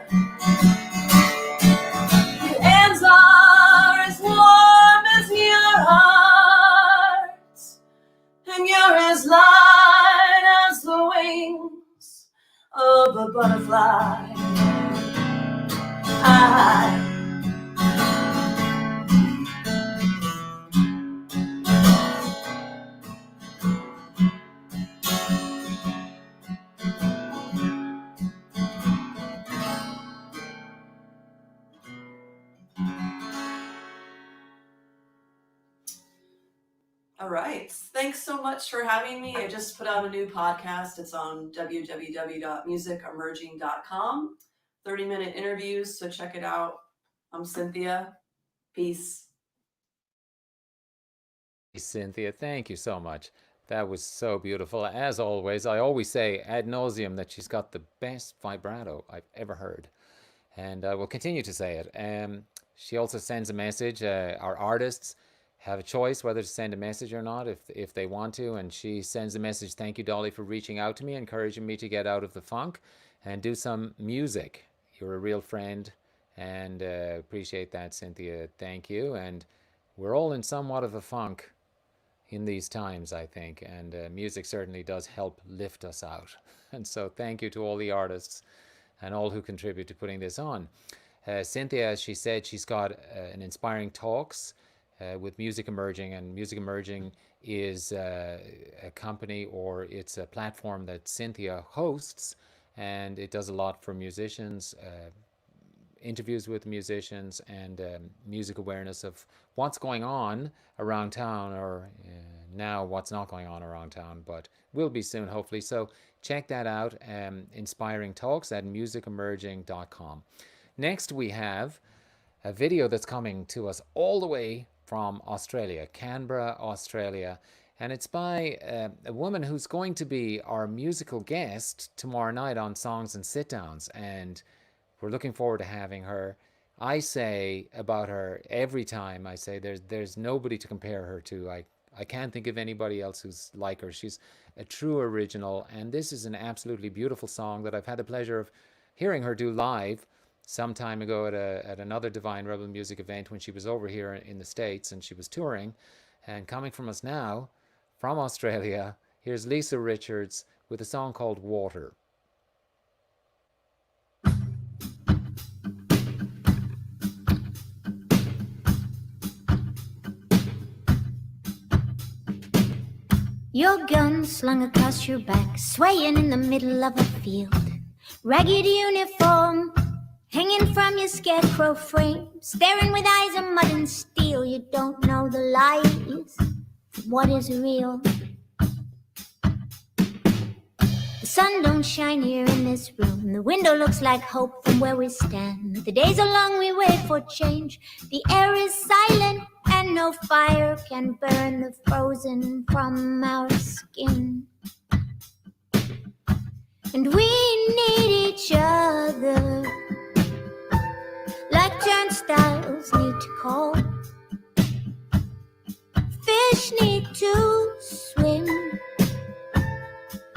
Your hands are as warm as your heart, and you're as light as the wings of a butterfly. All right. Thanks so much for having me. I just put out a new podcast. It's on www.musicemerging.com. 30-minute interviews, so check it out. I'm Cynthia. Peace. Cynthia, thank you so much. That was so beautiful. As always, I always say ad nauseum that she's got the best vibrato I've ever heard. And I will continue to say it. She also sends a message. Our artists have a choice whether to send a message or not if they want to. And she sends a message, thank you, Dolly, for reaching out to me, encouraging me to get out of the funk and do some music. You're a real friend, and appreciate that, Cynthia. Thank you. And we're all in somewhat of a funk in these times, I think, and music certainly does help lift us out. And so thank you to all the artists and all who contribute to putting this on. Cynthia, as she said, she's got an inspiring talks with Music Emerging, and Music Emerging is a company, or it's a platform that Cynthia hosts, and it does a lot for musicians, interviews with musicians, and music awareness of what's going on around town, or now what's not going on around town, but will be soon, hopefully. So check that out, Inspiring Talks at musicemerging.com. Next, we have a video that's coming to us all the way from Australia, Canberra, Australia. And it's by a woman who's going to be our musical guest tomorrow night on Songs and Sit Downs. And we're looking forward to having her. I say about her every time, I say there's nobody to compare her to. I can't think of anybody else who's like her. She's a true original. And this is an absolutely beautiful song that I've had the pleasure of hearing her do live some time ago at another Divine Rebel Music event when she was over here in the States and she was touring. And coming from us now, from Australia, here's Lisa Richards with a song called Water. Your gun slung across your back, swaying in the middle of a field. Ragged uniform hanging from your scarecrow frame, staring with eyes of mud and steel. You don't know the lies, what is real. The sun don't shine here in this room. The window looks like hope from where we stand. The days are long, we wait for change. The air is silent and no fire can burn the frozen from our skin. And we need each other like turnstiles need to call. Fish need to swim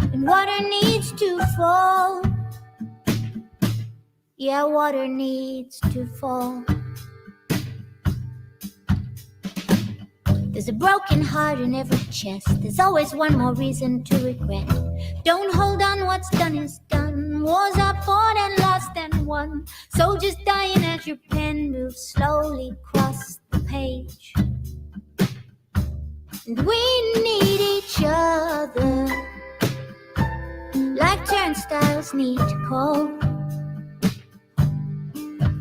and water needs to fall. Yeah, water needs to fall. There's a broken heart in every chest. There's always one more reason to regret. Don't hold on, what's done is done. Wars are fought and lost and won. Soldiers dying as your pen moves slowly across the page. And we need each other like turnstiles need to call.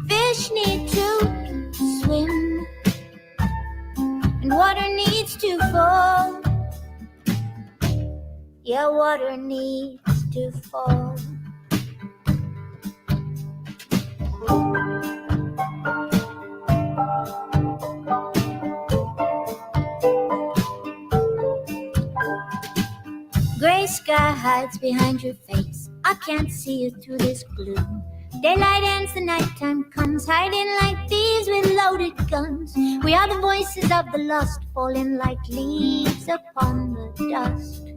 Fish need to swim, and water needs to fall. Yeah, water needs to fall. Gray sky hides behind your face. I can't see you through this gloom. Daylight ends, the nighttime comes, hiding like thieves with loaded guns. We are the voices of the lost, falling like leaves upon the dust.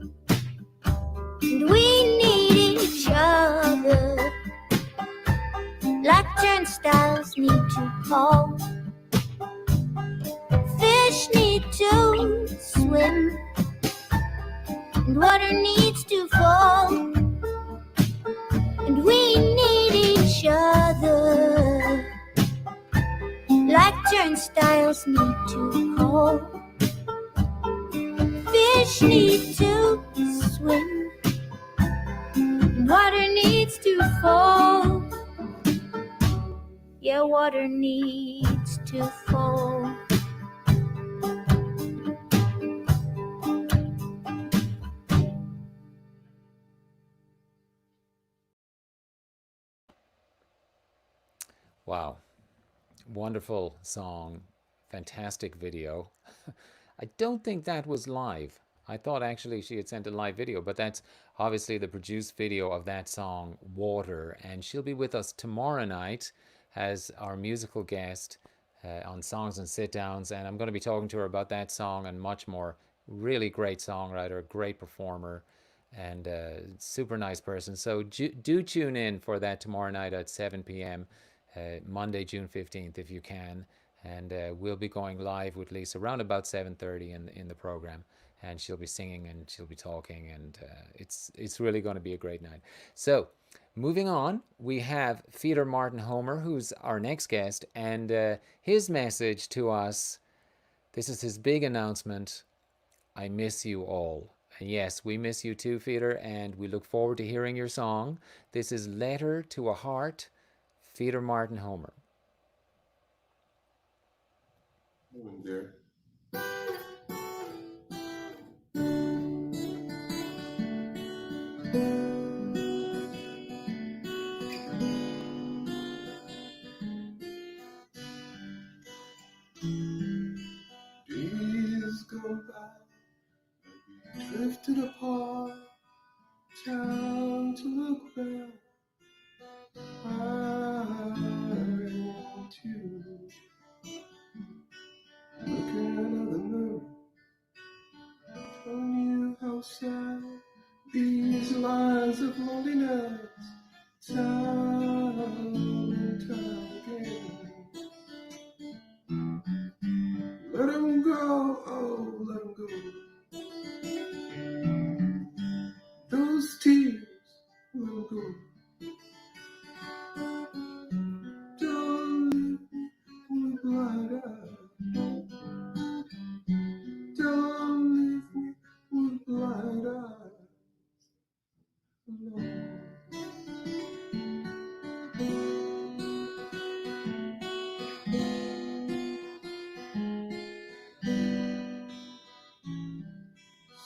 And we need each other like turnstiles need to call. Fish need to swim, and water needs to fall. And we need each other like turnstiles need to call. Fish need to swim, and water needs to fall. Yeah, water needs to fall. Wow. Wonderful song. Fantastic video. I don't think that was live. I thought actually she had sent a live video, but that's obviously the produced video of that song, Water. And she'll be with us tomorrow night as our musical guest on Songs and Sit Downs. And I'm going to be talking to her about that song and much more. Really great songwriter, great performer, and super nice person. So do tune in for that tomorrow night at 7 p.m. Monday, June 15th, if you can. And we'll be going live with Lisa around about 7:30 in the program. And she'll be singing and she'll be talking. And it's really going to be a great night. So moving on, we have Peter Martin Homer, who's our next guest. And his message to us, this is his big announcement. I miss you all. And yes, we miss you too, Peter. And we look forward to hearing your song. This is Letter to a Heart, Peter Martin Homer. Owen there. Days go by, we drifted apart, time to look back. I want you. Looking at the moon, telling you how sad these lines of loneliness, time and time again. Let him go, oh, let him go. Those tears, let him go. Don't leave me with blind eyes. Don't leave me with blind eyes alone.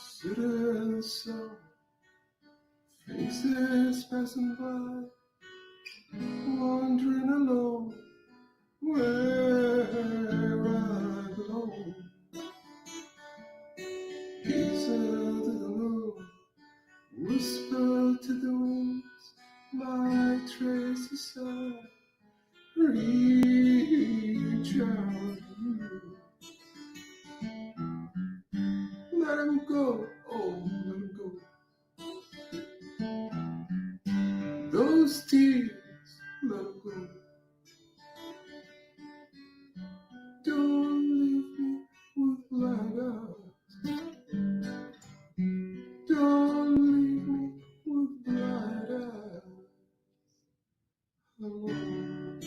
Sit in the sun, faces passing by, wandering alone where I belong. Gaze to the moon, whisper to the winds, my trace aside, reach out to you. Let him go, oh, let him go. Those tears, let him go. Don't leave me with blind eyes. Don't leave me with blind eyes alone.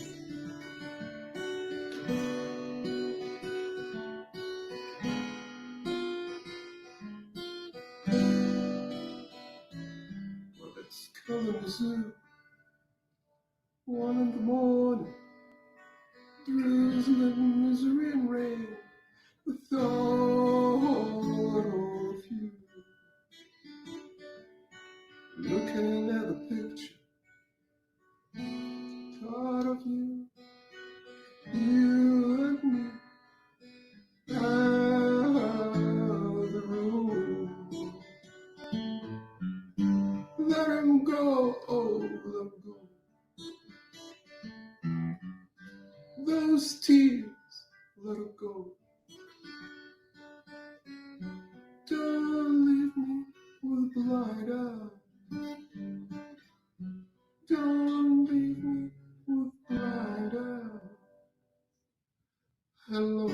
myself. 1 in the morning, drizzling misery and rain. The thought of you, looking at the picture. Thought of you, you and me. Out of the room. Let him go, oh, let him go. Those tears, let him go. Don't leave me with blind eyes. Don't leave me with blind eyes. Hello.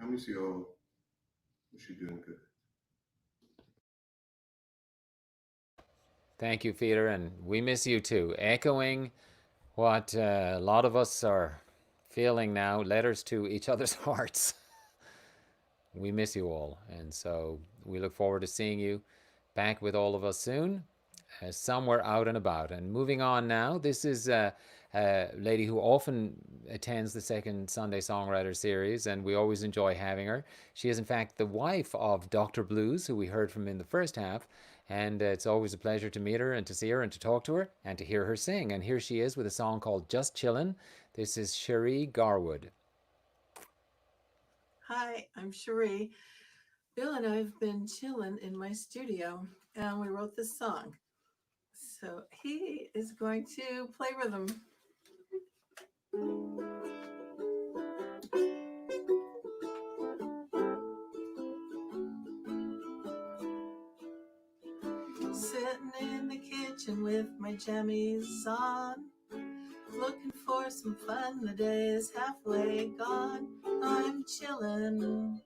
I miss you all. Wish you doing good. Thank you, Peter, and we miss you too. Echoing what a lot of us are feeling now, letters to each other's hearts. We miss you all, and so we look forward to seeing you back with all of us soon, somewhere out and about. And moving on now, this is a lady who often attends the second Sunday Songwriter series, and we always enjoy having her. She is, in fact, the wife of Dr. Blues, who we heard from in the first half, and it's always a pleasure to meet her and to see her and to talk to her and to hear her sing. And here she is with a song called Just Chillin'. This is Cherie Garwood. Hi, I'm Cherie. Bill and I have been chilling in my studio, and we wrote this song. So he is going to play rhythm. Sitting in the kitchen with my jammies on, looking for some fun. The day is halfway gone. I'm chillin'.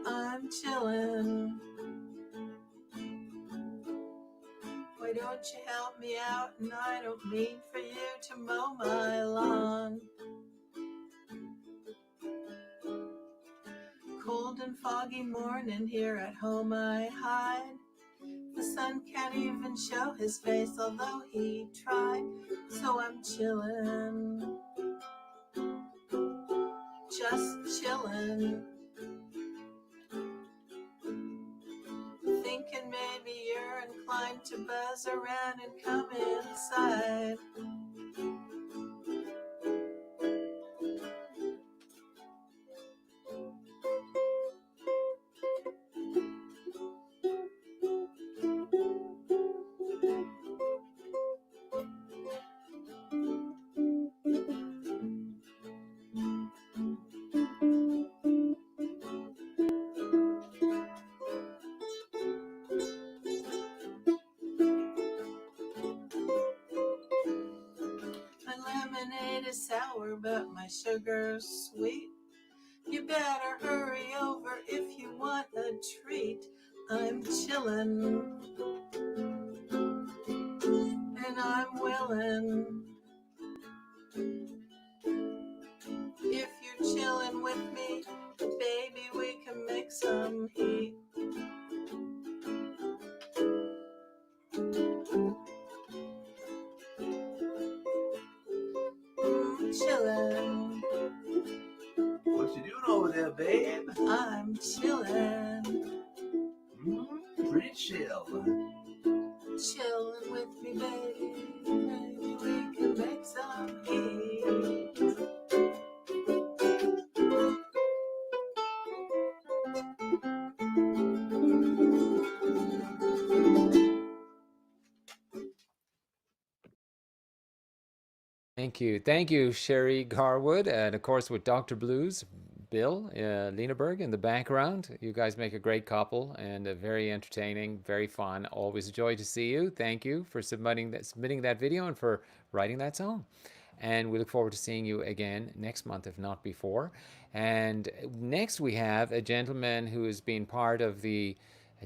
I'm chillin'. Why don't you help me out? And I don't mean for you to mow my lawn. Cold and foggy morning here at home I hide. The sun can't even show his face, although he tried. So I'm chillin'. Just chillin'. Thinking maybe you're inclined to buzz around and come inside. My lemonade is sour, but my sugar's sweet. You better hurry over if you want a treat. I'm chillin', and I'm willin'. If you're chillin' with me, baby, we can make some heat. Chillin'. What you doing over there, babe? I'm chillin'. Pretty chill. Chillin' with me, baby. Maybe we can make some heat. Thank you, Cherie Garwood, and of course with Dr. Blues, Bill Lieneberg in the background. You guys make a great couple and very entertaining, very fun. Always a joy to see you. Thank you for submitting that video and for writing that song. And we look forward to seeing you again next month, if not before. And next we have a gentleman who has been part of the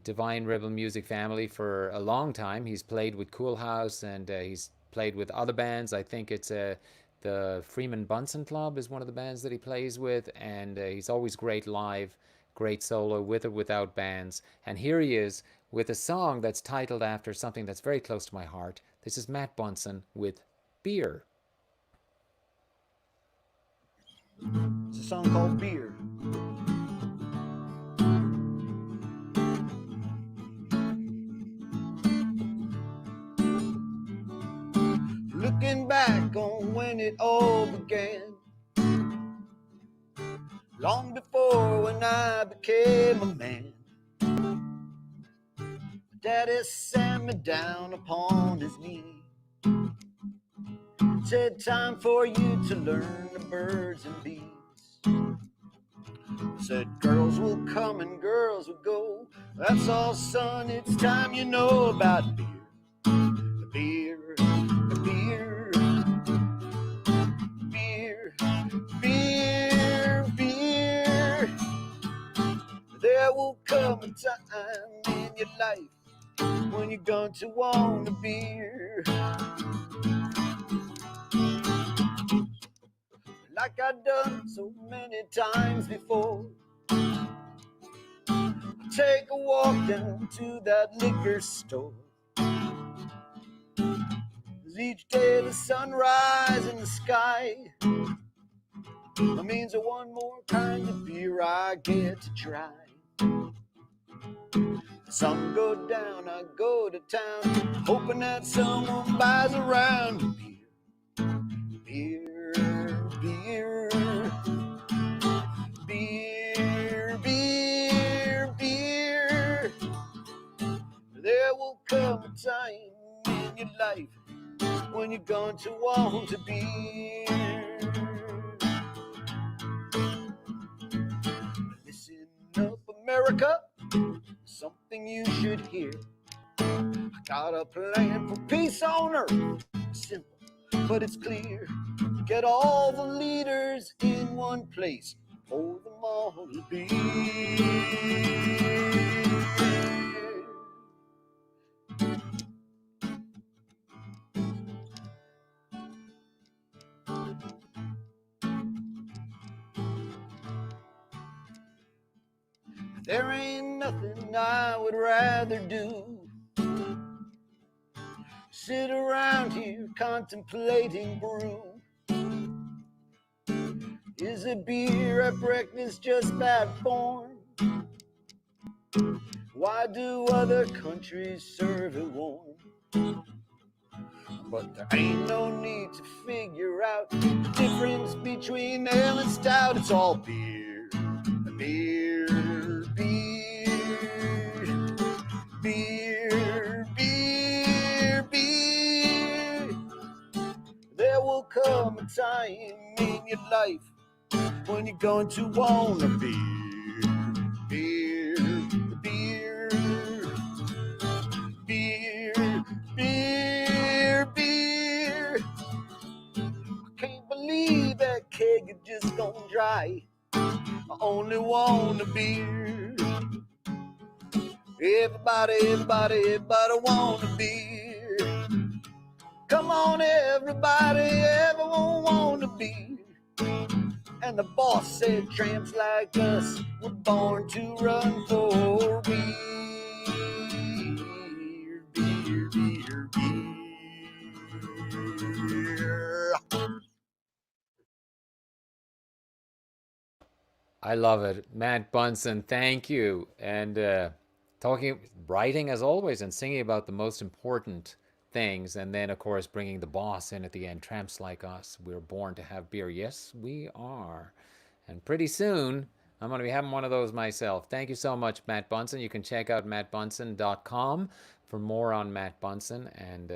Divine Rebel music family for a long time. He's played with Cool House and he's played with other bands. I think it's the Freeman Bunsen Club is one of the bands that he plays with, and he's always great live, great solo with or without bands. And here he is with a song that's titled after something that's very close to my heart. This is Matt Bunsen with Beer. It's a song called Beer. Looking back on when it all began, long before when I became a man, Daddy sat me down upon his knee, said, time for you to learn the birds and bees. Said, girls will come and girls will go. That's all, son, it's time you know about beer. Beer, beer, beer, beer, beer. There will come a time in your life when you're going to want a beer. Like I've done so many times before, take a walk down to that liquor store. 'Cause each day the sunrise in the sky means that one more kind of beer I get to try. The sun go down, I go to town, hoping that someone buys a round of beer. Beer, beer, beer, beer, beer. There will come a time in your life when you're going to want a beer. Listen up, America, something you should hear. I got a plan for peace on earth, simple, but it's clear. Get all the leaders in one place, pour them all a beer. There ain't nothing I would rather do. Sit around here contemplating brew. Is a beer at breakfast just bad form? Why do other countries serve it warm? But there ain't no need to figure out the difference between ale and stout. It's all beer, beer, beer, beer, beer, beer. There will come a time in your life when you're going to want a beer. Beer, beer, beer, beer, beer. I can't believe that keg is just gone dry. I only want a beer. Everybody, everybody, everybody want a beer. Come on, everybody, everyone want a beer. And the boss said tramps like us were born to run for beer. Beer, beer, beer. I love it. Matt Bunsen, thank you. And writing as always and singing about the most important things. And then, of course, bringing the boss in at the end. Tramps like us, we're born to have beer. Yes, we are. And pretty soon, I'm going to be having one of those myself. Thank you so much, Matt Bunsen. You can check out mattbunsen.com for more on Matt Bunsen. And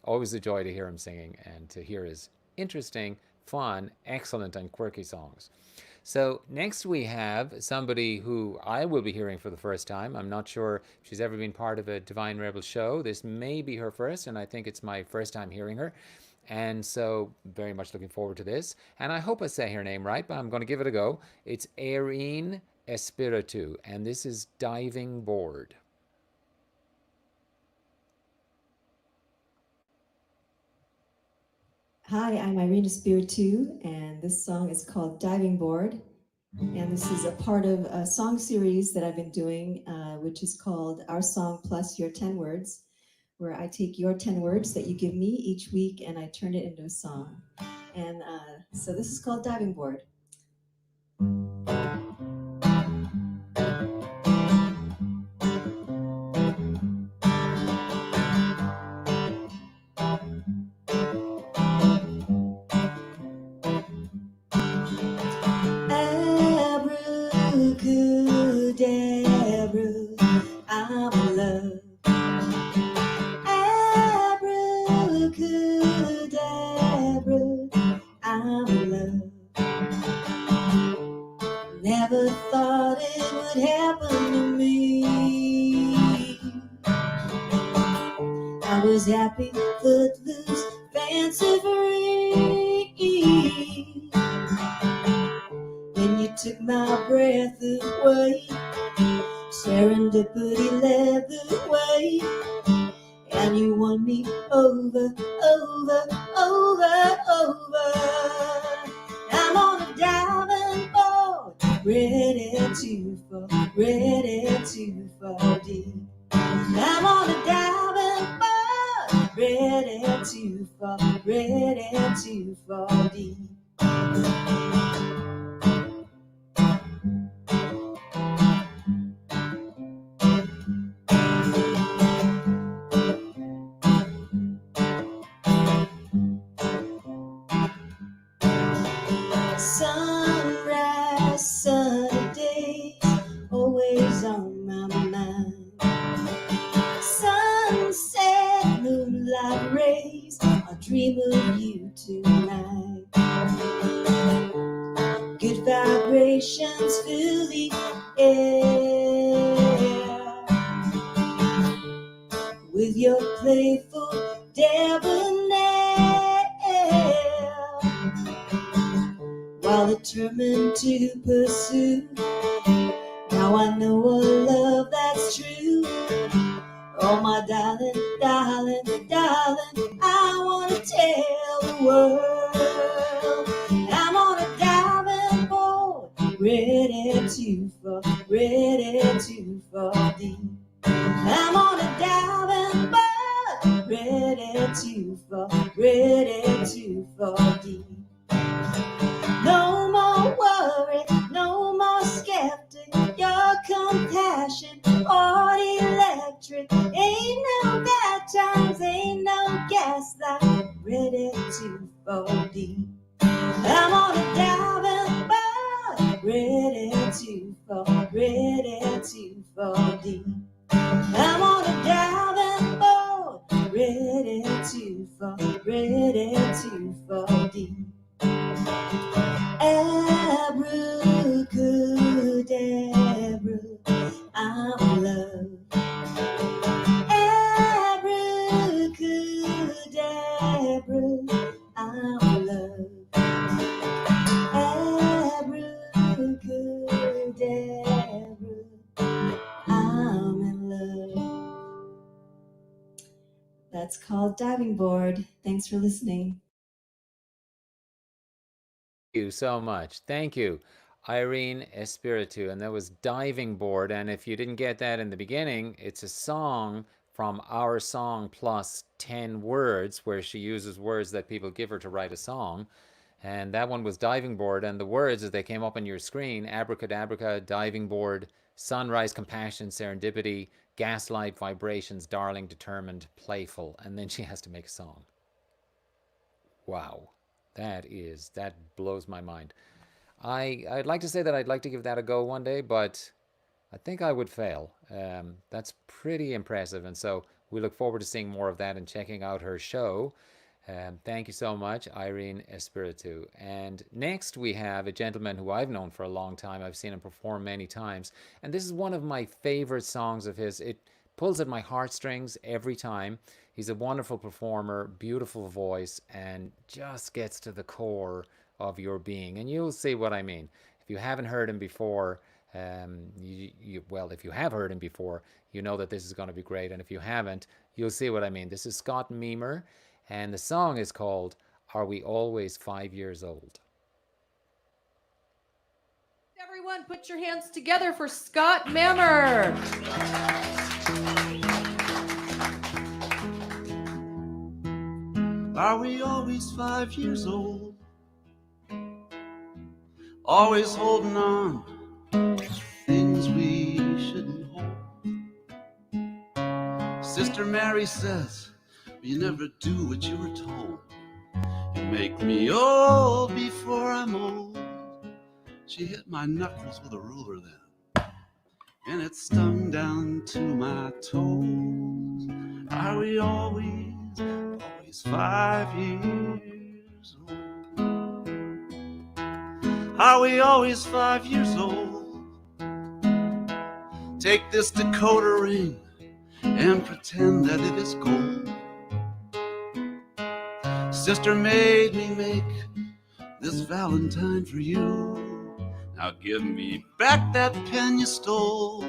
always a joy to hear him singing and to hear his interesting, fun, excellent, and quirky songs. So next we have somebody who I will be hearing for the first time. I'm not sure if she's ever been part of a Divine Rebel show. This may be her first, and I think it's my first time hearing her. And so very much looking forward to this. And I hope I say her name right, but I'm going to give it a go. It's Erin Espiritu, and this is Diving Board. Hi, I'm Irene Espiritu, and this song is called Diving Board. And this is a part of a song series that I've been doing, which is called Our Song Plus Your 10 Words, where I take your 10 words that you give me each week and I turn it into a song. And so this is called Diving Board. Abracadabra, I'm in love. Abracadabra, I'm in love. Never thought it would happen to me. I was happy, footloose, fancy free. Then you took my breath away. Serendipity led the way. And you won me over, over, over, over. I'm on a diving board, ready to fall deep. I'm on a diving board, ready to fall deep. Sunrise, sunny days, always on my mind. Sunset, moonlight rays, I dream of you tonight. Good vibrations fill the air with your playful debonair. While determined to pursue, now I know a love that's true. Oh my darling, darling, darling, I wanna tell the world I'm on a diving board, ready to fall deep. I'm on a diving board, ready to fall deep. No more worry, no more skeptic. Your compassion, or electric. Ain't no bad times, ain't no gaslight. Ready to fall deep. I'm on a diving board, ready to fall deep. I'm on a diving board, ready to fall deep. Abracadabra, I'm in love. Abracadabra, I'm in love. Abracadabra, I'm in love. That's called Diving Board. Thanks for listening. You so much. Thank you, Irene Espiritu. And that was Diving Board. And if you didn't get that in the beginning, it's a song from Our Song Plus 10 Words, where she uses words that people give her to write a song. And that one was Diving Board. And the words, as they came up on your screen, abracadabra, diving board, sunrise, compassion, serendipity, gaslight, vibrations, darling, determined, playful. And then she has to make a song. Wow. That blows my mind. I'd like to say that I'd like to give that a go one day, but I think I would fail. That's pretty impressive, and so we look forward to seeing more of that and checking out her show. Thank you so much, Irene Espiritu. And next we have a gentleman who I've known for a long time. I've seen him perform many times, and this is one of my favorite songs of his. It pulls at my heartstrings every time. He's a wonderful performer, beautiful voice, and just gets to the core of your being. And you'll see what I mean. If you haven't heard him before, well, if you have heard him before, you know that this is going to be great. And if you haven't, you'll see what I mean. This is Scott Meamer, and the song is called Are we always 5 years old? Everyone, put your hands together for Scott Mammer. Are we always 5 years old? Always holding on to things we shouldn't hold. Sister Mary says, you never do what you were told. You make me old before I'm old. She hit my knuckles with a ruler then, and it stung down to my toes. Are we always 5 years old? Are we always 5 years old? Take this Dakota ring and pretend that it is gold. Sister made me make this Valentine for you. Now give me back that pen you stole,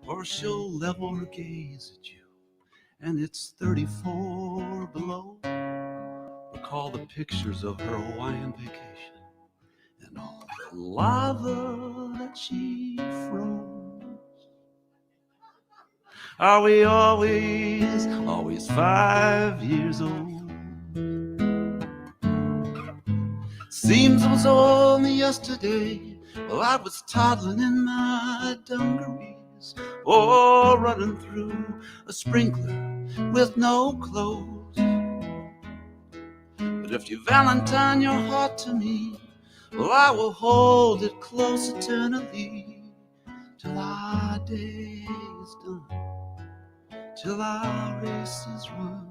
or she'll level her gaze at you, and it's 34 below. Recall the pictures of her Hawaiian vacation and all the lava that she froze. Are we always 5 years old? Seems it was only yesterday. Well, I was toddling in my dungarees, or running through a sprinkler with no clothes. But if you Valentine your heart to me, well, I will hold it close eternally, till our day is done, till our race is run.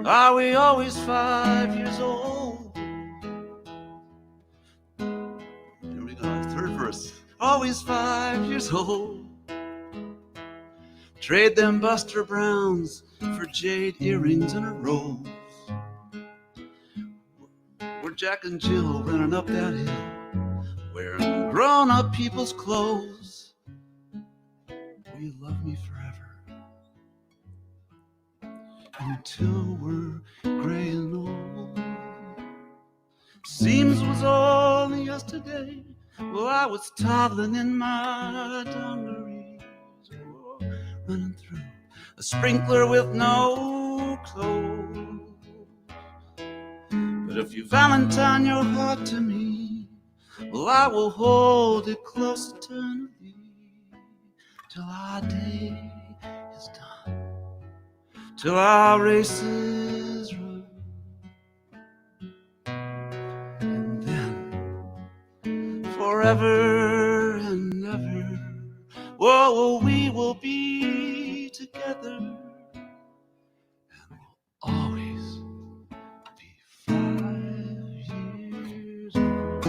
Are we always 5 years old? Here we go, third verse. Always 5 years old. Trade them Buster Browns for jade earrings and a rose. We're Jack and Jill running up that hill, wearing grown-up people's clothes. Will you love me forever, until we're gray and old? Seems it was only yesterday. Well, I was toddling in my dungarees, oh, running through a sprinkler with no clothes. But if you Valentine your heart to me, well, I will hold it close eternally, till our day is done, till our race is run. And then forever and ever, whoa, we will be together, and we'll always be 5 years old.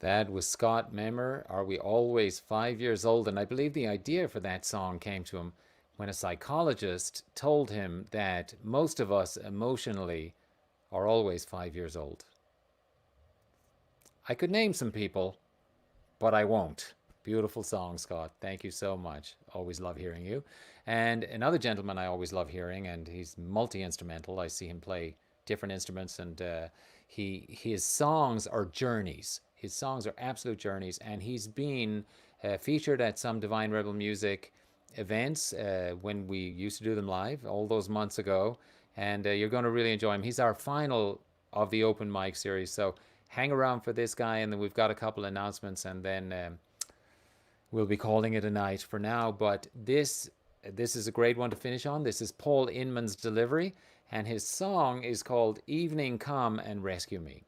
That was Scott Memmer. Are we always 5 years old? And I believe the idea for that song came to him when a psychologist told him that most of us emotionally are always 5 years old. I could name some people, but I won't. Beautiful song, Scott. Thank you so much. Always love hearing you. And another gentleman I always love hearing, and he's multi-instrumental. I see him play different instruments, and his songs are journeys. His songs are absolute journeys, and he's been featured at some Divine Rebel Music events when we used to do them live all those months ago, and you're going to really enjoy him. He's our final of the open mic series, so hang around for this guy, and then we've got a couple announcements, and then we'll be calling it a night for now. But this is a great one to finish on. This is Paul Inman's delivery, and his song is called Evening Come and Rescue Me.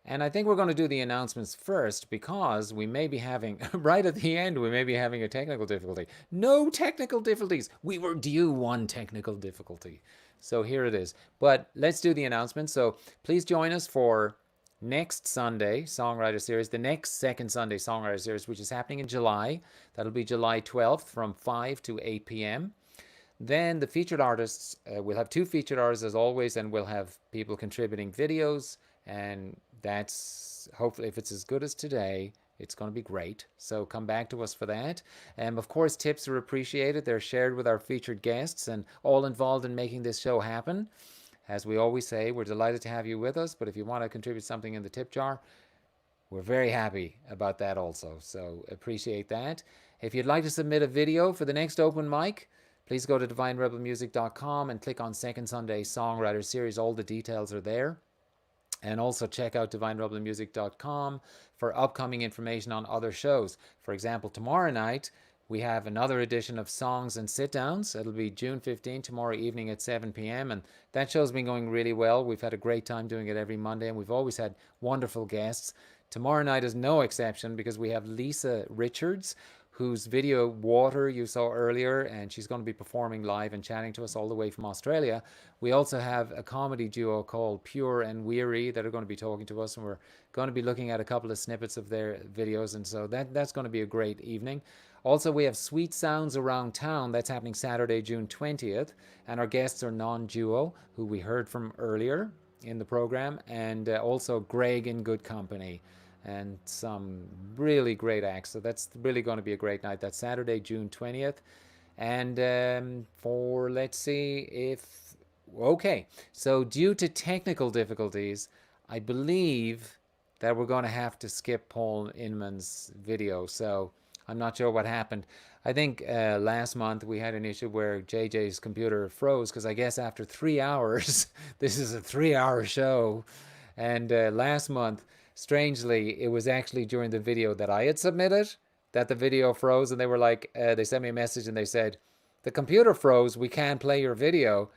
And I think we're going to do the announcements first because we may be having, right at the end, we may be having a technical difficulty. No technical difficulties. We were due one technical difficulty. So here it is. But let's do the announcements. So please join us for next Sunday Songwriter Series, the next second Sunday Songwriter Series, which is happening in July. That'll be July 12th from 5 to 8 p.m. Then the featured artists, we'll have 2 featured artists as always, and we'll have people contributing videos, and that's hopefully, if it's as good as today, it's going to be great. So come back to us for that. Of course, tips are appreciated. They're shared with our featured guests and all involved in making this show happen. As we always say, we're delighted to have you with us, but if you want to contribute something in the tip jar, we're very happy about that also. So appreciate that. If you'd like to submit a video for the next open mic, please go to divinerebelmusic.com and click on Second Sunday Songwriter Series. All the details are there. And also check out divinerebelmusic.com for upcoming information on other shows. For example, tomorrow night, we have another edition of Songs and Sit-Downs. It'll be June 15, tomorrow evening at 7 p.m. And that show's been going really well. We've had a great time doing it every Monday, and we've always had wonderful guests. Tomorrow night is no exception because we have Lisa Richards, whose video Water you saw earlier, and she's going to be performing live and chatting to us all the way from Australia. We also have a comedy duo called Pure and Weary that are going to be talking to us, and we're going to be looking at a couple of snippets of their videos, and so that's going to be a great evening. Also, we have Sweet Sounds Around Town. That's happening Saturday, June 20th, and our guests are Non-Duo, who we heard from earlier in the program, and also Greg in Good Company, and some really great acts. So that's really going to be a great night. That's Saturday, June 20th. And for, let's see if, okay. So due to technical difficulties, I believe that we're going to have to skip Paul Inman's video. So I'm not sure what happened. I think last month we had an issue where JJ's computer froze because I guess after 3 hours, this is a 3-hour show. And last month, strangely, it was actually during the video that I had submitted that the video froze, and they were like, they sent me a message and they said, the computer froze, we can't play your video.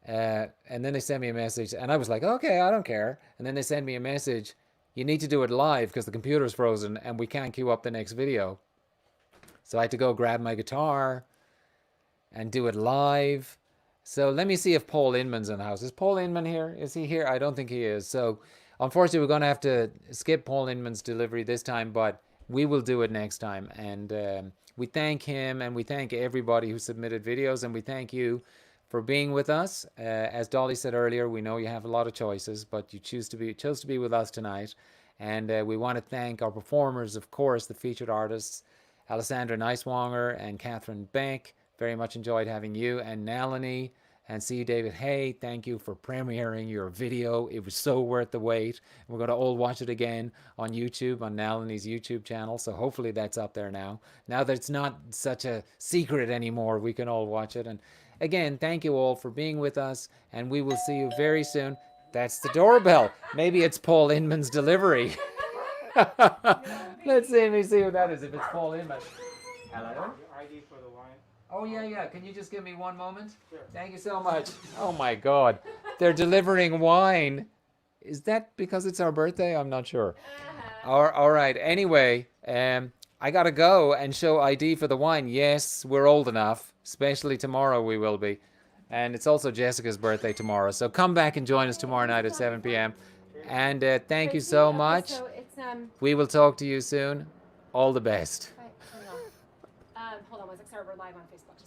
And then they sent me a message, and I was like, okay, I don't care. And then they sent me a message, you need to do it live because the computer's frozen and we can't queue up the next video. So I had to go grab my guitar and do it live. So let me see if Paul Inman's in the house. Is Paul Inman here? Is he here? I don't think he is. So unfortunately, we're going to have to skip Paul Inman's delivery this time, but we will do it next time. And we thank him, and we thank everybody who submitted videos, and we thank you for being with us. As Dolly said earlier, we know you have a lot of choices, but you chose to be with us tonight. And we want to thank our performers, of course, the featured artists, Alyssandra Nighswonger and Catharine Beck. Very much enjoyed having you, and Nalini, and C. David Hay. Thank you for premiering your video. It was so worth the wait. We're going to all watch it again on YouTube, on Nalini's YouTube channel. So hopefully that's up there now. Now that it's not such a secret anymore, we can all watch it. And again, thank you all for being with us, and we will see you very soon. That's the doorbell. Maybe it's Paul Inman's delivery. Let me see who that is, if it's Paul Inman. Hello? ID for the wine. Oh, yeah. Can you just give me one moment? Sure. Thank you so much. Oh, my God. They're delivering wine. Is that because it's our birthday? I'm not sure. All right. Anyway, I got to go and show ID for the wine. Yes, we're old enough. Especially tomorrow we will be. And it's also Jessica's birthday tomorrow. So come back and join us tomorrow night at 7 p.m. And thank you so much. We will talk to you soon. All the best. Hold on one sec. Sorry, we're live on Facebook.